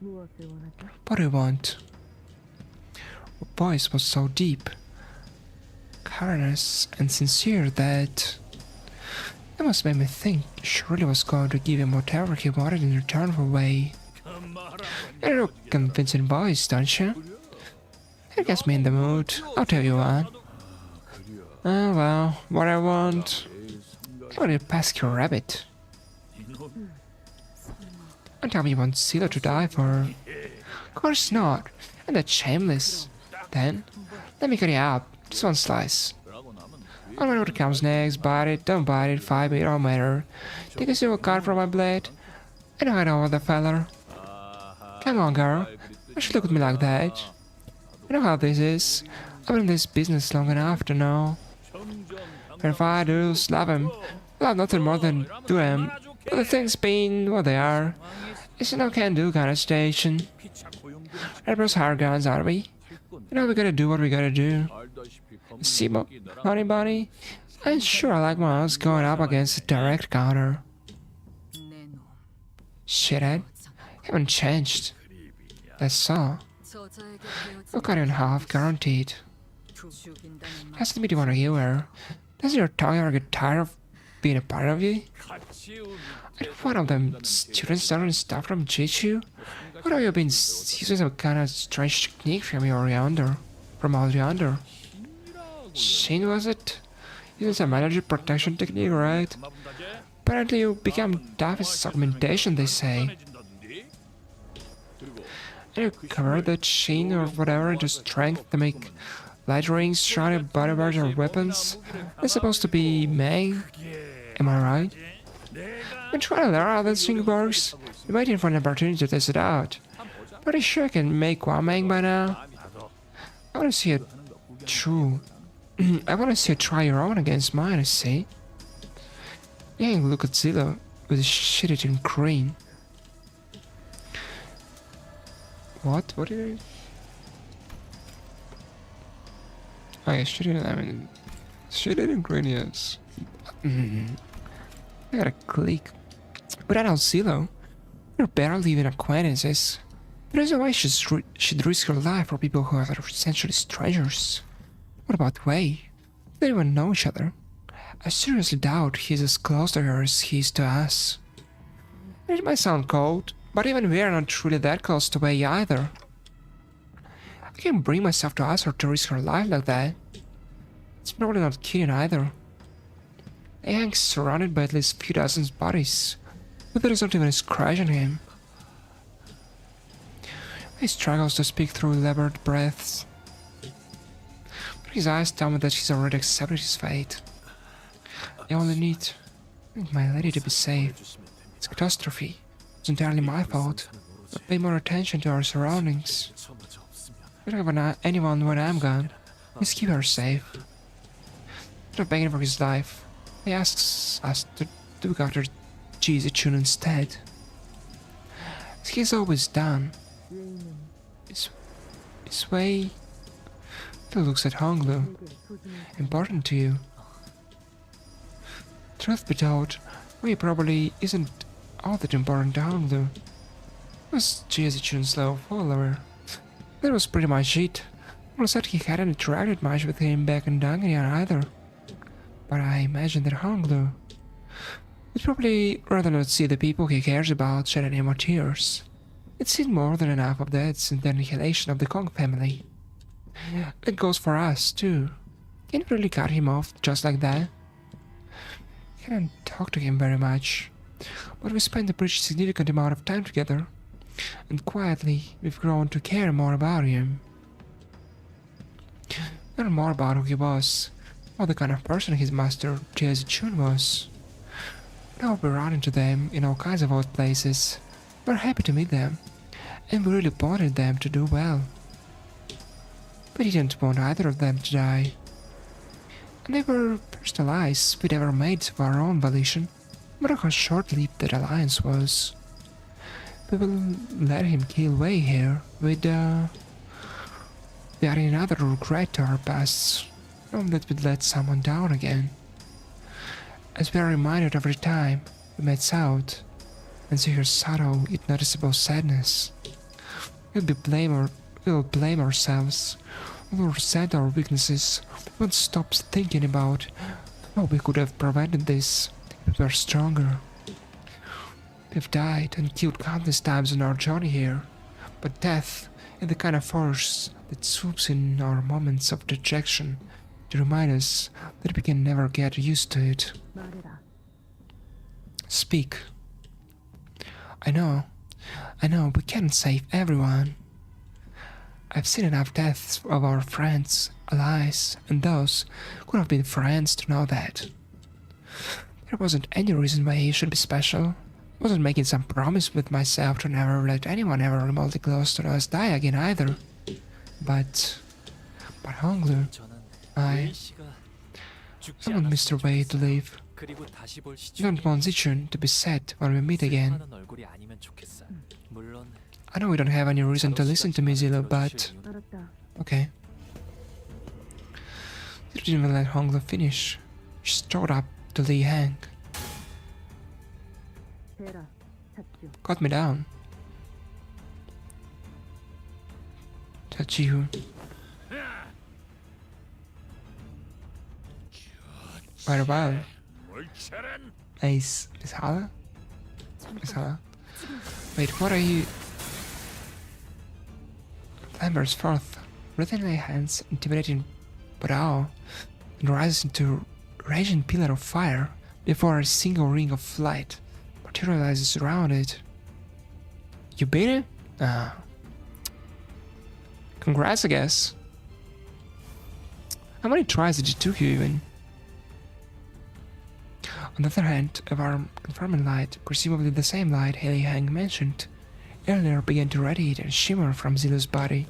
What do you want? Her voice was so deep, cavernous, and sincere that it must make me think she really was going to give him whatever he wanted in return for Wei. You're a convincing voice, don't you? It gets me in the mood, I'll tell you what. Oh well, what I want... I want a pesky rabbit. Don't tell me you want Silo to die for... Of course not, and that's shameless. Then, let me cut you up, just one slice. I don't know what comes next, bite it, don't bite it, 5 it don't matter. Take a silver card from my blade, and I know the feller. Come on, girl, Why should you look at me like that? You know how this is. I've been in this business long enough to know. If I do slap him, I'll have nothing more than do him. But the things being what they are, it's a no can do kind of station. Everyone's hard guns, are we? You know we gotta do what we gotta do. See, honey bunny? I'm sure I like my odds going up against a direct counter. 내놈. Shithead. Haven't changed. That's all. 저자에게 Look 배어진 at you in half, guaranteed. 죽인다는 말. Has to be the one of you where. Does your tongue ever get tired of being a part of you? And if one of them students doesn't stop from Gentoo, what have you been using some kind of strange technique from your yonder? From out yonder? Shin was it? Using some energy protection technique, right? Apparently you become tough as augmentation, they say. And you convert that Shin or whatever into strength to make light rings, shiny body parts or weapons. They're supposed to be Mang. Am I right? I'm trying to learn how this thing works. I'm waiting for an opportunity to test it out. Pretty sure I can make one Mang by now. I want to see it true. I want to see you try your own against mine, I see. Yeah, look at Zilla with his shit-eating crane. What? What did I... Oh yeah, shit-eating crane, yes. I gotta click. But I don't Zillow. We're barely even acquaintances. There's no way she'd risk her life for people who are essentially strangers. What about Wei? They don't even know each other. I seriously doubt he's as close to her as he is to us. It might sound cold, but even we are not really that close to Wei either. I can't bring myself to ask her to risk her life like that. It's probably not kidding either. They hang surrounded by at least a few dozen bodies, but there is not even a scratch on him. He struggles to speak through labored breaths. But his eyes tell me that he's already accepted his fate. I only need my lady to be safe. It's a catastrophe. It's entirely my fault. I'll pay more attention to our surroundings. We don't have anyone when I'm gone. Let's keep her safe. Instead of begging for his life, he asks us to look after Gentoo instead. As he's always done. His way that looks at Honglu important to you. Truth be told, Wei probably isn't all that important to Honglu. He was Gentoo's slow follower. That was pretty much it. Well said he hadn't interacted much with him back in Dangnian either. But I imagine that Honglu would probably rather not see the people he cares about shed any more tears. It's seen more than enough of deaths and the annihilation of the Kong family. It goes for us, too. Can't really cut him off just like that. Can't talk to him very much, but we spent a pretty significant amount of time together, and quietly we've grown to care more about him. Learn more about who he was, what the kind of person his master Gentoo was. Now we run into them in all kinds of odd places. We're happy to meet them, and we really wanted them to do well. We didn't want either of them to die. And they were first allies we'd ever made of our own volition, no matter how short-lived that alliance was. We will let him kill Wei here, with adding another regret to our pasts, knowing that we'd let someone down again. As we are reminded every time we met South, and see her subtle yet noticeable sadness. We'll blame ourselves. We'll resent our weaknesses. We won't stop thinking about how we could have prevented this if we were stronger. We've died and killed countless times on our journey here, but death is the kind of force that swoops in our moments of dejection to remind us that we can never get used to it. Speak. I know, we can't save everyone. I've seen enough deaths of our friends, allies, and those who have been friends to know that. There wasn't any reason why he should be special, Wasn't making some promise with myself to never let anyone ever remotely close to us die again either. But Honglu, I want Mr. Wei to live. I don't want Zichun to be sad when we meet again. I know we don't have any reason to listen to me, Zilo, but... Okay. You didn't even let Honglu finish. She strode up to Li Hang. Got me down. Tachihu. Very well. Miss Hala? Miss Hala? Wait, what are you... Clambers forth, written in hands, intimidating brow, and rises into raging pillar of fire before a single ring of light materializes around it. You beat it? Ah. Congrats, I guess. How many tries did it took you even? On the other hand, a warm, confirming light, presumably the same light Haley Hang mentioned earlier, began to radiate and shimmer from Zilu's body.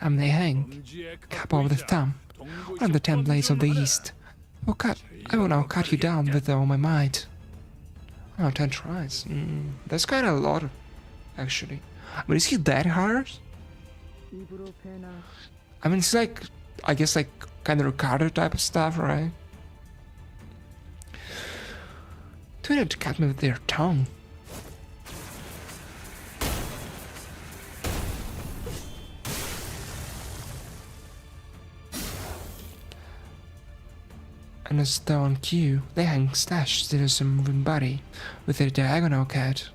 I'm Lei Hang, capo of the thumb, one of the 10 blades of the east. I will now cut you down with all my might. Oh, 10 tries. That's kinda a lot, actually. But is he that hard? I mean, it's like, I guess like kinda Ricardo type of stuff, right? Do not cut me with their tongue. And as though on cue, Lei Hang slashed Zilu's moving body with a diagonal cut.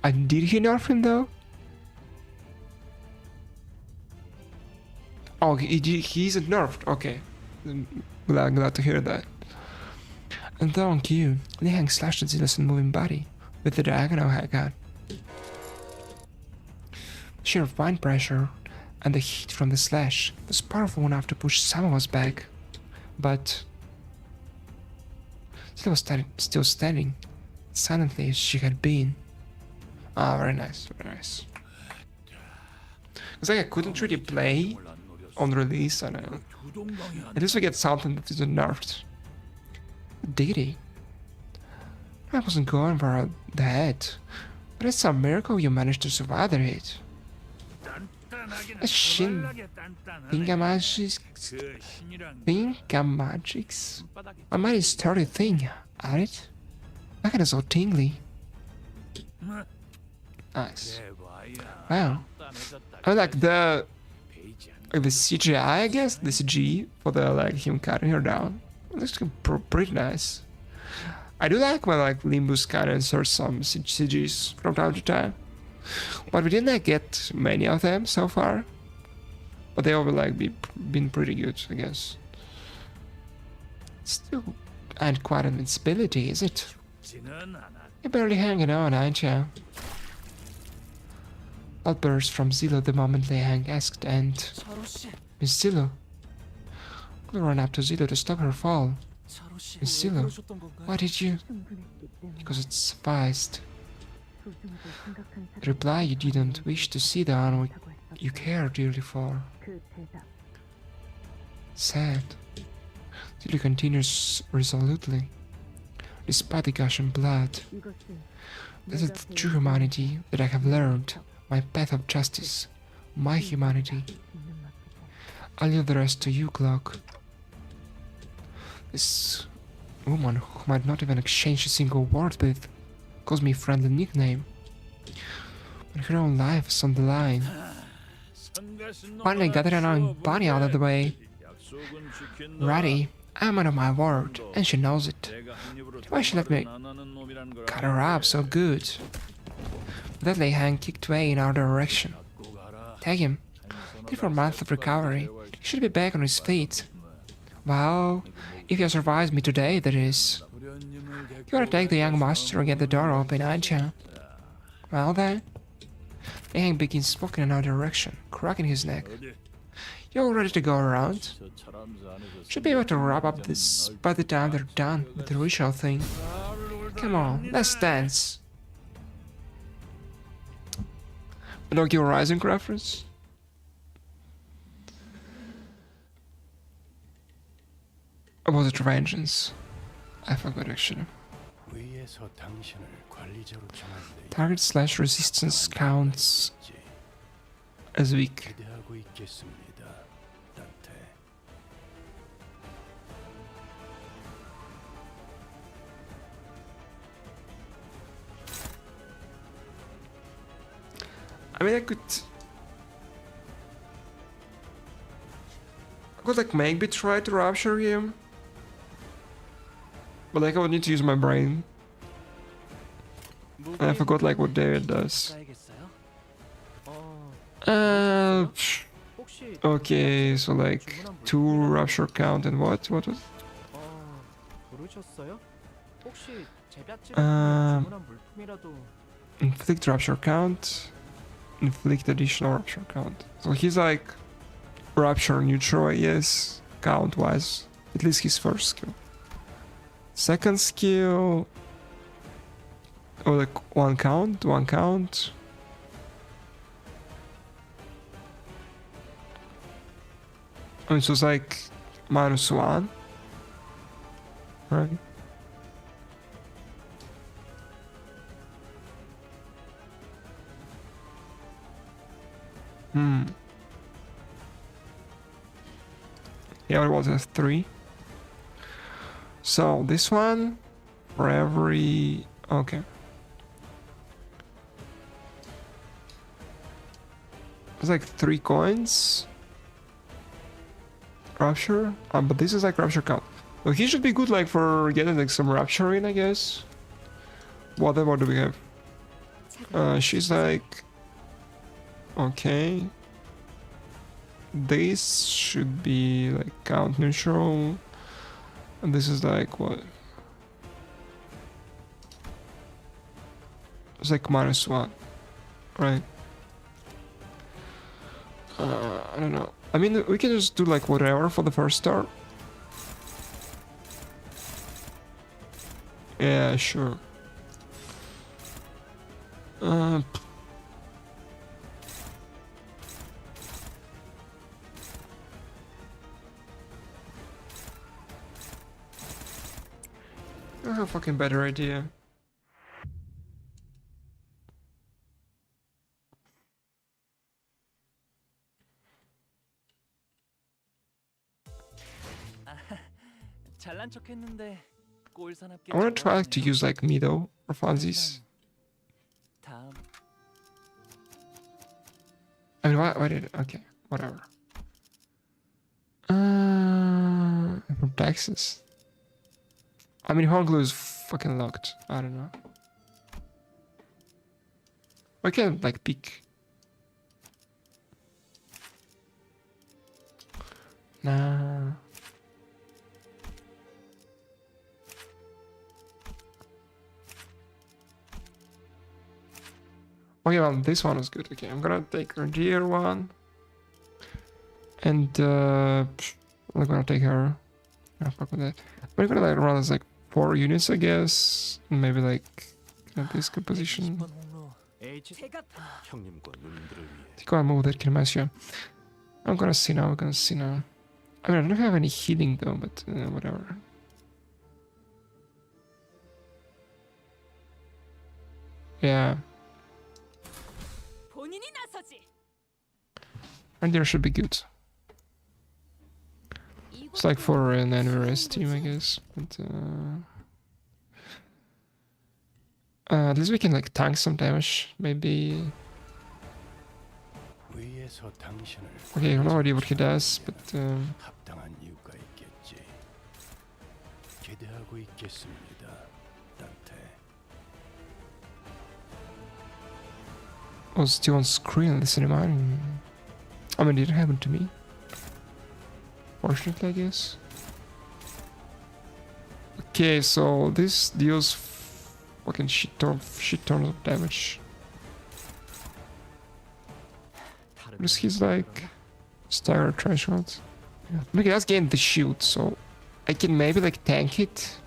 And did he nerf him though? Oh, he isn't nerfed. Okay, glad to hear that. And though on cue, Lei Hang slashed Zilu's moving body with a diagonal haircut. Sheer mind pressure and the heat from the slash was powerful enough to push some of us back, but Zilu was still standing, silently as she had been. Ah, very nice, very nice. It's like I couldn't really play on release, and at least we get something that isn't nerfed. Diddy. I wasn't going for the head, but it's a miracle you managed to survive the hit. A shin Thingamagics? A mighty sturdy thing, ain't it? I got so tingly. Nice. Wow. I mean, like the CGI, I guess, the CG for the like him cutting her down. Looks pretty nice. I do like when like Limbus kind of inserts some CGs from time to time, but we didn't like get many of them so far. But they all like been pretty good, I guess. Still ain't quite invincibility, is it? You're barely hanging on, ain't ya? Outburst from Zilu the moment Lei Hang asked, and Miss Zilu. We ran up to Zilu to stop her fall. Miss Zilu, why did you? Because it sufficed. The reply, you didn't wish to see the one you care dearly for. Sad. Zilu continues resolutely. Despite the gushing blood, this is the true humanity that I have learned. My path of justice, my humanity. I'll leave the rest to you, Clock. This woman, who might not even exchange a single word with, calls me a friendly nickname. When her own life is on the line. Finally got that annoying bunny out of the way. Righty, I'm out of my word, and she knows it. Why she let me cut her up so good? That Lei Hang kicked Wei in our direction. Tag him. Give for a month of recovery. He should be back on his feet. Well, if he survives me today, that is. You gotta take the young master and get the door open, ain't ya? Well then. Lei Hang begins walking in our direction, cracking his neck. You all ready to go around? Should be able to wrap up this by the time they're done with the ritual thing. Come on, let's dance. Pinocchio Rising reference? Or was it Vengeance? I forgot actually. 위에서 당신을 관리자로 정한 데 Target slash resistance counts as weak. 기대하고 있겠습니다. 단테. I mean, I could like maybe try to rapture him, but like I would need to use my brain. And I forgot like what David does. Okay, so like 2 rapture count and what was? Inflict rapture count, inflict additional rapture count. So he's like rapture neutral, I guess, count wise. At least his first skill. Second skill. Oh, like one count. I mean, so it's like -1, right? Yeah, it was a 3. So this one for every okay. It's like 3 coins. Rapture? But this is like rapture count. Well, he should be good like for getting like some rapture in, I guess. What do we have? She's like okay. This should be like count neutral. And this is like what? It's like -1, right? I don't know. I mean, we can just do like whatever for the first start. Yeah, sure. I have a fucking better idea. 잘난 척했는데 꼴사납게 I want to try to use like Mido or funsies. 다음 I mean, why did it? Okay, whatever. For taxes. I mean, Honglu is fucking locked. I don't know. We can like pick. Nah. Okay, well, this one is good. Okay, I'm gonna take her dear one. And I'm gonna take her. Oh, fuck with that. We're gonna like run as like 4 units, I guess. And maybe like this good position. 제가 형님과 누님들을 위해 Think I'll move that Kinemasio. I'm gonna see now, I mean, I don't have any healing though, but whatever. Yeah, 본인이 나서지. and there should be good. It's like for an NVRS team, I guess. But at least we can like tank some damage, maybe. 위에서 당신을 Okay, I have no idea what he does, but 합당한 이유가 있겠지. 기대하고 있겠습니다. 단테. was still on screen listening mine. I mean, it didn't happen to me. Fortunately, I guess. Okay, so this deals fucking shit ton of damage. What is his like Stagger threshold. Okay, let's gain the shield, so I can maybe like tank it.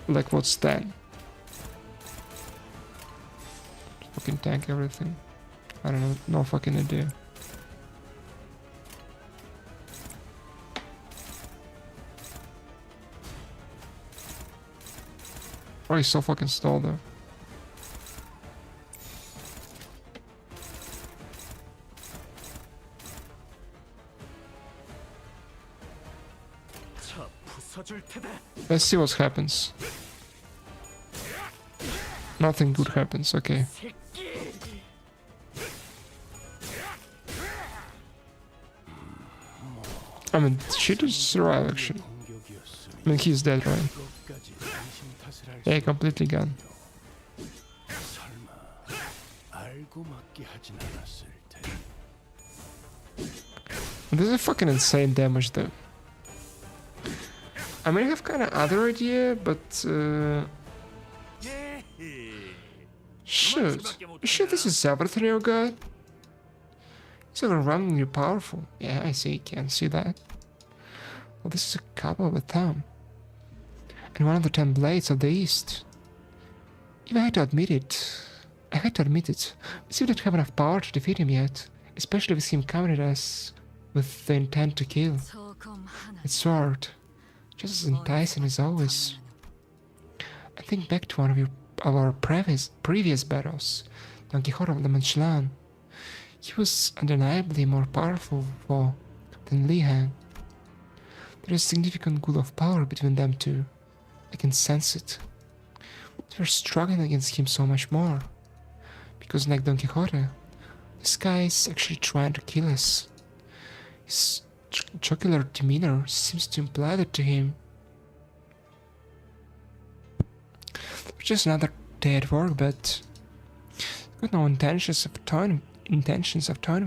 Like what's that? Fucking tank everything. I don't know, no fucking idea. Oh, he's so fucking stalled though. 자, 부숴줄 테다. Let's see what happens. Nothing good happens, okay. I mean, she did survive actually. I mean, he's dead, right? 이것까지 당신 탓을 할 Yeah, completely gone. 설마 알고 맞게 하진 않았을 테니. This is fucking insane damage though. I mean, I have kind of other idea, but shit, this is everything you got. It's overwhelmingly powerful. Yeah, I see, can see that. Well, this is a couple of a thumb. And one of the 10 blades of the East. Even I had to admit it. We still don't have enough power to defeat him yet. Especially with him coming at us with the intent to kill. 저검 하나. Its sword, just as enticing as always. I think back to one of our previous battles, Don Quixote of the Manchlan. He was undeniably more powerful foe than Lihan. There is significant pool of power between them two. I can sense it. But we're struggling against him so much more. Because like Don Quixote, this guy is actually trying to kill us. His jocular demeanor seems to imply that to him. Just another day at work, but got no intentions of toying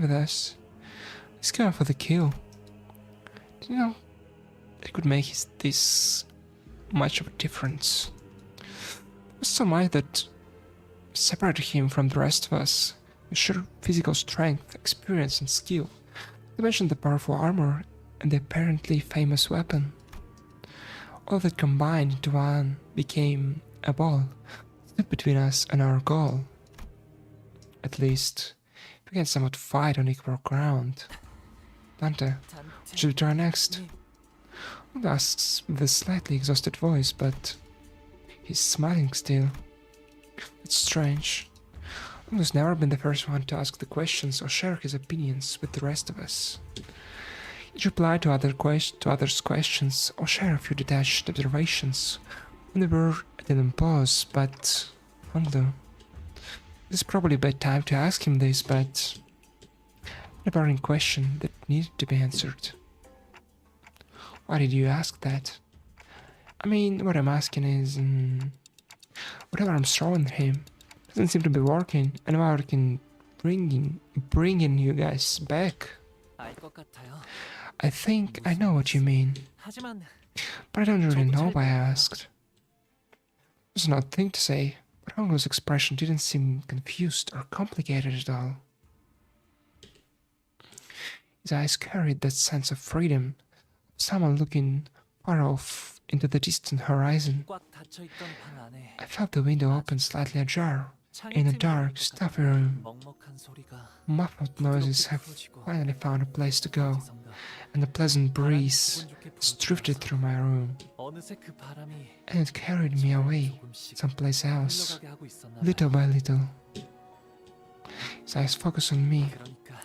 with us. He's going for the kill. You know, it could make this much of a difference. It was so much that separated him from the rest of us. His sheer physical strength, experience, and skill. Not to mention the powerful armor and the apparently famous weapon. All that combined into one became a ball stood between us and our goal. At least, we can somewhat fight on equal ground. Dante, what should we try next? He asks with a slightly exhausted voice, but he's smiling still. It's strange. He's never been the first one to ask the questions or share his opinions with the rest of us. He'd reply to others' questions or share a few detached observations when they were at an pause, but although this is probably a bad time to ask him this, but a burning question that needed to be answered. Why did you ask that? I mean, what I'm asking is, whatever I'm throwing at him doesn't seem to be working, and now I can bringing you guys back. 알 것 같아요. I think I know what you mean, 하지만 but I don't really know why I asked. There's an odd thing to say, but Hongo's expression didn't seem confused or complicated at all. His eyes carried that sense of freedom, of someone looking far off into the distant horizon. 꽉 닫혀 있던 방 안에 I felt the window open slightly ajar. In a dark, stuffy room, 먹먹한 소리가 muffled noises have finally found a place to go, and a pleasant breeze has drifted through my room, 어느새 그 바람이 and it carried me away 조금씩 someplace else, 흘러가게 하고 있었나 little 봐요. by little. His eyes focused on me. 그러니까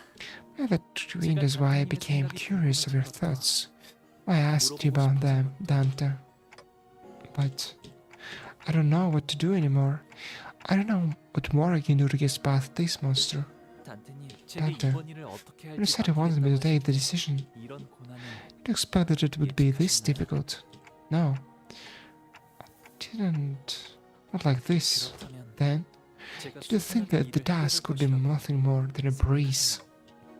Maybe that wind is why I became curious of your thoughts, why I asked you about them, Dante. But I don't know what to do anymore. I don't know what more I can do to get past this monster. 단테님, 제게 단테, 이번 일을 어떻게 You 할지 said you wanted me to take the decision. 이런 고난을 Did you expect that it would be this difficult? No. I didn't. Not like this. 그렇다면 Then, 제가 did you think that the task would be nothing more than a breeze?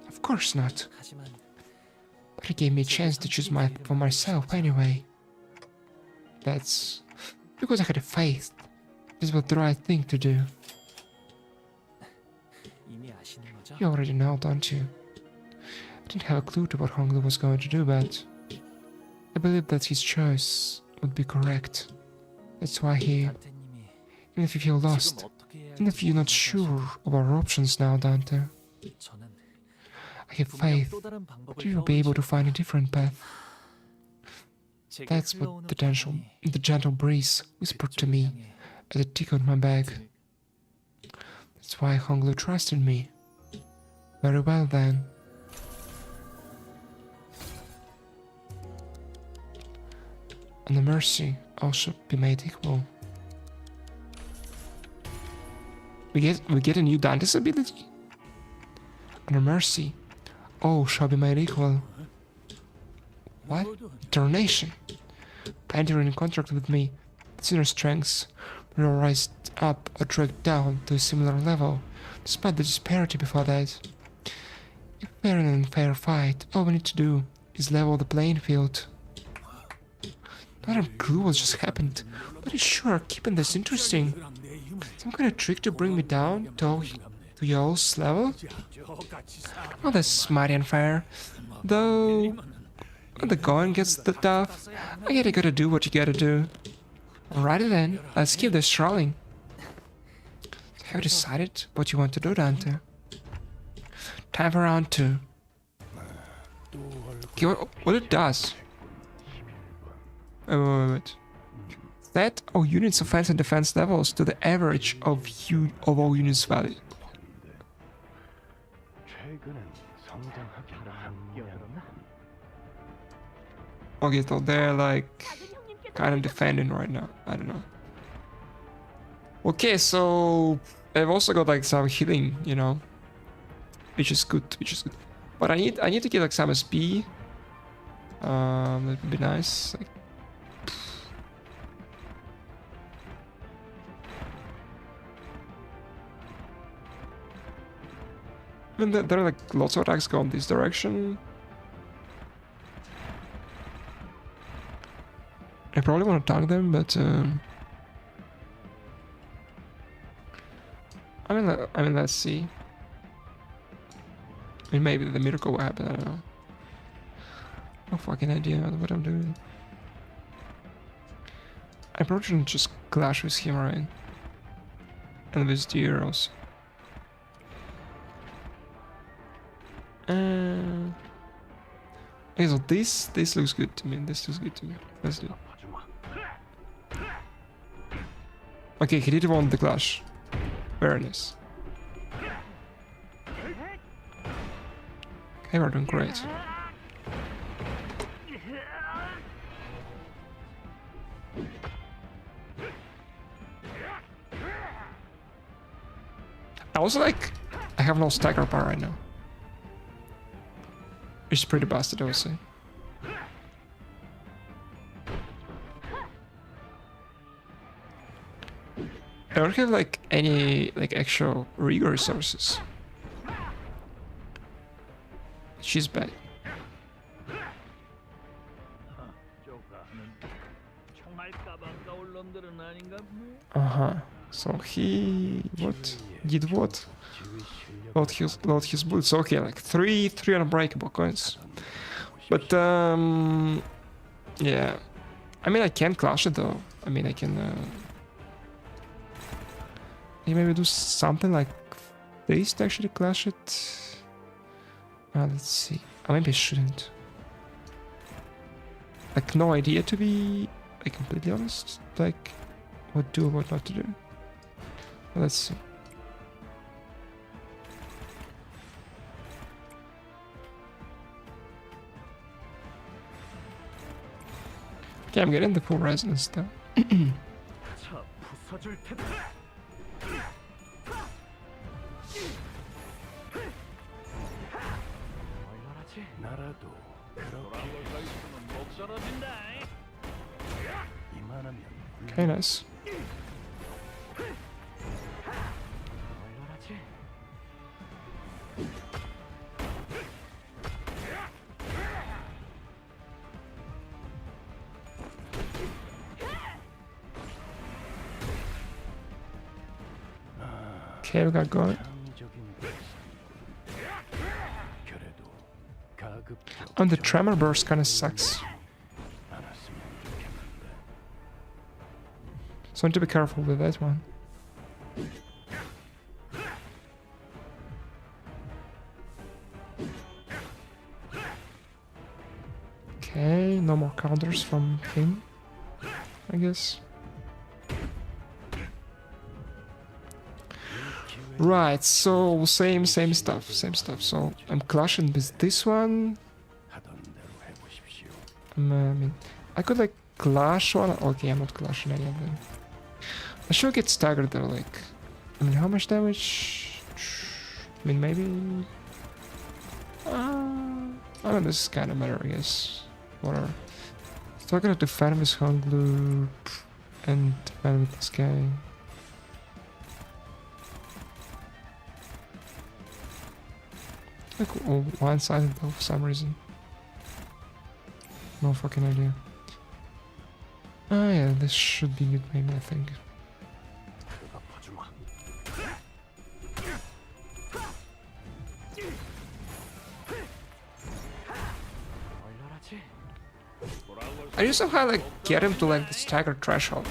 Of course not. 하지만 But it gave me a chance to choose for myself anyway. That's because I had faith. This was the right thing to do. 이미 아시는 거죠? You already know, don't you? I didn't have a clue to what Honglu was going to do, but I believe that his choice would be correct. That's why he, 단테님이 even if you feel 지금 lost, 어떻게 해야 even if you're not 할지 sure of our options now, Dante, 저는 I have 분명 faith 또 다른 방법을 that you will be able to find a different path. 제게 That's what 흘러오는 the gentle breeze whispered to me as it tickled my back. That's why Honglu trusted me. Very well then. And the mercy also be made equal. We get a new Dante's ability? And the mercy all shall be made equal. What? Determination. By entering in contract with me, its inner strengths will rise up or drag down to a similar level, despite the disparity before that. In fair and unfair fight, all we need to do is level the playing field. Not a clue what just happened, but you sure are keeping this interesting. Some kind of trick to bring me down to y'all's level? Oh, that's mighty unfair. Though, when the going gets the tough, I guess you gotta do what you gotta do. Alrighty then, let's keep this rolling. Have you decided what you want to do, Dante? Time for round 2. Okay, what it does? Wait. Set all units' offense and defense levels to the average of all units' value. Okay, so they're like kind of defending right now. I don't know. Okay, so I've also got like some healing, you know, which is good. But I need to get like some SP. That would be nice. Like, I mean, there are like lots of attacks going this direction. I probably want to tank them, but I mean, let's see. I mean, maybe the miracle will happen. I don't know. No fucking idea what I'm doing. I probably shouldn't just clash with him, right? And with the arrows. Okay, so this looks good to me. This looks good to me. Let's do it. Okay, he did want the clash. Very nice. Okay, we're doing great. I also like, I have no stagger bar right now. Which is pretty busted, I would say. I don't have like any like actual rigor resources. She's bad. So he did what? Load his boots. Okay, like three unbreakable coins. But yeah. I mean, I can clash it though. I mean, I can maybe do something like this to actually clash it. Let's see. Maybe I shouldn't. Like, no idea to be like completely honest. Like, what do, what not to do. Let's see. Okay, I'm getting the full resonance though. Okay, nice. Okay, we got going. And the tremor burst kind of sucks. 않았으면 좋겠는데. So I need to be careful with that one. Okay, no more counters from him, I guess. Right, so same stuff. So I'm clashing with this one. 하던 대로 해보십시오. I mean, I could like clash one. Okay, I'm not clashing any of them. I should get staggered though. Like, I mean, how much damage? I mean, maybe. I don't know. This is kind of matter, I guess. Whatever. So I'm gonna defend with Hunglu and defend with this guy. Like one-sided though for some reason. No fucking idea. Oh yeah, this should be good maybe, I think. 그거 봐주마. I just somehow like get him to like the stagger threshold.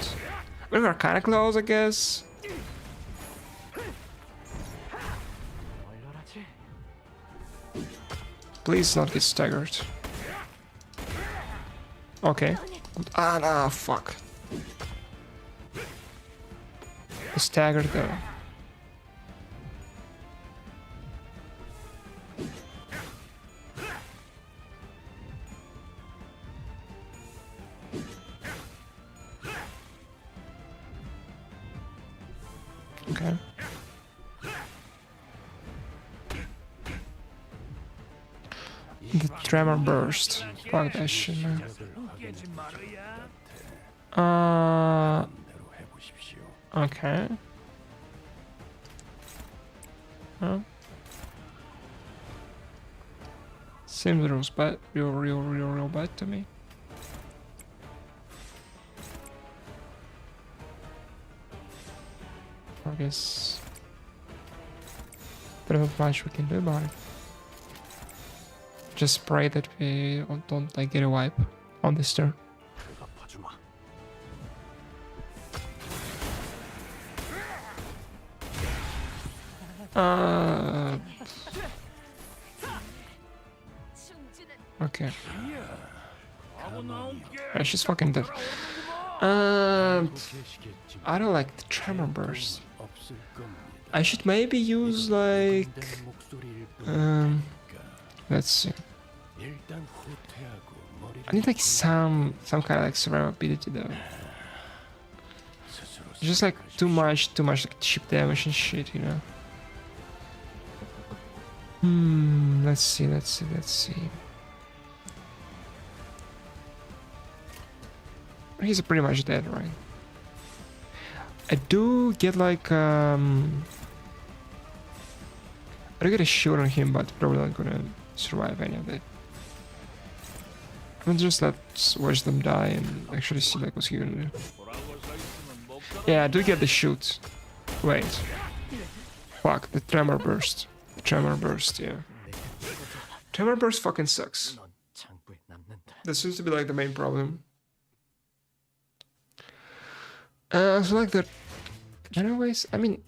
We were kinda close, I guess. Please not get staggered. Okay. Ah, no, fuck. Staggered though. Okay. The tremor burst. Fuck that shit, man. 대로 해보십시오. Okay. Huh? Seems real bad, real bad to me. I guess there isn't much we can do about it. Just pray that we don't like get a wipe on this turn. 그거 봐주마. Okay. She's fucking dead. I don't like the tremor burst. 없을 겁니다. I should maybe use like 목소리일 let's see. 일단 후퇴하고 머리를 I need like some kind of like survivability though. 스스로 Just like too much like cheap damage and shit, you know. Let's see. He's pretty much dead, right? I do get like I do get a shield on him, but probably not gonna survive any of it. I'm just let's watch them die and actually see like what's he gonna do. Yeah, I do get the shoot. Wait. Fuck, the tremor burst. The tremor burst, yeah. Tremor burst fucking sucks. 넌 창고에 남는다. That seems to be like the main problem. So like that. Anyways, I mean,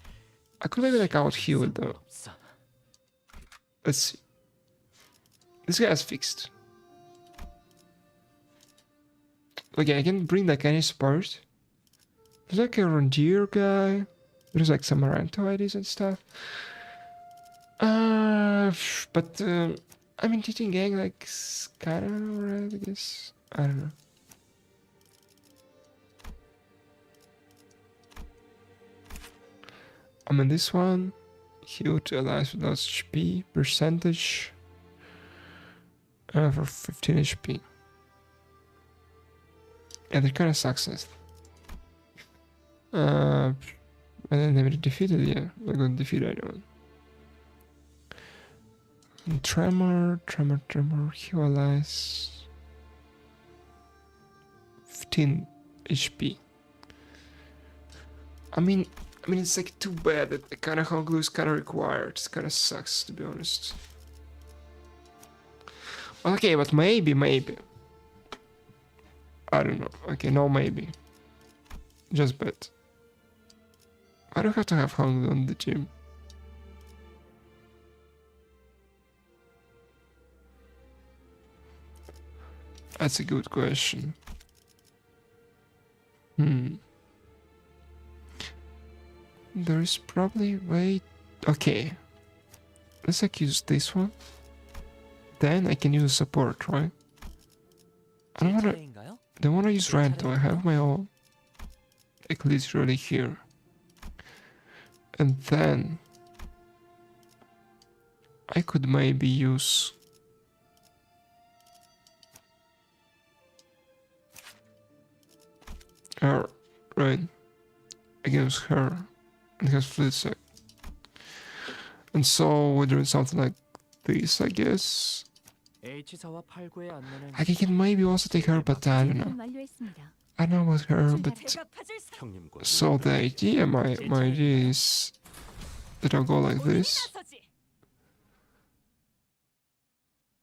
I could maybe like out heal it though. 없어. Let's see. This guy is fixed. Okay, I can bring like any support. There's like a Rondier guy. There's like some Maranto IDs and stuff. But I mean, teaching gang like kind of alright, I guess. I don't know. I mean, this one, huge allies without HP percentage for 15 HP. Yeah, that kind of sucks. And then they were defeated. Yeah, we're going to defeat anyone. And tremor, heal allies. 15 HP. I mean, it's like too bad that the kind of Honglu is kind of required. It kind of sucks, to be honest. Okay, but maybe. I don't know. Okay, no, maybe. Just bet. I don't have to have hung on the gym. That's a good question. There is probably way. Okay. Let's like use this one. Then I can use support, right? I don't wanna. 차례인가요? Don't wanna use rental. I have my own. Like literally here. And then I could maybe use her, right? Against her and has flip sec. And so we're doing something like this, I guess. H사와 8구의 안내는 I can maybe also take her, but I don't know. 완료했습니다. I don't know about her, but 형님과 so the idea, my idea is that I'll go like this,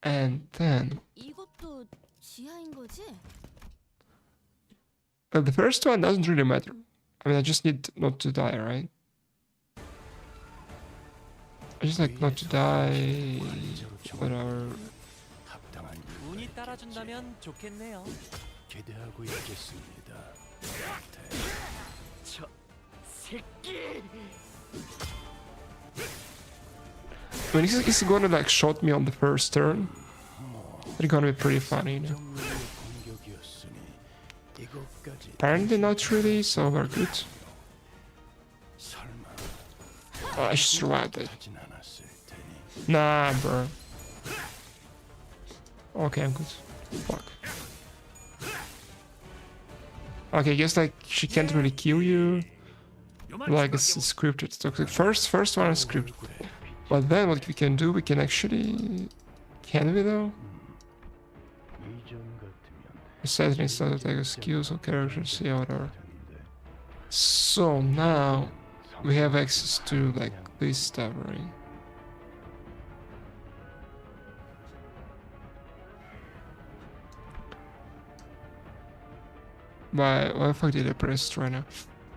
and then 이것도 지하인 거지? the first one doesn't really matter. I mean, I just need not to die, right? I just like not to die, whatever. 합당한 운이 따라준다면 좋겠네요. 기대하고 있겠습니다. 저 새끼. I mean, it's gonna like shot me on the first turn. It's gonna be pretty funny, you know. 정면의 공격이었으니 이것까지 Apparently not really, so we're good. 설마 Oh, I should survive that. 하진 않았을 테니. Nah, bro. Okay, I'm good. Fuck. Okay, I guess like she can't really kill you. Like it's scripted. So the first one is scripted. But then what we can do, we can actually, can we though? 이전 같으면 Reset instead of take skills or characters, yeah, whatever. So now we have access to like this stuff, right? Why the fuck did I press right now?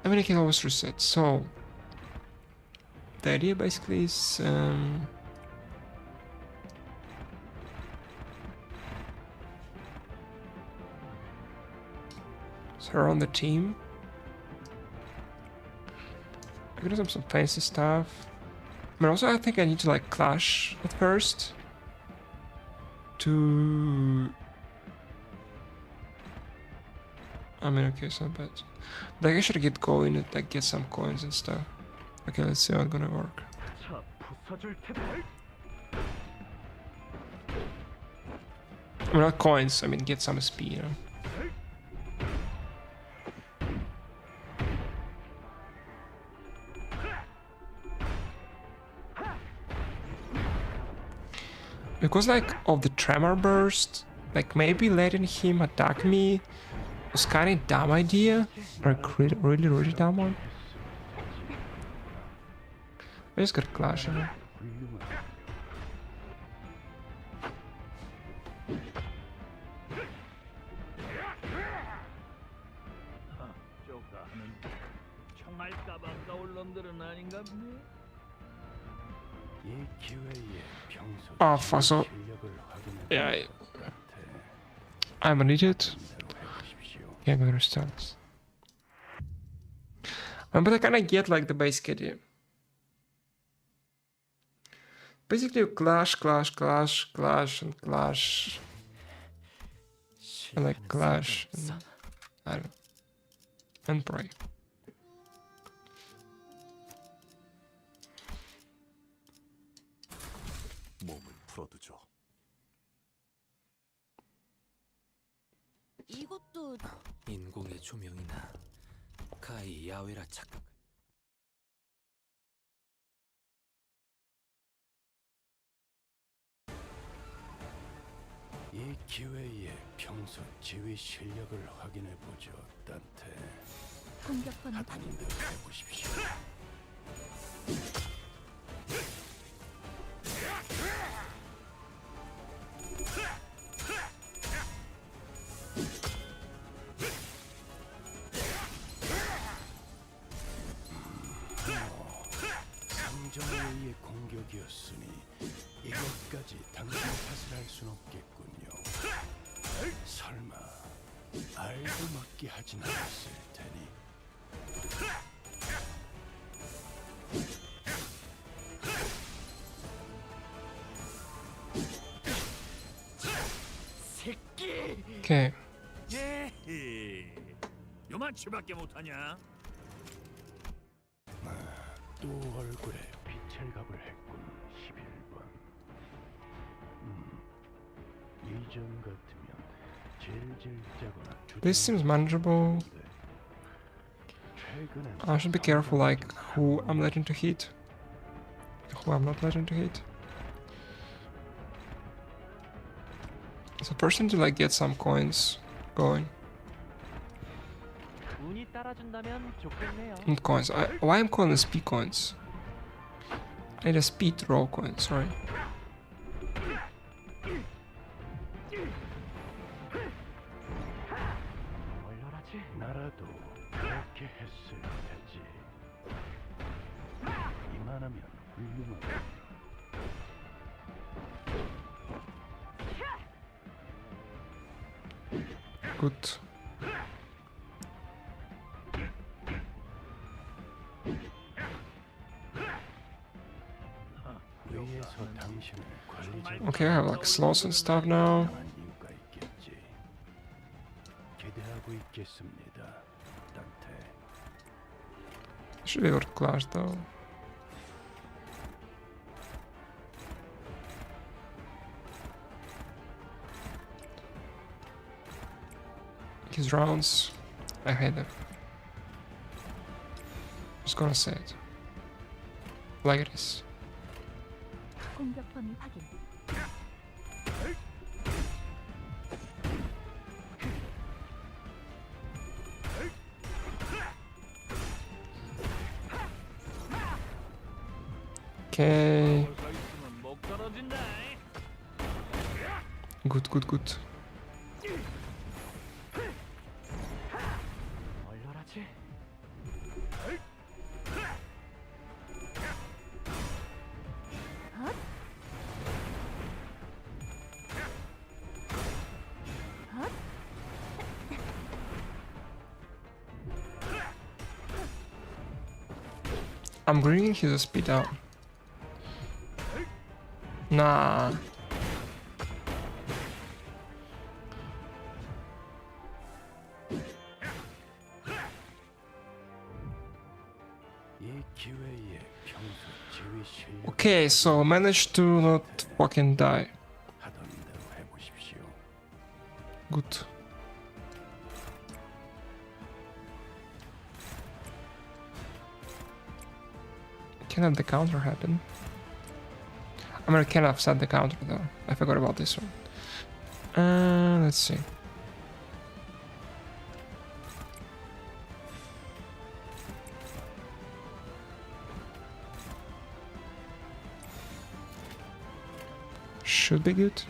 I mean, I can always reset. So the idea basically is so her on the team. I could do some fancy stuff. I mean, also I think I need to like clash at first to. I mean, okay, it's not bad. Like I should get going and like get some coins and stuff. Okay, let's see how it's gonna work. I mean, not coins. I mean, get some speed. You know? Because like of the tremor burst, like maybe letting him attack me was kind of dumb idea, like really dumb one. I just got clash, you know? 이 기회에 평소 Oh, fuck, so 실력을 확인해 yeah, I'm an idiot. 보십시오. Yeah, I'm gonna restart this. But I kinda get like the basic idea. Basically you clash, and clash. And like clash. And, I don't know. And pray. 몸을 풀어두죠. 이것도 인공의 조명이나 가히 야외라 착각. 이 기회에 평소 지휘 실력을 확인해 보죠, 단테. 공격권 하던 대로 해보십시오. 순 없겠군요. 설마 알고 맞게 하진 않았을 테니. 새끼. Okay. 예. 요만치밖에 못하냐? 또 얼굴에 빛을 갑을 했군. 11번. 예전 같으면 질질 짜거나 This seems manageable. I should be careful, like, who I'm letting to hit. Who I'm not letting to hit. So first I need to, like, get some coins going. 운이 따라준다면 좋겠네요. Not coins. Why I'm calling this speed coins? I need a speed roll coin, sorry. 얼려라지. 나라도 그렇게 했을 테지. 이만하면 훌륭하군. Good. 위에서 당신을 관리자 Okay, I have like slots and stuff now. 당한 이유가 있겠지. 기대하고 있겠습니다. 단테. Should be able to clash though. His rounds, I hate them. Just gonna say it. Like it is. 공격 범위 확인. Okay. 서 있으면 목 떨어진다. Good, good, good. 얼려라지. I'm bringing his speed down. Nah. 이 기회에 평소 지휘 실력 Okay, so managed to not fucking die. 하던 대로 해보십시오. Good. Can have the counter happen? I mean, I can have set the counter though. I forgot about this one. Let's see. Should be good.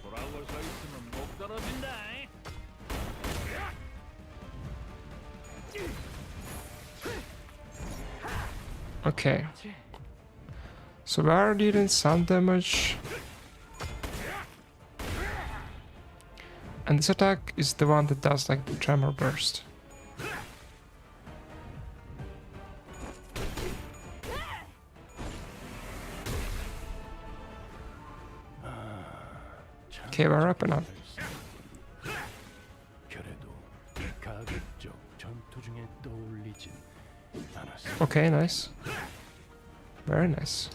돌아올 서 있으면 목 떨어진다. Okay. So we are dealing some damage. And this attack is the one that does like the tremor burst. Okay, we're wrapping up. 그래도 가급적 전투 중에 떠올리진 않았어. Okay, nice. Very nice.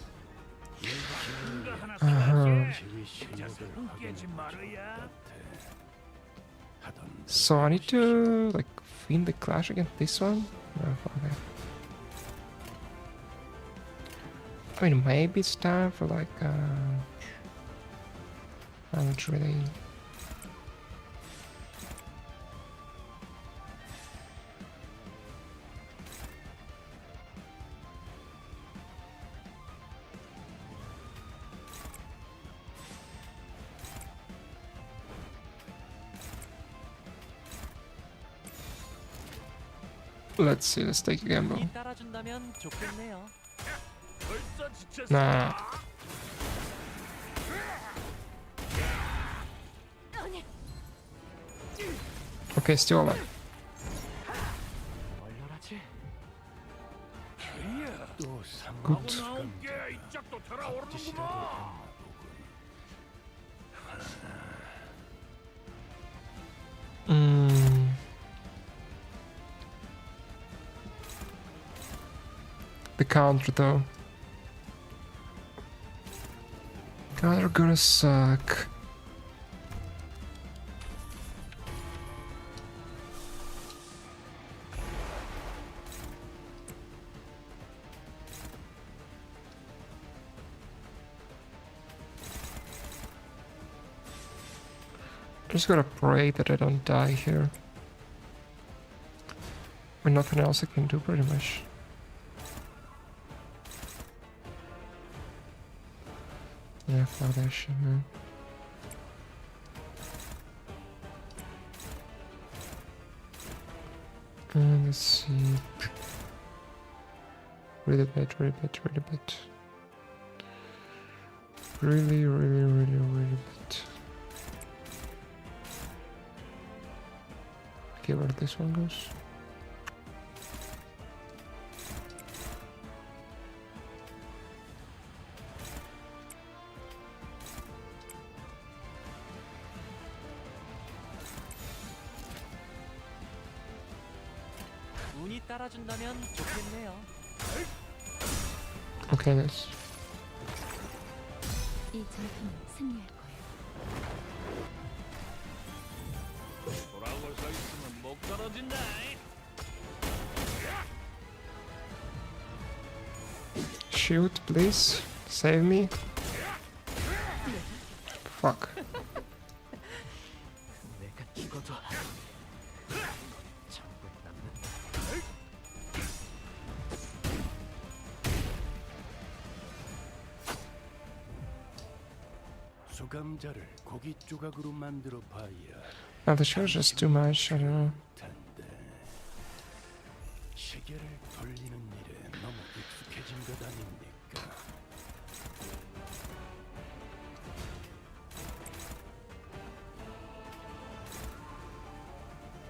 뭔가 하나 Uh-huh. 지휘 실력을 자석은 깨지 말아야. 하던 So I need to like win the clash against this one? No, okay. I mean, maybe it's time for like I'm not really. Let's see. Let's take a gamble. 운이 따라준다면 좋겠네요. 벌써 지쳤어. Nah. Okay, still alive. 얼려라지. 또 Good. 나올게. 이 짝도 돌아오는구나. 상지시라도 Mm. The counter though. Counter gonna suck. Just gotta pray that I don't die here. With nothing else I can do pretty much. Yeah, fuck that shit, man. And let's see. Really bad, really bad, really bad. Really, really, really, really bad. Okay, where this one goes? 운이 따라준다면 좋겠네요. Okay, nice. 이 전투는 승리할 거예요. 돌아올 수 있으면 못 떨어진다. Shoot, please. Save me. Fuck. 내가 죽어도 정글 남는다. 소감자를 고기 조각으로 만들어 봐야 Now the show's just too much, I don't know. 텐데 시계를 돌리는 일에 너무 익숙해진 것 아닙니까?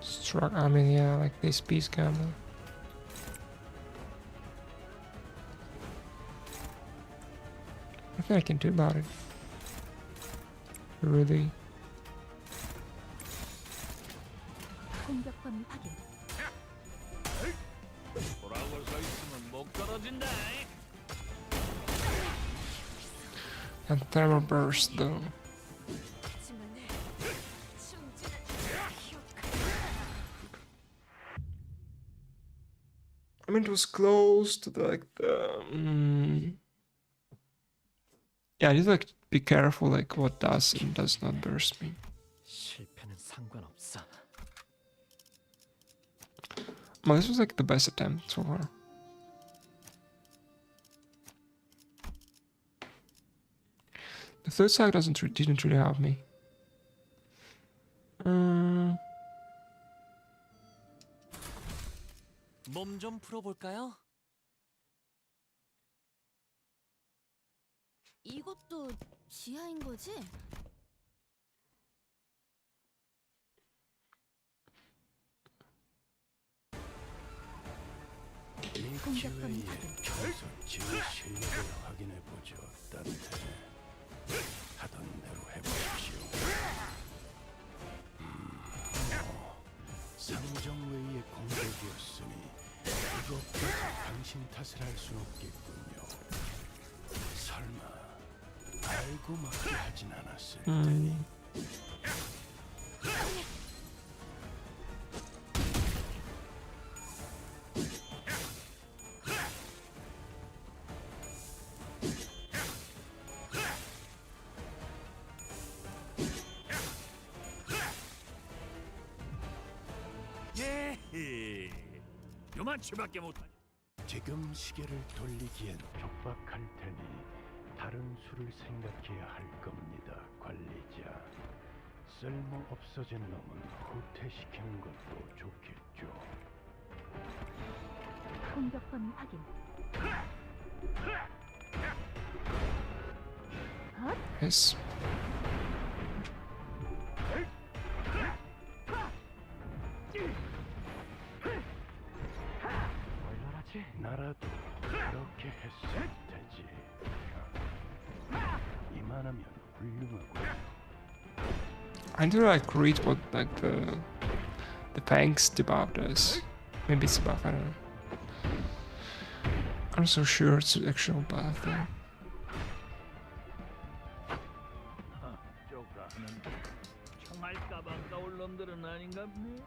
Struck, I mean, yeah, like this piece gamble. Nothing I can do about it. Really. 공격 범위 확인. 돌아올 수 있으면 못 떨어진다. And thermal burst though. 하지만 충분한 효과. I mean, it was close to like the. Yeah, I need to like be careful, like what does and does not burst me. 실패는 상관없어. Well, this was like the best attempt so far. The third side didn't really help me. 몸 좀 풀어볼까요? 이것도 지하인 거지? 이 기회에 평소 지의 실력을 확인해 보죠, 따뜻해. 하던 대로 해보십시오. 상정 외의 공격이었으니 이것까지 당신 탓을 할 순 없겠군요. 설마 알고 막게 하진 않았을 테니. 예. 요만치밖에 못하냐. 지금 시계를 돌리기엔 촉박할 테니 다른 수를 생각해야 할 겁니다, 관리자. 쓸모 없어진 놈은 후퇴시키는 것도 좋겠죠. 공격 범위 확인. Yes. 얼마나지? 나라도 그렇게 했을 테지. 이만하면 훌륭하고. I do like read what like the Panks debuff does. Maybe it's a buff, I don't know. I'm not so sure it's an actual buff though. 쪼가는 청할까봐 까올 놈들은 아닌가 보네.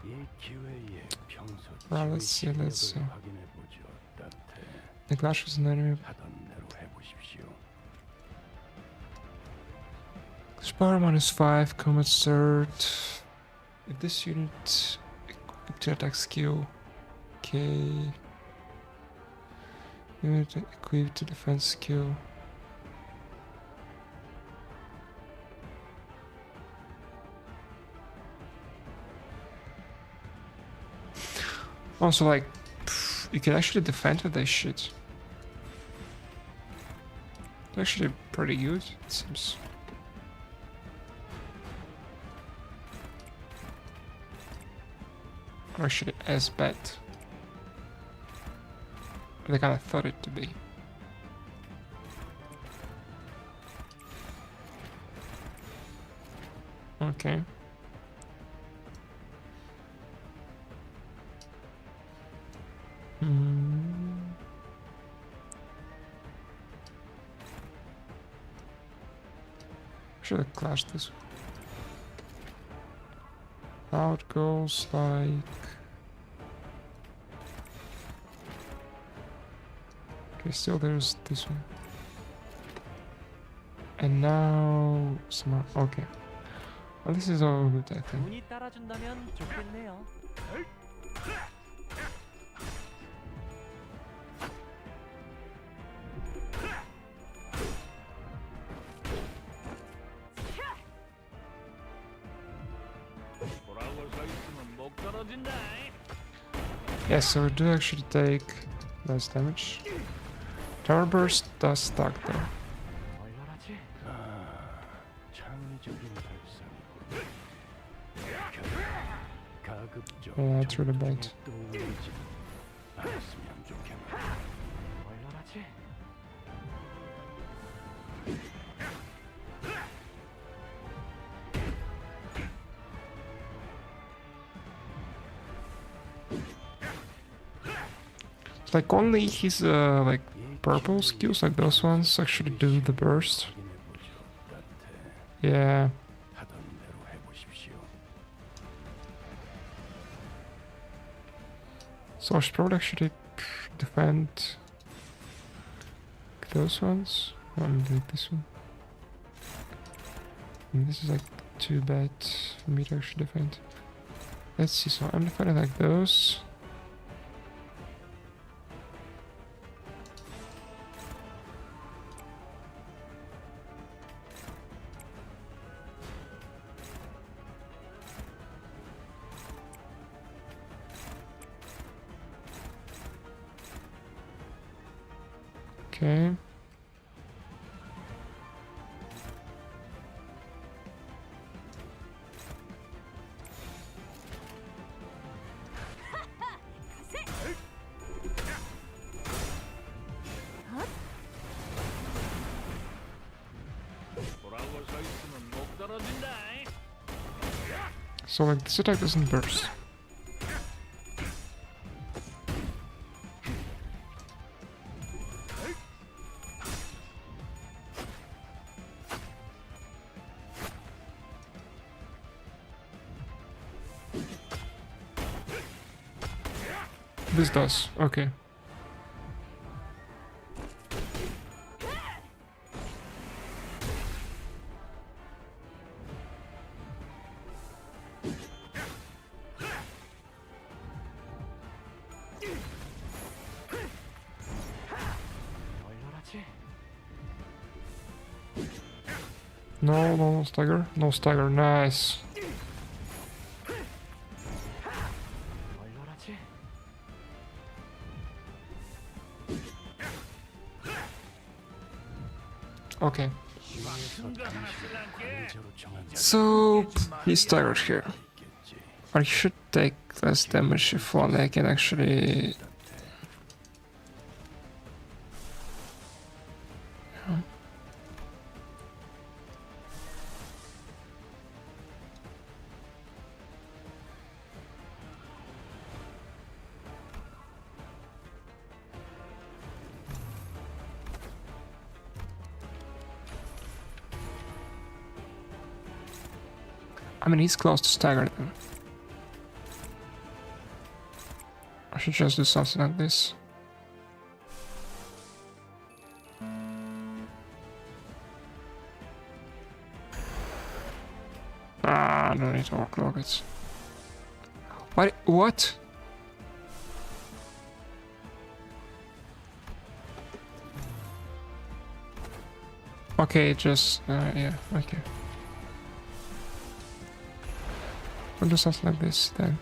이 기회에 평소 Well, let's see, let's see. 실력을 확인해 보죠. 따뜻해. The Clash was an enemy. 하던 대로 해보십시오. Power -5, combat surge. If this unit equipped to attack skill, okay. Unit equipped to defense skill. Also, like, you can actually defend with this shit. It's actually pretty good, it seems. Or actually as bad. But I kinda thought it to be. Okay. Should have clashed this. How it goes like. Okay, still there's this one. And now some more. Okay. Well, this is all good, I think. 운이 따라준다면 좋겠네요. 돌아올 서 있으면 목 떨어진다. Yes, so we do actually take less damage. Tower burst does stack though. 얼마나지? 창의적인 발상이고. 가급적 Yeah, it's really bad. 떠올리지 않았으면 좋겠네. 얼마나지? It's like only his like purple skills, like those ones, actually do the burst. 확인해보죠. 따뜻해. Yeah. 하던 대로 해보십시오. So I should probably actually defend those ones. Like this one. And this is like too bad for me to actually defend. Let's see, so I'm defending like those. Okay. 돌아올 서 있으면 목 떨어진다. So like this attack doesn't burst. This does, okay. 얼마나지? No stagger. No stagger, nice. Okay. 위에서 당신을 관리자로 정한 So he's staggered here. 있겠지. I should take less damage if only I can actually. I mean, he's close to stagger them. I should just do something like this. Ah, I don't need to walk rockets. What? What? Okay, just yeah, okay. We'll do something like this then.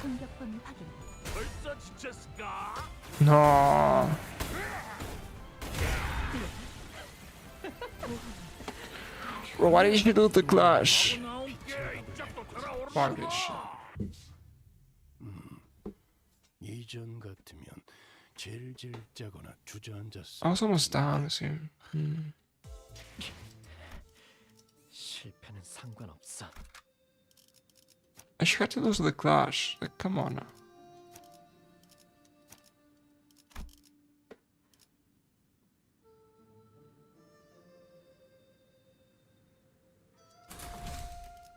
공격권 확인. 벌써 지쳤을까? No. Bro, why did you do the clash? 나올게. 이쪽도 돌아오라. Fuck this shit. 이전 같으면 질질 짜거나 주저앉았어. I was almost down with him. 실패는 상관없어. I should have to lose the clash. Like, come on now.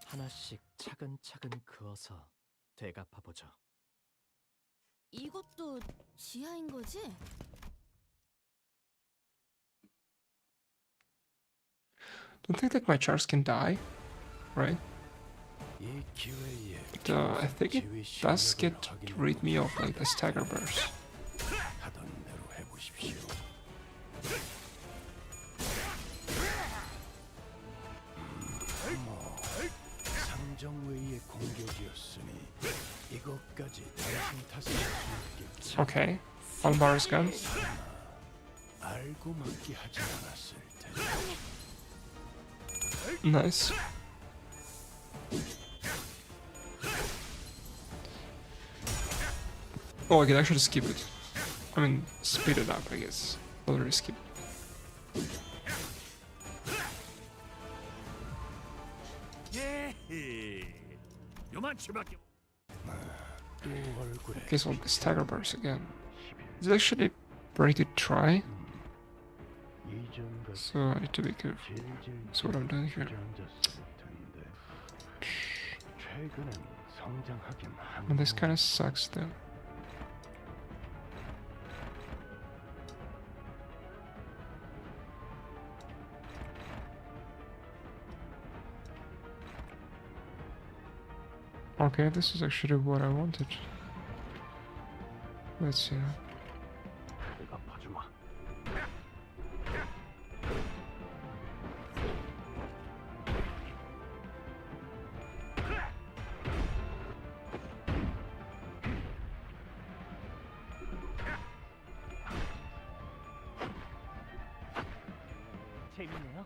하나씩 차근차근 그어서 되갚아 보죠. 이것도 지하인 거지? Don't think that my chars can die, right? 이 기회에 But I think it does get to read me off like the stagger burst. 하던 대로 해보십시오. 상정외의 공격이었으니 이것까지 당신 탓을 할수 있겠지. Okay, on Bar's gun. 알고 맞기 하지 않았을 테니. Nice. Oh, I can actually skip it. I mean, speed it up, I guess. Already skip. 예. 요만치밖에. 또 얼굴에 Okay, so the stagger burst again. It's actually pretty good try, 이전 같은 so I need to be careful. 질질 That's what I'm doing here. 주저앉았을 텐데. 최근엔 성장하긴 한. And this kind of sucks though. Okay, this is actually what I wanted. Let's see. 내가 봐주마. 재밌네요.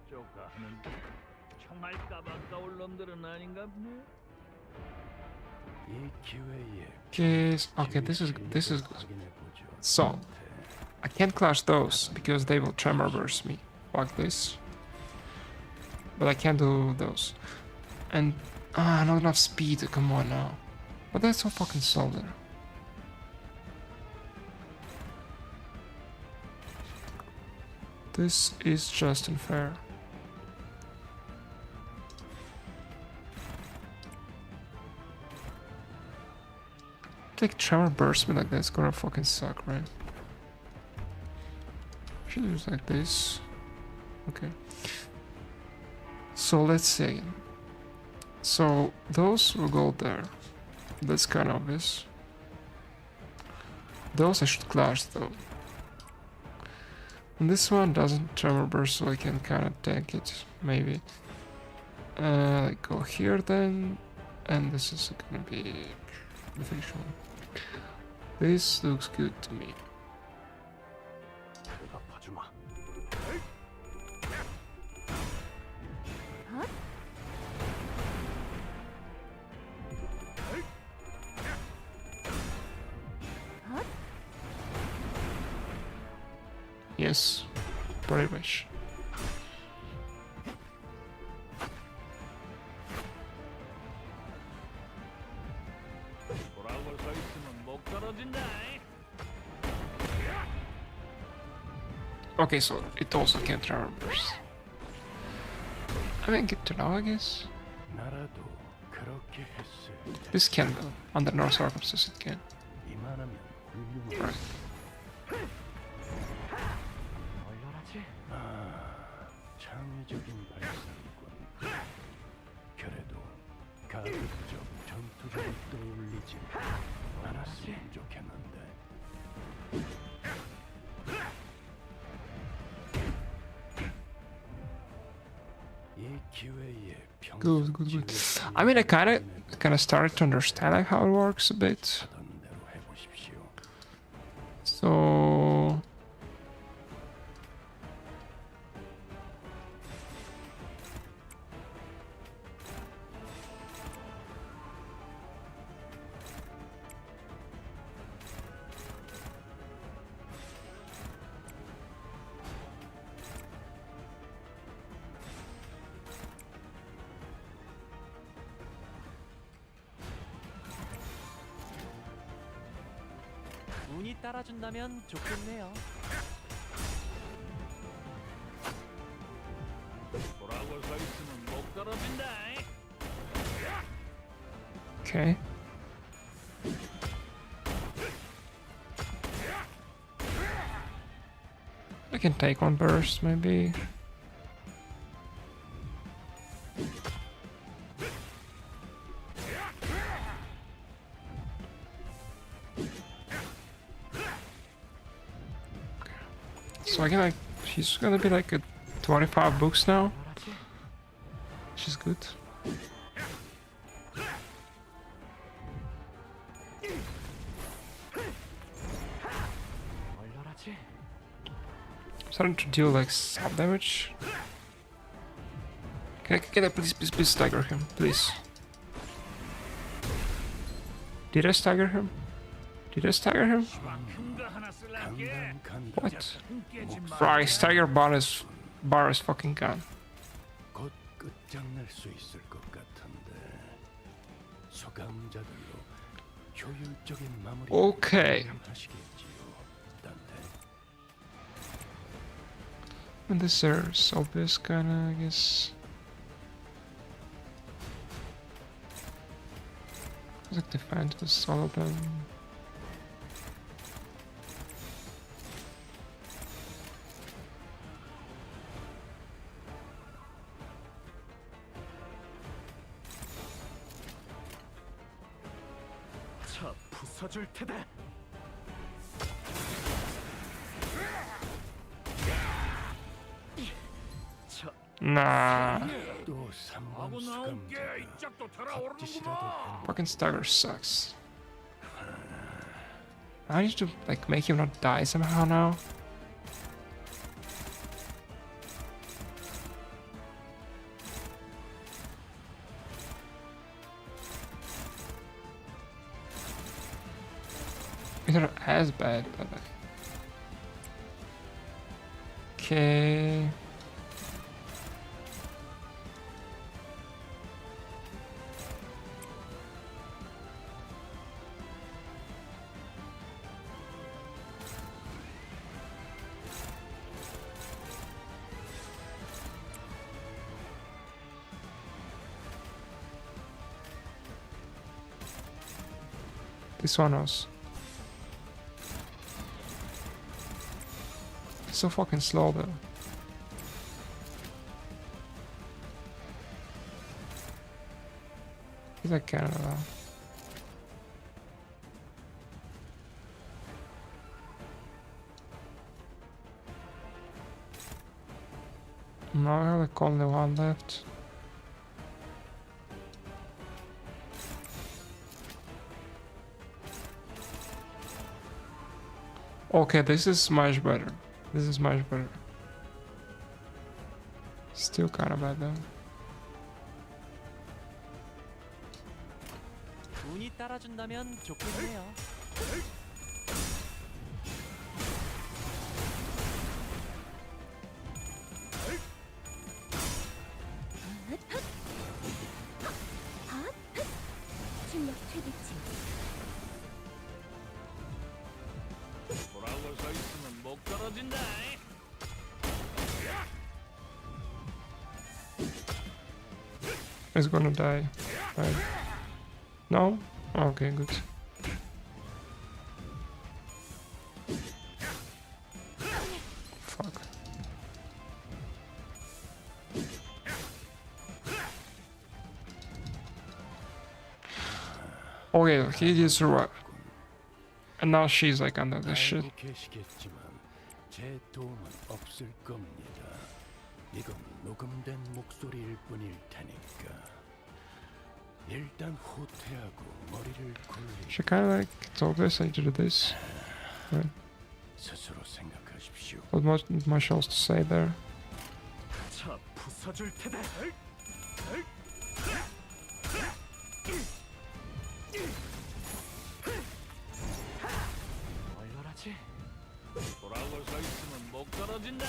쪼가하는 총알 까박까올 놈들은 아닌가 보네. 이 기회에 Okay, this is good. 확인해보죠. So I can't clash those because they will tremor burst me. Fuck this. But I can't do those. And not enough speed. Come on now. But that's so fucking solid. This is just unfair. Like tremor burst me like that's gonna fucking suck, right? Should do it like this. Okay. So let's see again. So those will go there. That's kind of obvious. Those I should clash though. And this one doesn't tremor burst, so I can kind of tank it, maybe. Go here then, and this is gonna be beneficial. This looks good to me. 내가 봐주마. Yes, very much. 돌아올 서 있으면 목 떨어진다. Okay, so it also can't tremor burst. I mean, good to know, I guess. 나라도 그렇게 했을 때 This can though. Under no circumstances it can. 이만하면 훌륭해. Right. 얼려라지. 창의적인 발상이군. 그래도 가급적 전투력을 떠올리지 않았으면 좋겠는데. 이 기회에 Good, good, good. I mean, I kind of started to understand like how it works a bit. 하던 대로 해보십시오. So 운이 따라준다면 좋겠네요. 돌아올 서 있으면 목 떨어진다. okay. I can take one burst maybe. So I can like, she's gonna be like at 25 books now. 얼려라지. She's good. 얼려라지. Starting to deal like some damage. Can I please stagger him, please? Did I stagger him? Did I stagger him? 큰거 하나 쓸란게. 간다. What? 깨지 마. Right, stagger bar is fucking gone. 곧 끝장낼 수 있을 것 같은데 소감자들로 효율적인 마무리 Okay. 하시겠지요, 단테. And this is obvious kinda, I guess. Like defend with all of them. 차 부숴줄 테다. 차 Nah. 또 3번 하고 나온 게 수감자가 이짝도 겁짓이라도 돌아오는구나. Fucking stagger sucks. I need to like make him not die somehow now. It's not as bad, but like... Okay. This one was so fucking slow though. He's like Canada. No, I have like only one left. Okay, this is much better. This is much better. Still kind of bad though. 운이 따라준다면 좋겠네요. 실력 최대치. 돌아올 서 있으면 못 떨어진다. He's gonna die. Right. No? Okay, good. Fuck. Okay, he did survive. And now she's like under this shit. 알고 계시겠지만 제 도움은 없을 겁니다. 이건 녹음된 목소리일 뿐일 테니까. 일단 후퇴하고 머리를 굴리고 She kind of like told us I did this. Right. 스스로 생각하십시오. Not much else to say there. 차 부숴줄 테다. 얼려라지. 돌아올 서 있으면 못 떨어진다.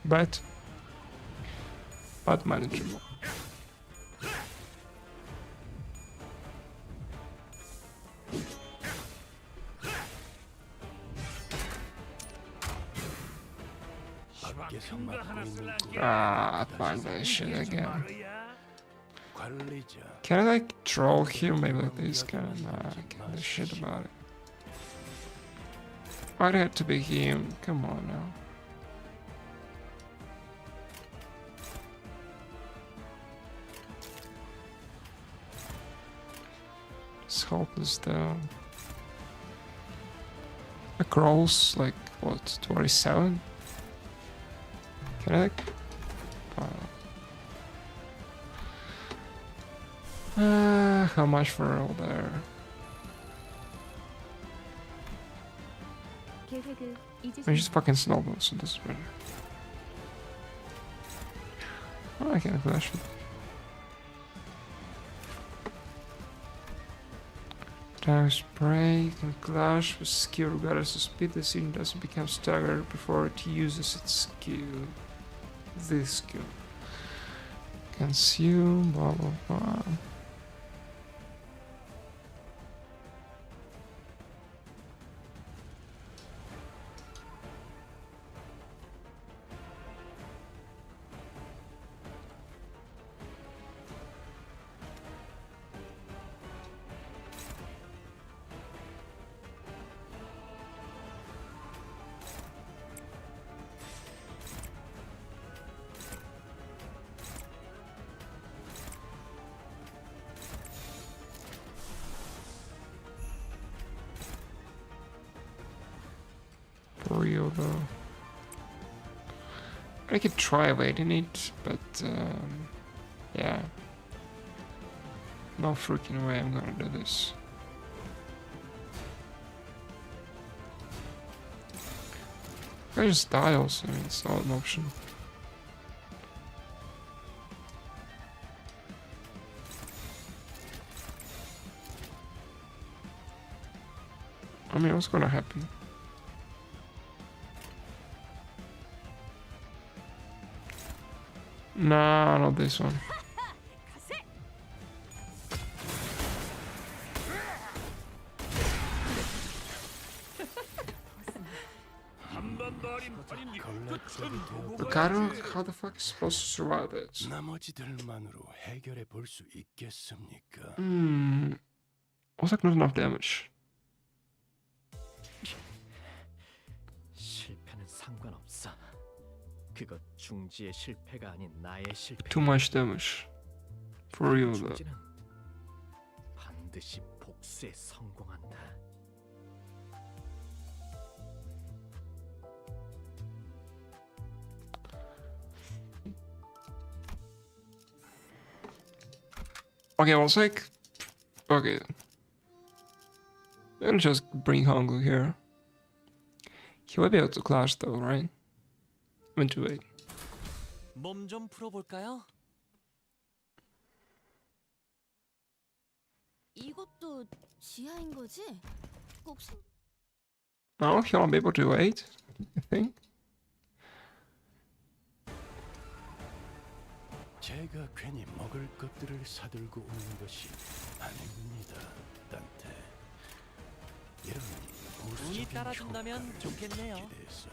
But manageable. 밖에서 막고 있는 꿀 Ah, find that shit again. 관리자 Can I like troll here? Maybe like this guy? Nah, I can't do shit about it. Why'd it have to be him? Come on now. It's hopeless though. The crawls like what, 27? Can I like how much for all there? 계획을 I 잊으시 mean, just fucking snowball, so this is better. Oh, I can't flash it. Time spray can clash with skill regardless of speed. The scene doesn't become staggered before it uses its skill. This skill. Consume, blah blah blah. For real though. I could try evading it, but yeah. No freaking way I'm gonna do this. I just die also, I mean, it's not an option. I mean, what's gonna happen? Nah, not this one. 한 번 더 어린 뱃속이 But 되어버려 how the fuck is supposed to survive it? 나머지들만으로 해결해 볼 수 있겠습니까? Was like not enough damage. 실패는 상관없어. 그것 중지의 실패가 아닌 나의 실패. Too much damage. For real though. 중지는 반드시 복수에 성공한다. Okay, well, it's like... Okay. I'm gonna just bring Hongu here. He will be able to clash though, right? I mean, to wait. 몸 좀 풀어볼까요? 이것도 지하인 거지? 꼭 No, he won't be able to wait, I think. 제가 괜히 먹을 것들을 사들고 오는 것이 아닙니다, 단테. 이런 운이 부수적인 따라준다면 효과를 좋겠네요. 기대해서.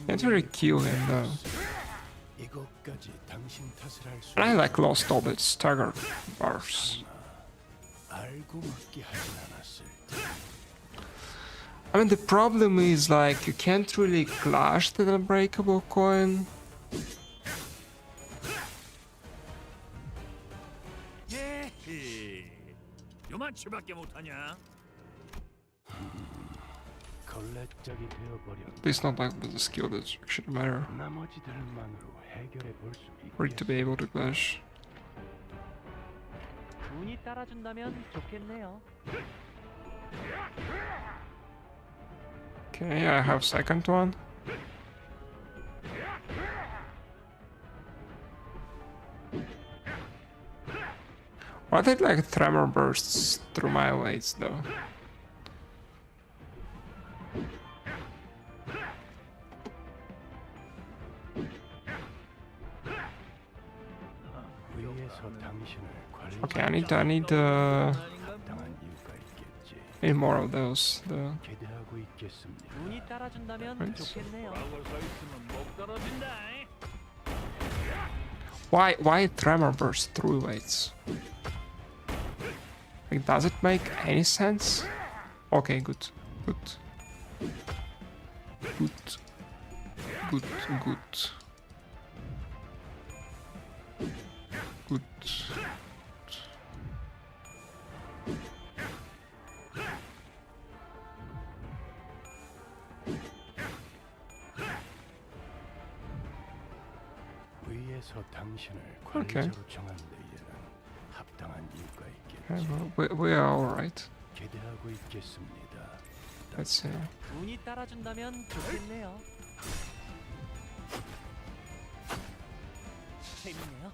Can't really kill him though. 이것까지 당신 탓을 할 수. And I like lost all its stagger bars. 알고 먹게 하진 않았을 테. I mean, the problem is like you can't really clash the unbreakable coin. 예. 요만치밖에 못하냐? 걸레짝이 되어버려. It's not like with the skill that should matter 나머지들만으로 해결해 볼 수 for it to be able to clash. 운이 따라준다면 좋겠네요. Okay, I have second one. Why did like tremor bursts through my weights though? 위에서 당신을 Okay, I need 당한 이유가 있겠지. need more of those. The 기대하고 있겠습니다. 운이 따라준다면 Right. 좋겠네요. 돌아올 서 있으면 목 떨어진다. why tremor burst through weights? Like, does it make any sense? Okay, good. Good. Good. Good. Good. Good. 위에서 당신을 Okay. 관리자로 정한 데에는 합당한 이유가 Okay, 있겠지. well, we are alright. 기대하고 있겠습니다. Let's see. 운이 따라준다면 좋겠네요. 재밌네요.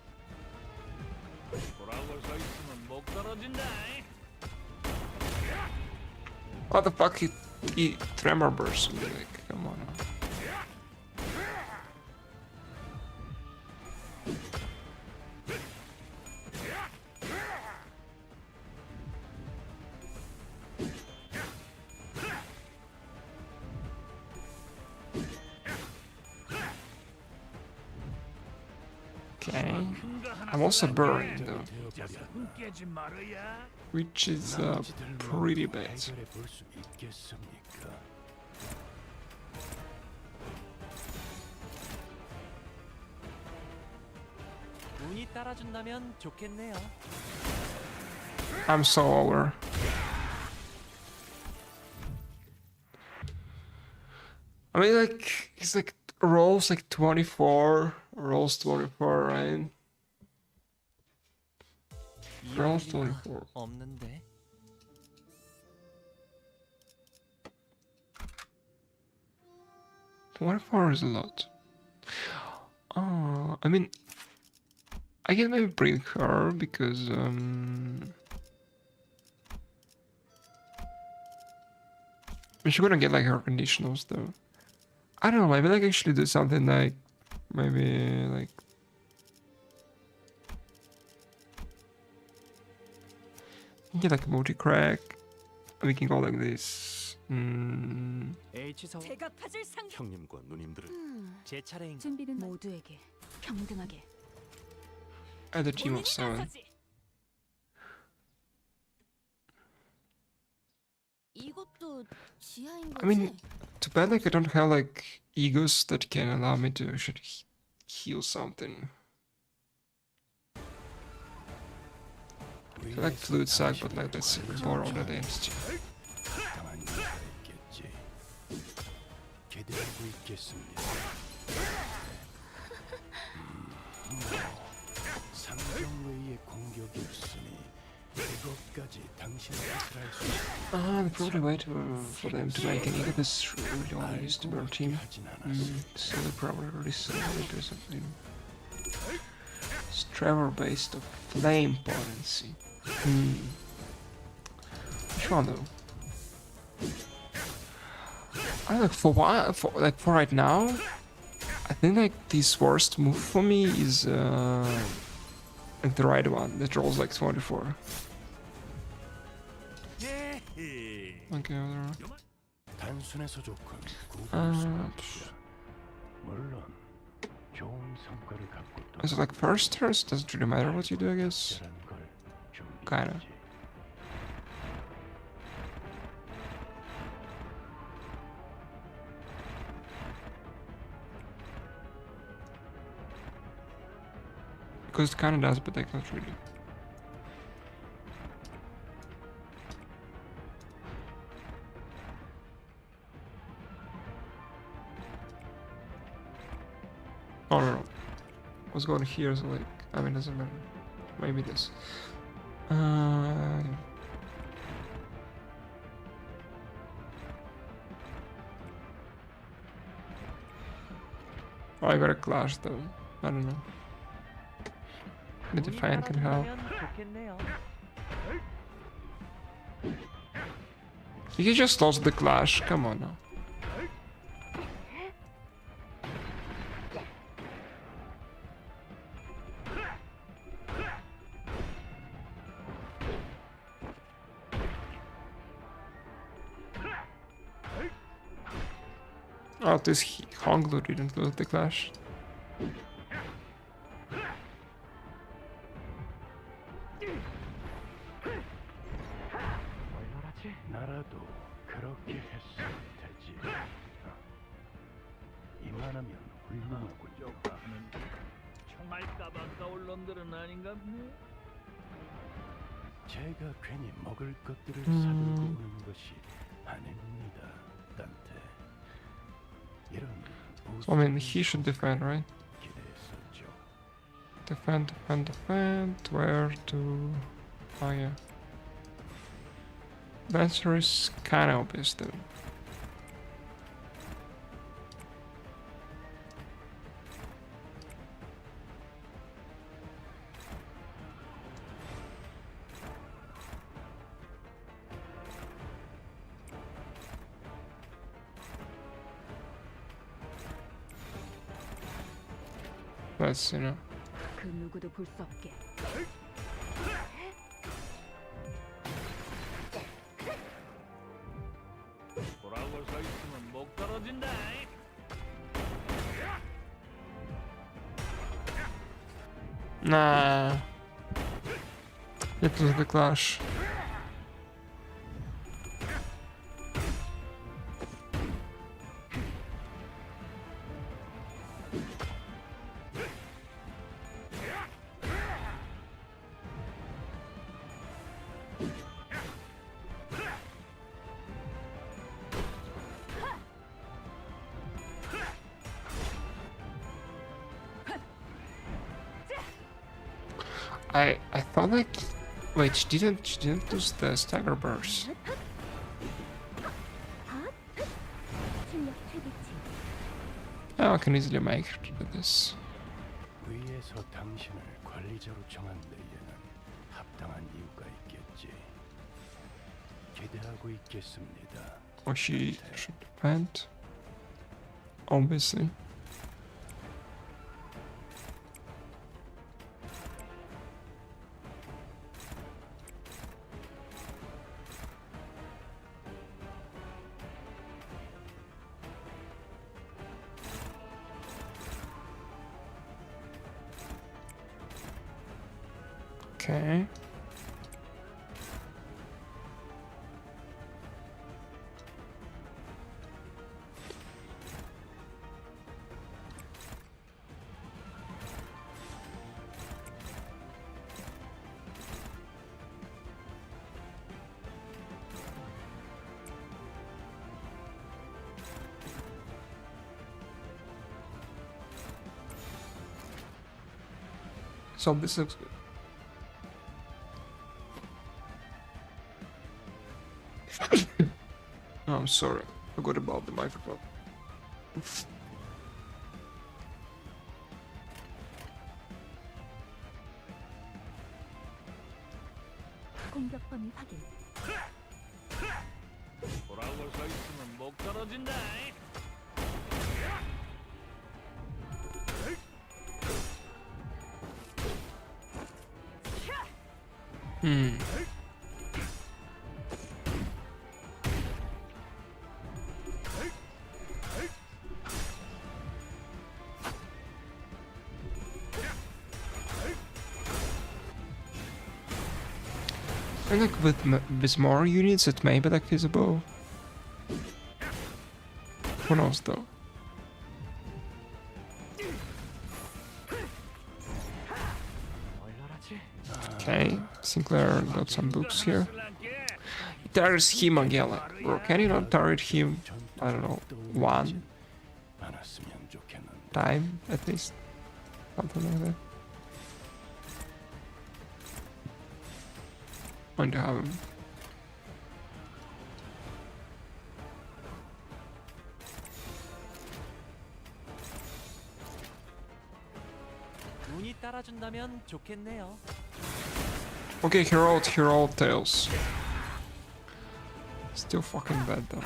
돌아올 서 있으면 목 떨어진다. What the fuck? He tremor burst me, like, come on. Okay. I'm also burned though, 손 깨지 말아야. which is pretty bad. 해결해 볼 수 있겠습니까? 운이 따라준다면 좋겠네요. I'm so over. I mean, like, it's like rolls like 24, rolls 24, right? Rolls 24. 없는데. 24 is a lot. I mean, I can maybe bring her because she's gonna get like her conditionals though. I don't know, maybe like actually do something like maybe like get like multi crack, We can go like this. H사원 제가 파줄 상 형님과 누님들은 제 차례인 준비는 모두에게 평등하게. Add a team of 7. 이것도 지하인 거지? I mean, too bad like I don't have like egos that can allow me to actually heal something. I feel like fluid sack, but like let's borrow that entity. 당한 이유가 있겠지. 기대하고 있겠습니다. 상정외의 공격이었으니 그것까지 당신의 뜻을 알수 있다. The probably way for them to make an ego is really only used to burn team. 하진 않았어. So they probably already said it or something. It's Trevor based of flame potency. Which one though? I like for why for right now, I think like this worst move for me is like the right one that rolls like 24. Okay, whatever. 단순해서 좋군. 물론 좋은 성과를 갖고 또 Is it like first turns? Doesn't really matter what you do, I guess. 특별한 걸 Kinda. 준비했지. Because it kinda does, but like not really. Oh no. What's going here is like, I mean, doesn't matter. Maybe this. Yeah. Oh, I got a clash though. I don't know. The Defiant can help. You just lost the clash. Come on now. Oh, this Honglu didn't lose the clash. 나라도 그렇게 했으면 되지. 이만하면 훌륭하군요. 총알 까방까올 놈들은 아닌가 보네. 제가 괜히 먹을 것들을 사들고 오는 것이 아닙니다, 딴테. 이런 I mean, he should defend, right? 기대했었죠. Defend, defend, defend. Where to? Oh yeah. The answer is kinda obvious though. That's, you know. 그 누구도 볼 수 없게. 돌아올 서 있으면 목 떨어진다. Nah. It was the clash. I thought like, wait, she didn't lose the stagger burst. Oh, I can easily make her do this. 위에서 당신을 관리자로 정한 데에는 합당한 이유가 있겠지. 기대하고 있겠습니다. Or she should defend. Obviously. Okay. So this looks good. Oh, I'm sorry. I forgot about the microphone. 공격 범위 확인. 돌아올 서 있으면 목 떨어진다. Hmm. I think with more units it may be like feasible. Who knows though? Okay, Sinclair got some books here. He targets him again, like, bro, can you not target him, I don't know, one 않았으면 좋겠는데. time at least? Something like that. Going to have him. 운이 따라준다면 좋겠네요. Okay, he rolled tails. Still fucking bad though.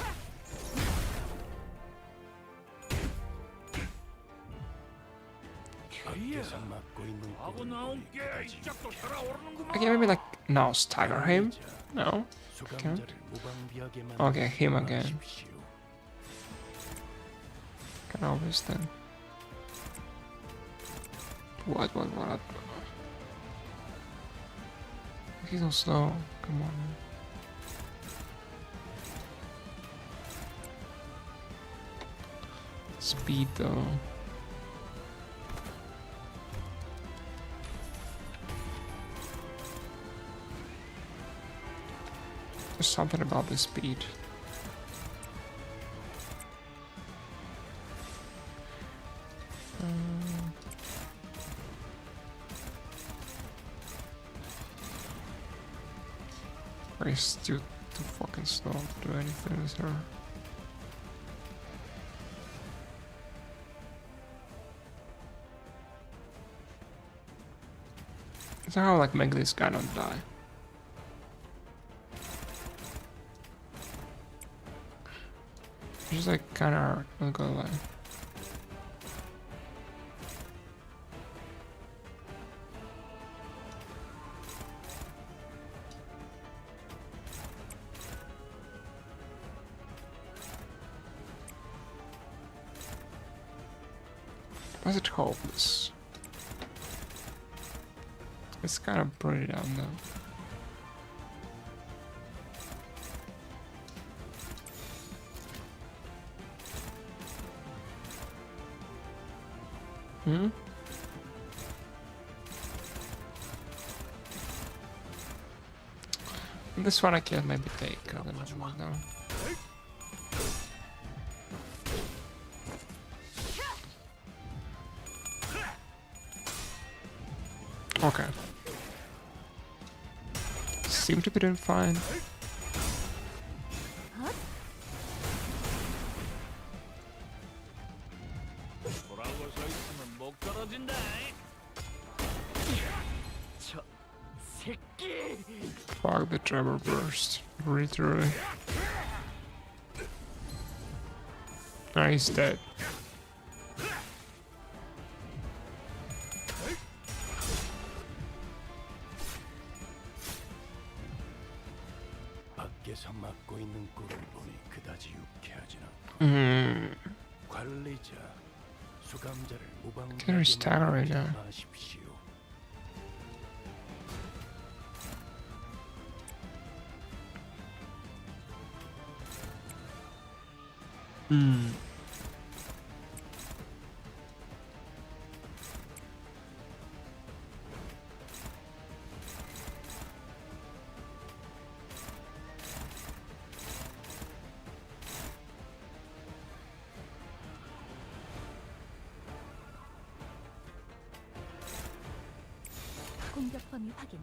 밖에서 막고 있는 하고 꼴을 나온 보니 게 그다지 이짝도 유쾌하지 살아오르는구만. Okay, maybe like now stagger him? No? 수감자를 무방비하게 Okay, him again. 마십시오. Can always then. What? He's so slow. Come on, man. Speed though. There's something about the speed. He's still too fucking slow to do anything with her. So how like make this guy not die? It's like kinda hard, not gonna lie. Why is it hopeless? It's kind of pretty down though. Hmm? This one I can maybe take. I don't know. Okay. Seem to be doing fine. 돌아올 서 있으면 목 떨어진다. 저 새끼. Fuck the Trevor burst. Literally. Nah, he's dead. 밖에서 막고 있는 꼴을 보니 그다지 유쾌하지 않고 관리자 수감자를 They're staggering 무방비하게 now. 마십시오. 음. 공격 범위 확인.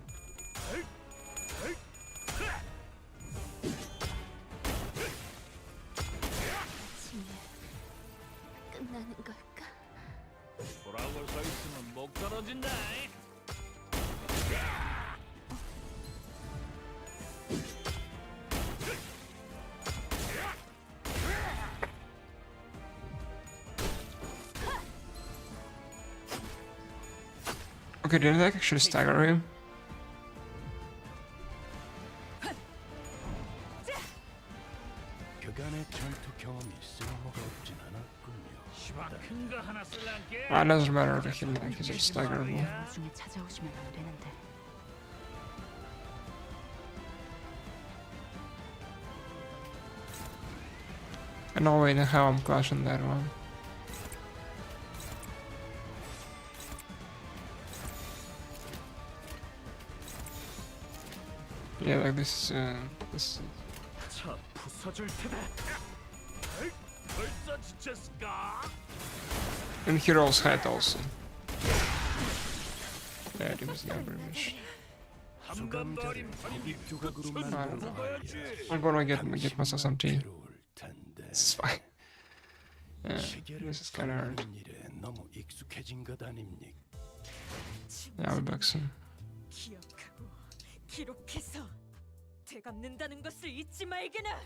아침에 끝나는 걸까? 돌아올 서 있으면 목 떨어진다. Okay, didn't I actually stagger him? 그간의 전투 경험이 쓸모가 없진 않았군요. 큰 거 하나 쓸란게. Ah, it doesn't matter to him, like he's just staggerable. 나중에 찾아오시면 안 되는데. I know wait how I'm clashing that one. Yeah, like this. 차 부숴줄 테다. 벌써 지쳤을까? And Hero's Head also. Yeah, it was never miss. 한번 버린 버린 조각으로 I don't know. 먹어야지. I'm gonna get myself some tea. 괴로울 텐데. It's fine. Yeah, 시계를 this is kinda hard. 풀어가는 일에 너무 익숙해진 것 아닙니까? Yeah, I'll be back soon. 기억하고 기록해서 되갚는다는 것을 잊지 말게나.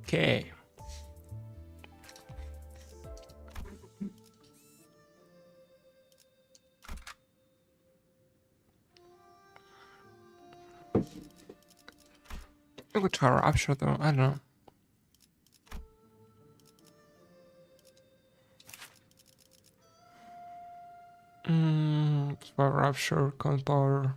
Okay. I could try Rapture though, I don't know. For Rapture, count power.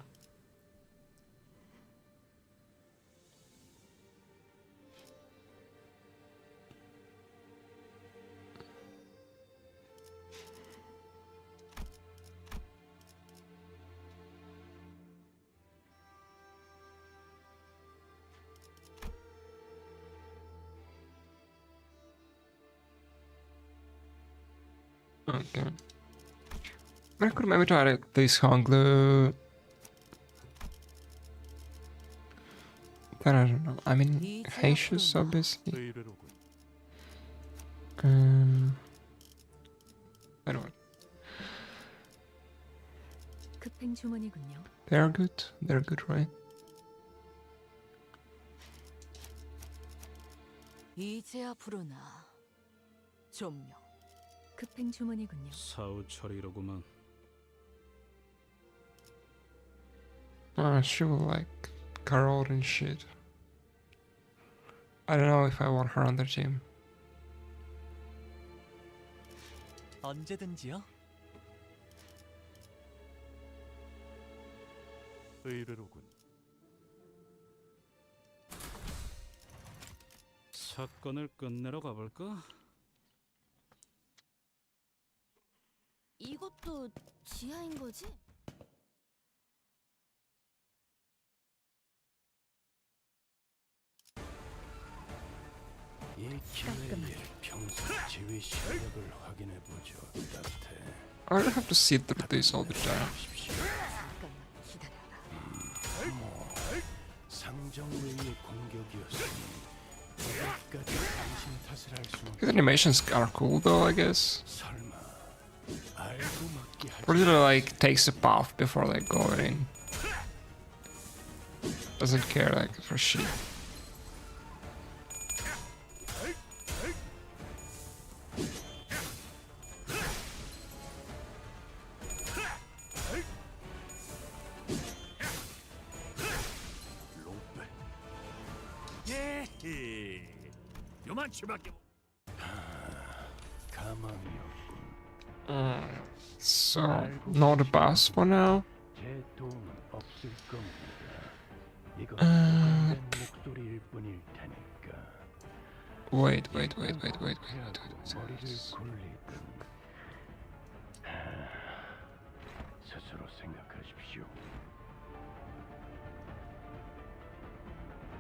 Okay. I could maybe try this Honglu. Then I don't know. I mean, Haitius obviously. 의외로군. I don't know. 급행 주문이군요. They're good. They're good, right? 이제야 부르나. 좀요. 급행 주문이군요. 사후처리로구만. She will like Carol and shit. I don't know if I want her on the team. 언제든지요. 의외로군. 사건을 끝내러 가볼까? 이것도 지하인 거지? 이 기회에 평소 제위 실력을 확인해 보죠. 따뜻해. I don't have to sit through this all the time. 잠깐만 기다려라. 상정 외의 공격이었으니 여기까지 당신 탓을 할 수는 His animations are cool though, I guess. 설마 알고 맞게 하지. Probably like takes a puff before like going in. Doesn't care like for shit. 예헤. 요만치밖에 못. 가망이었군. So, not a boss for now. 제 도움은 없을 겁니다. 이건 녹음된 목소리일 뿐일 테니까. Wait. 머리를 굴리든 스스로 생각하십시오.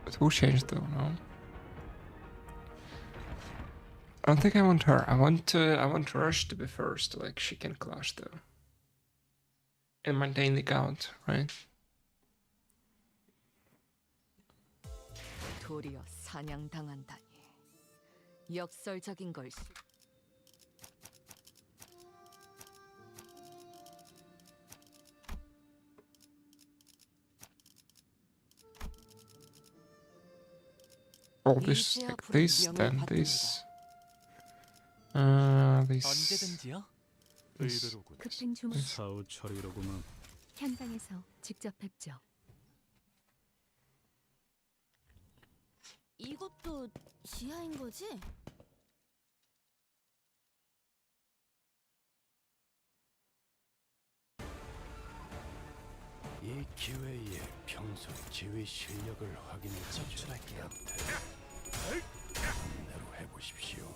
But who changed though? No. I don't think I want her. I want Rush to be first. Like she can clash though, and maintain the count, right? 도리어 사냥당한다니. 역설적인 걸. All this like this, then this. This. 언제든지요. 의외로군. 급행 주문. 사후처리로구만. 현장에서 직접 뵙죠. 이것도 지하인 거지? 이 기회에 평소 지휘 실력을 확인해 보죠. 마음대로 해보십시오.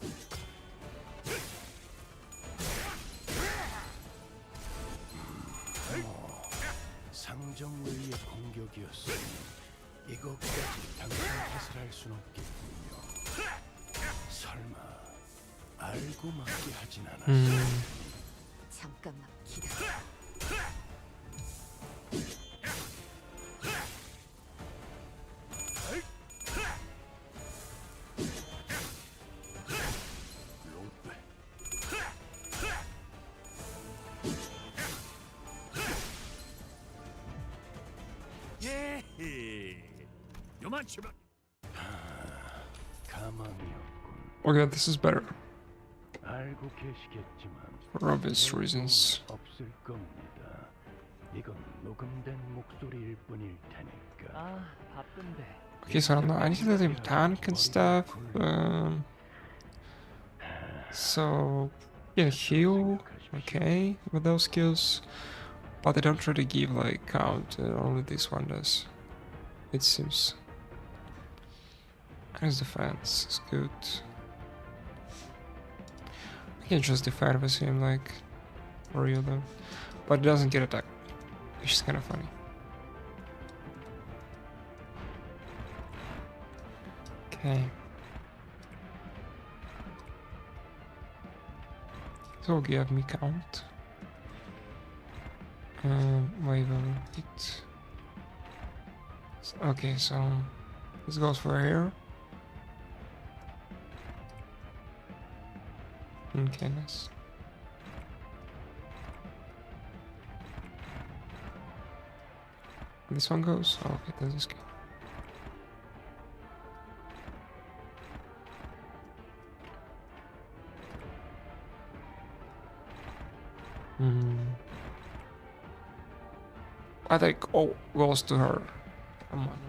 상정 외의 공격이었으니 이것까지 당신 탓을 할 순 없겠군요. 설마 알고 맞게 하진 않았어요. 잠깐만 기다려. 예헤. 요만치밖에. 가망이 Okay, this is better 알고 계시겠지만 for obvious reasons. 없을 겁니다. 이건 녹음된 목소리일 뿐일 테니까. 아, 바쁜데. Okay, so I need to let him tank and stuff. So yeah, heal. Okay, with those skills, but they don't really give like count. Only this one does. It seems. His defense is good. I can just defend with him like for real though, but it doesn't get attacked, which is kind of funny. Okay. So give me count. Wait a bit. Okay, so this goes for here. Okay, nice. This one goes? Oh, okay, that's this guy. I think, oh, goes to her. Come on.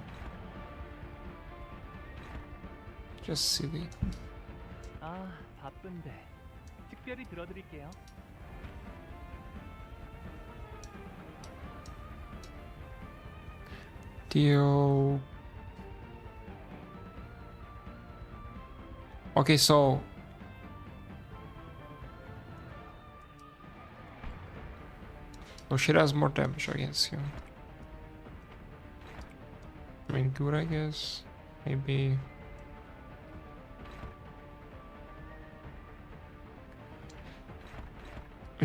Just silly. 아, 바쁜데. 특별히 들어드릴게요. Deal. Okay, so she does more damage against you. I mean, good, I guess. Maybe.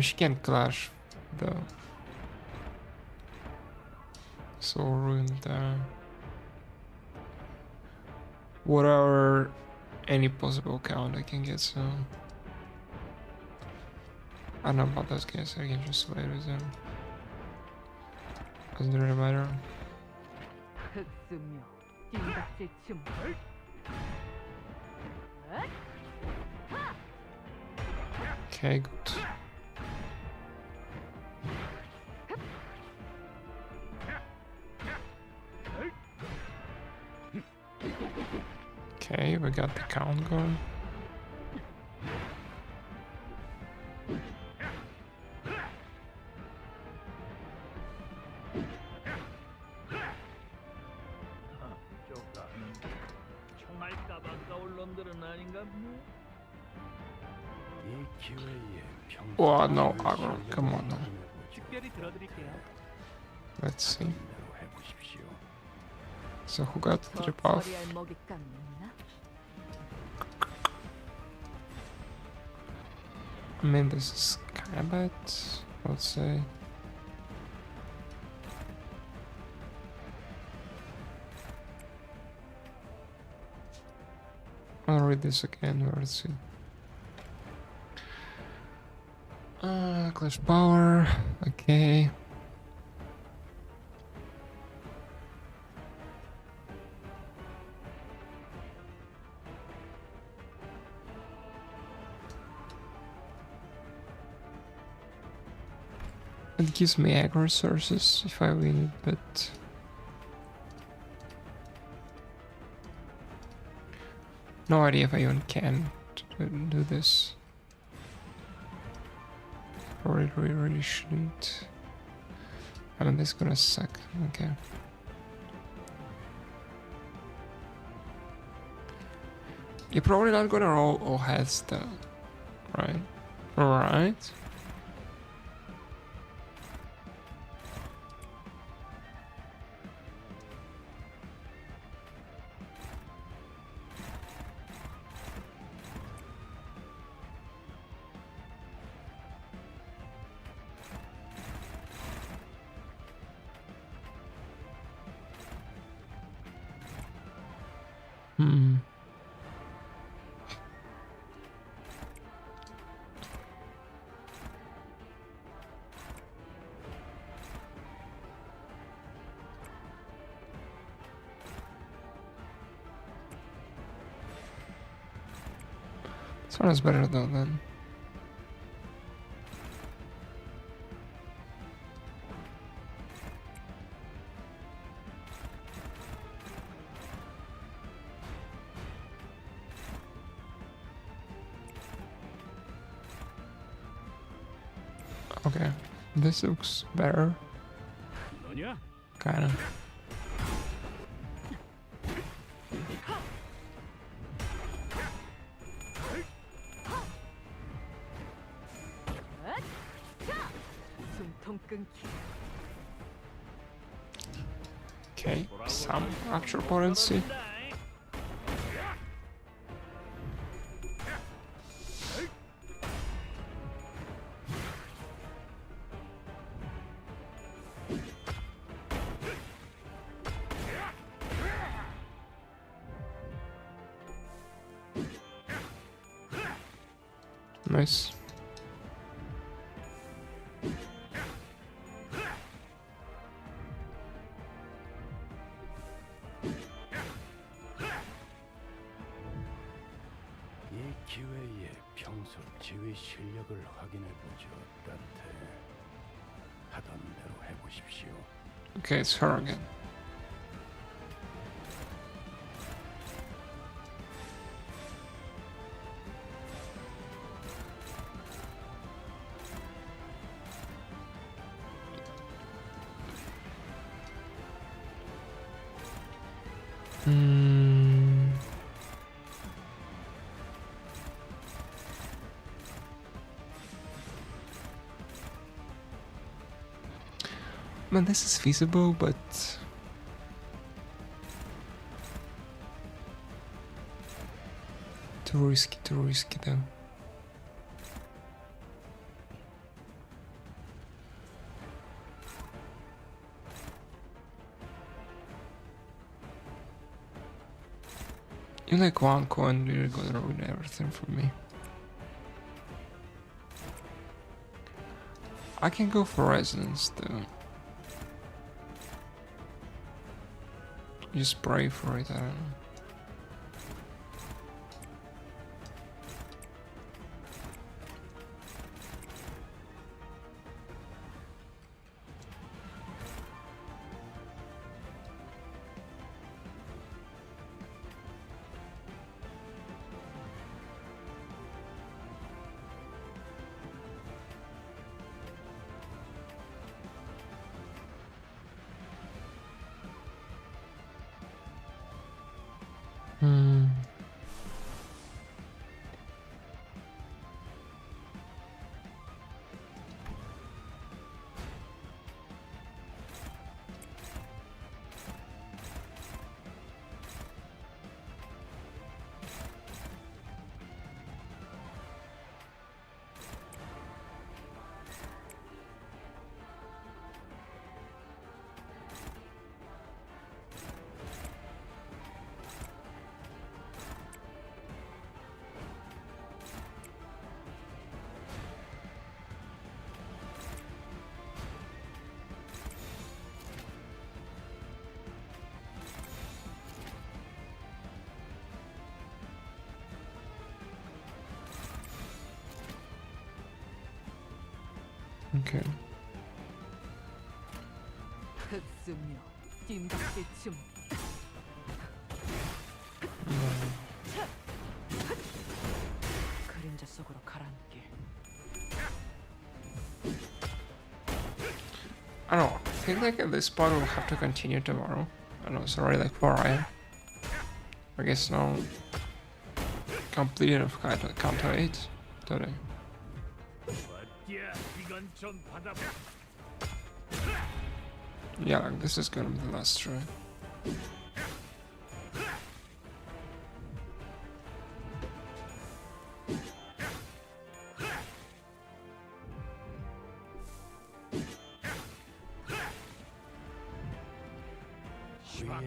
She can clash, though. So ruined. Whatever, any possible count I can get. So I don't know about those guys. I can just play with them. Doesn't really matter. 흑수묘 뒷박질 춤. Okay, good. Okay, we got the count going. 총알 까박까올 놈들은 아닌가 보네. 이 기회에 Oh no, aggro. Come on now. 특별히 들어드릴게요. Let's see. 평대로 해보십시오. So who got the 더 drip off? 처리할 먹잇감 있나? I mean, this is kind of bad, let's say. I'll read this again, let's see. Clash power, okay. It gives me aggro resources if I win it, but no idea if I even can do this. Or it really shouldn't. I mean, this is gonna suck. Okay. You're probably not gonna roll all heads though, right? Right? Hmm. This one is better though than. Okay, this looks better, 너냐? kinda. 숨통 끊기. Okay, some actual potency. Nice. 이 기회에 평소 지휘 실력을 확인해보죠, 따태. 하던 대로 해보십시오. Okay, it's her again. Hmm. Man, this is feasible, but too risky though. You like one coin, you're gonna ruin everything for me. I can go for resonance though. Just pray for it, I don't know. Hmm. Okay. 흡수며 뜀박질 춤. 그림자 속으로 가라앉게. I don't know, I think like at this point we'll have to continue tomorrow. I know it's already like 4 AM. I guess no completed of counter 8 today. 어디야? 이건 좀 받아봐. Yeah, like this is gonna be the last try.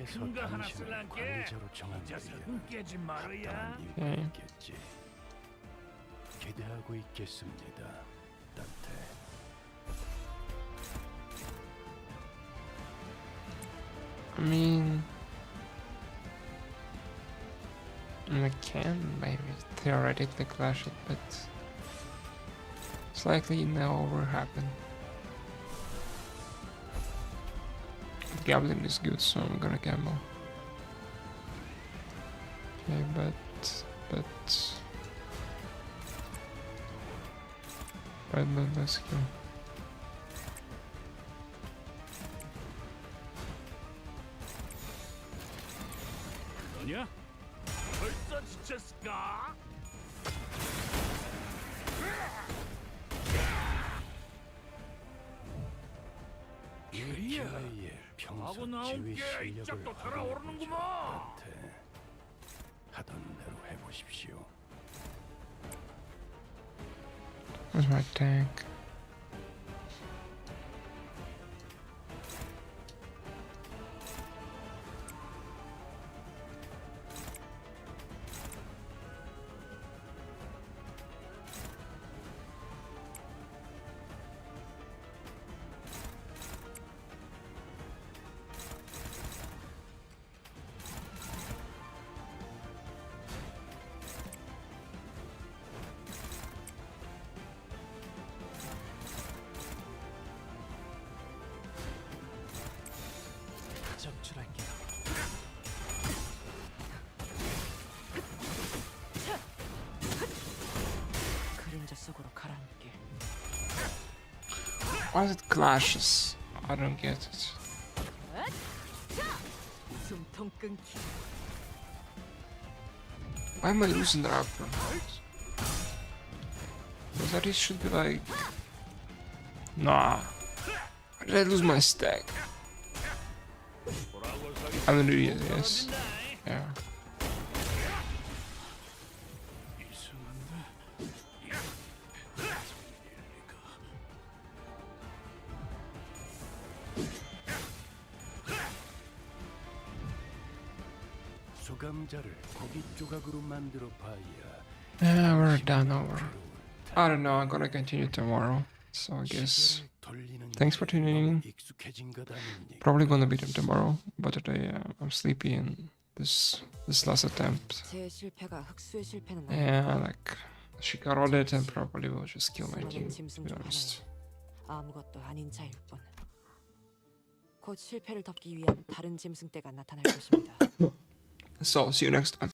위에서 큰거 하나 당신을 쓸란게. 관리자로 정한 자석은 깨지 말아야. 이유가 있겠지. 기대하고 있겠습니다, 따태. I mean, like can maybe theoretically clash it, but it's likely never happen. Gambling is good, so I'm gonna gamble. Okay, but right, then let's go. 너냐? 벌써 지쳤을까? 유키아의 하고 평소 나온 지휘 게 실력을 이쪽도 확인해 달아오르는구먼. 하던 대로 해보십시오. Where's my tank? 적출할게요. 그림자 속으로 가라앉게. Why is it clashes? I don't get it. 숨통 끊기. Why am I losing the raptor? Because that should be like... Nah. Why did I lose my stack? 돌아올 서 I'm an 있으면 idiot, 못 yes. 떨어진다. Yeah. 이상한데. 수감자를 고기 조각으로 만들어 봐야. Yeah, we're done over. I don't know, I'm gonna continue tomorrow. So I guess thanks for tuning in. Probably gonna beat him tomorrow, but today I'm sleepy and this last attempt. 제 실패가 흑수의 실패는 Yeah, like she got all it and probably will just kill my team, 수많은 to 짐승 be 중 honest. 하나에 아무것도 아닌 자일 뿐. 곧 실패를 덮기 위한 다른 짐승 떼가 나타날 것입니다. So see you next time.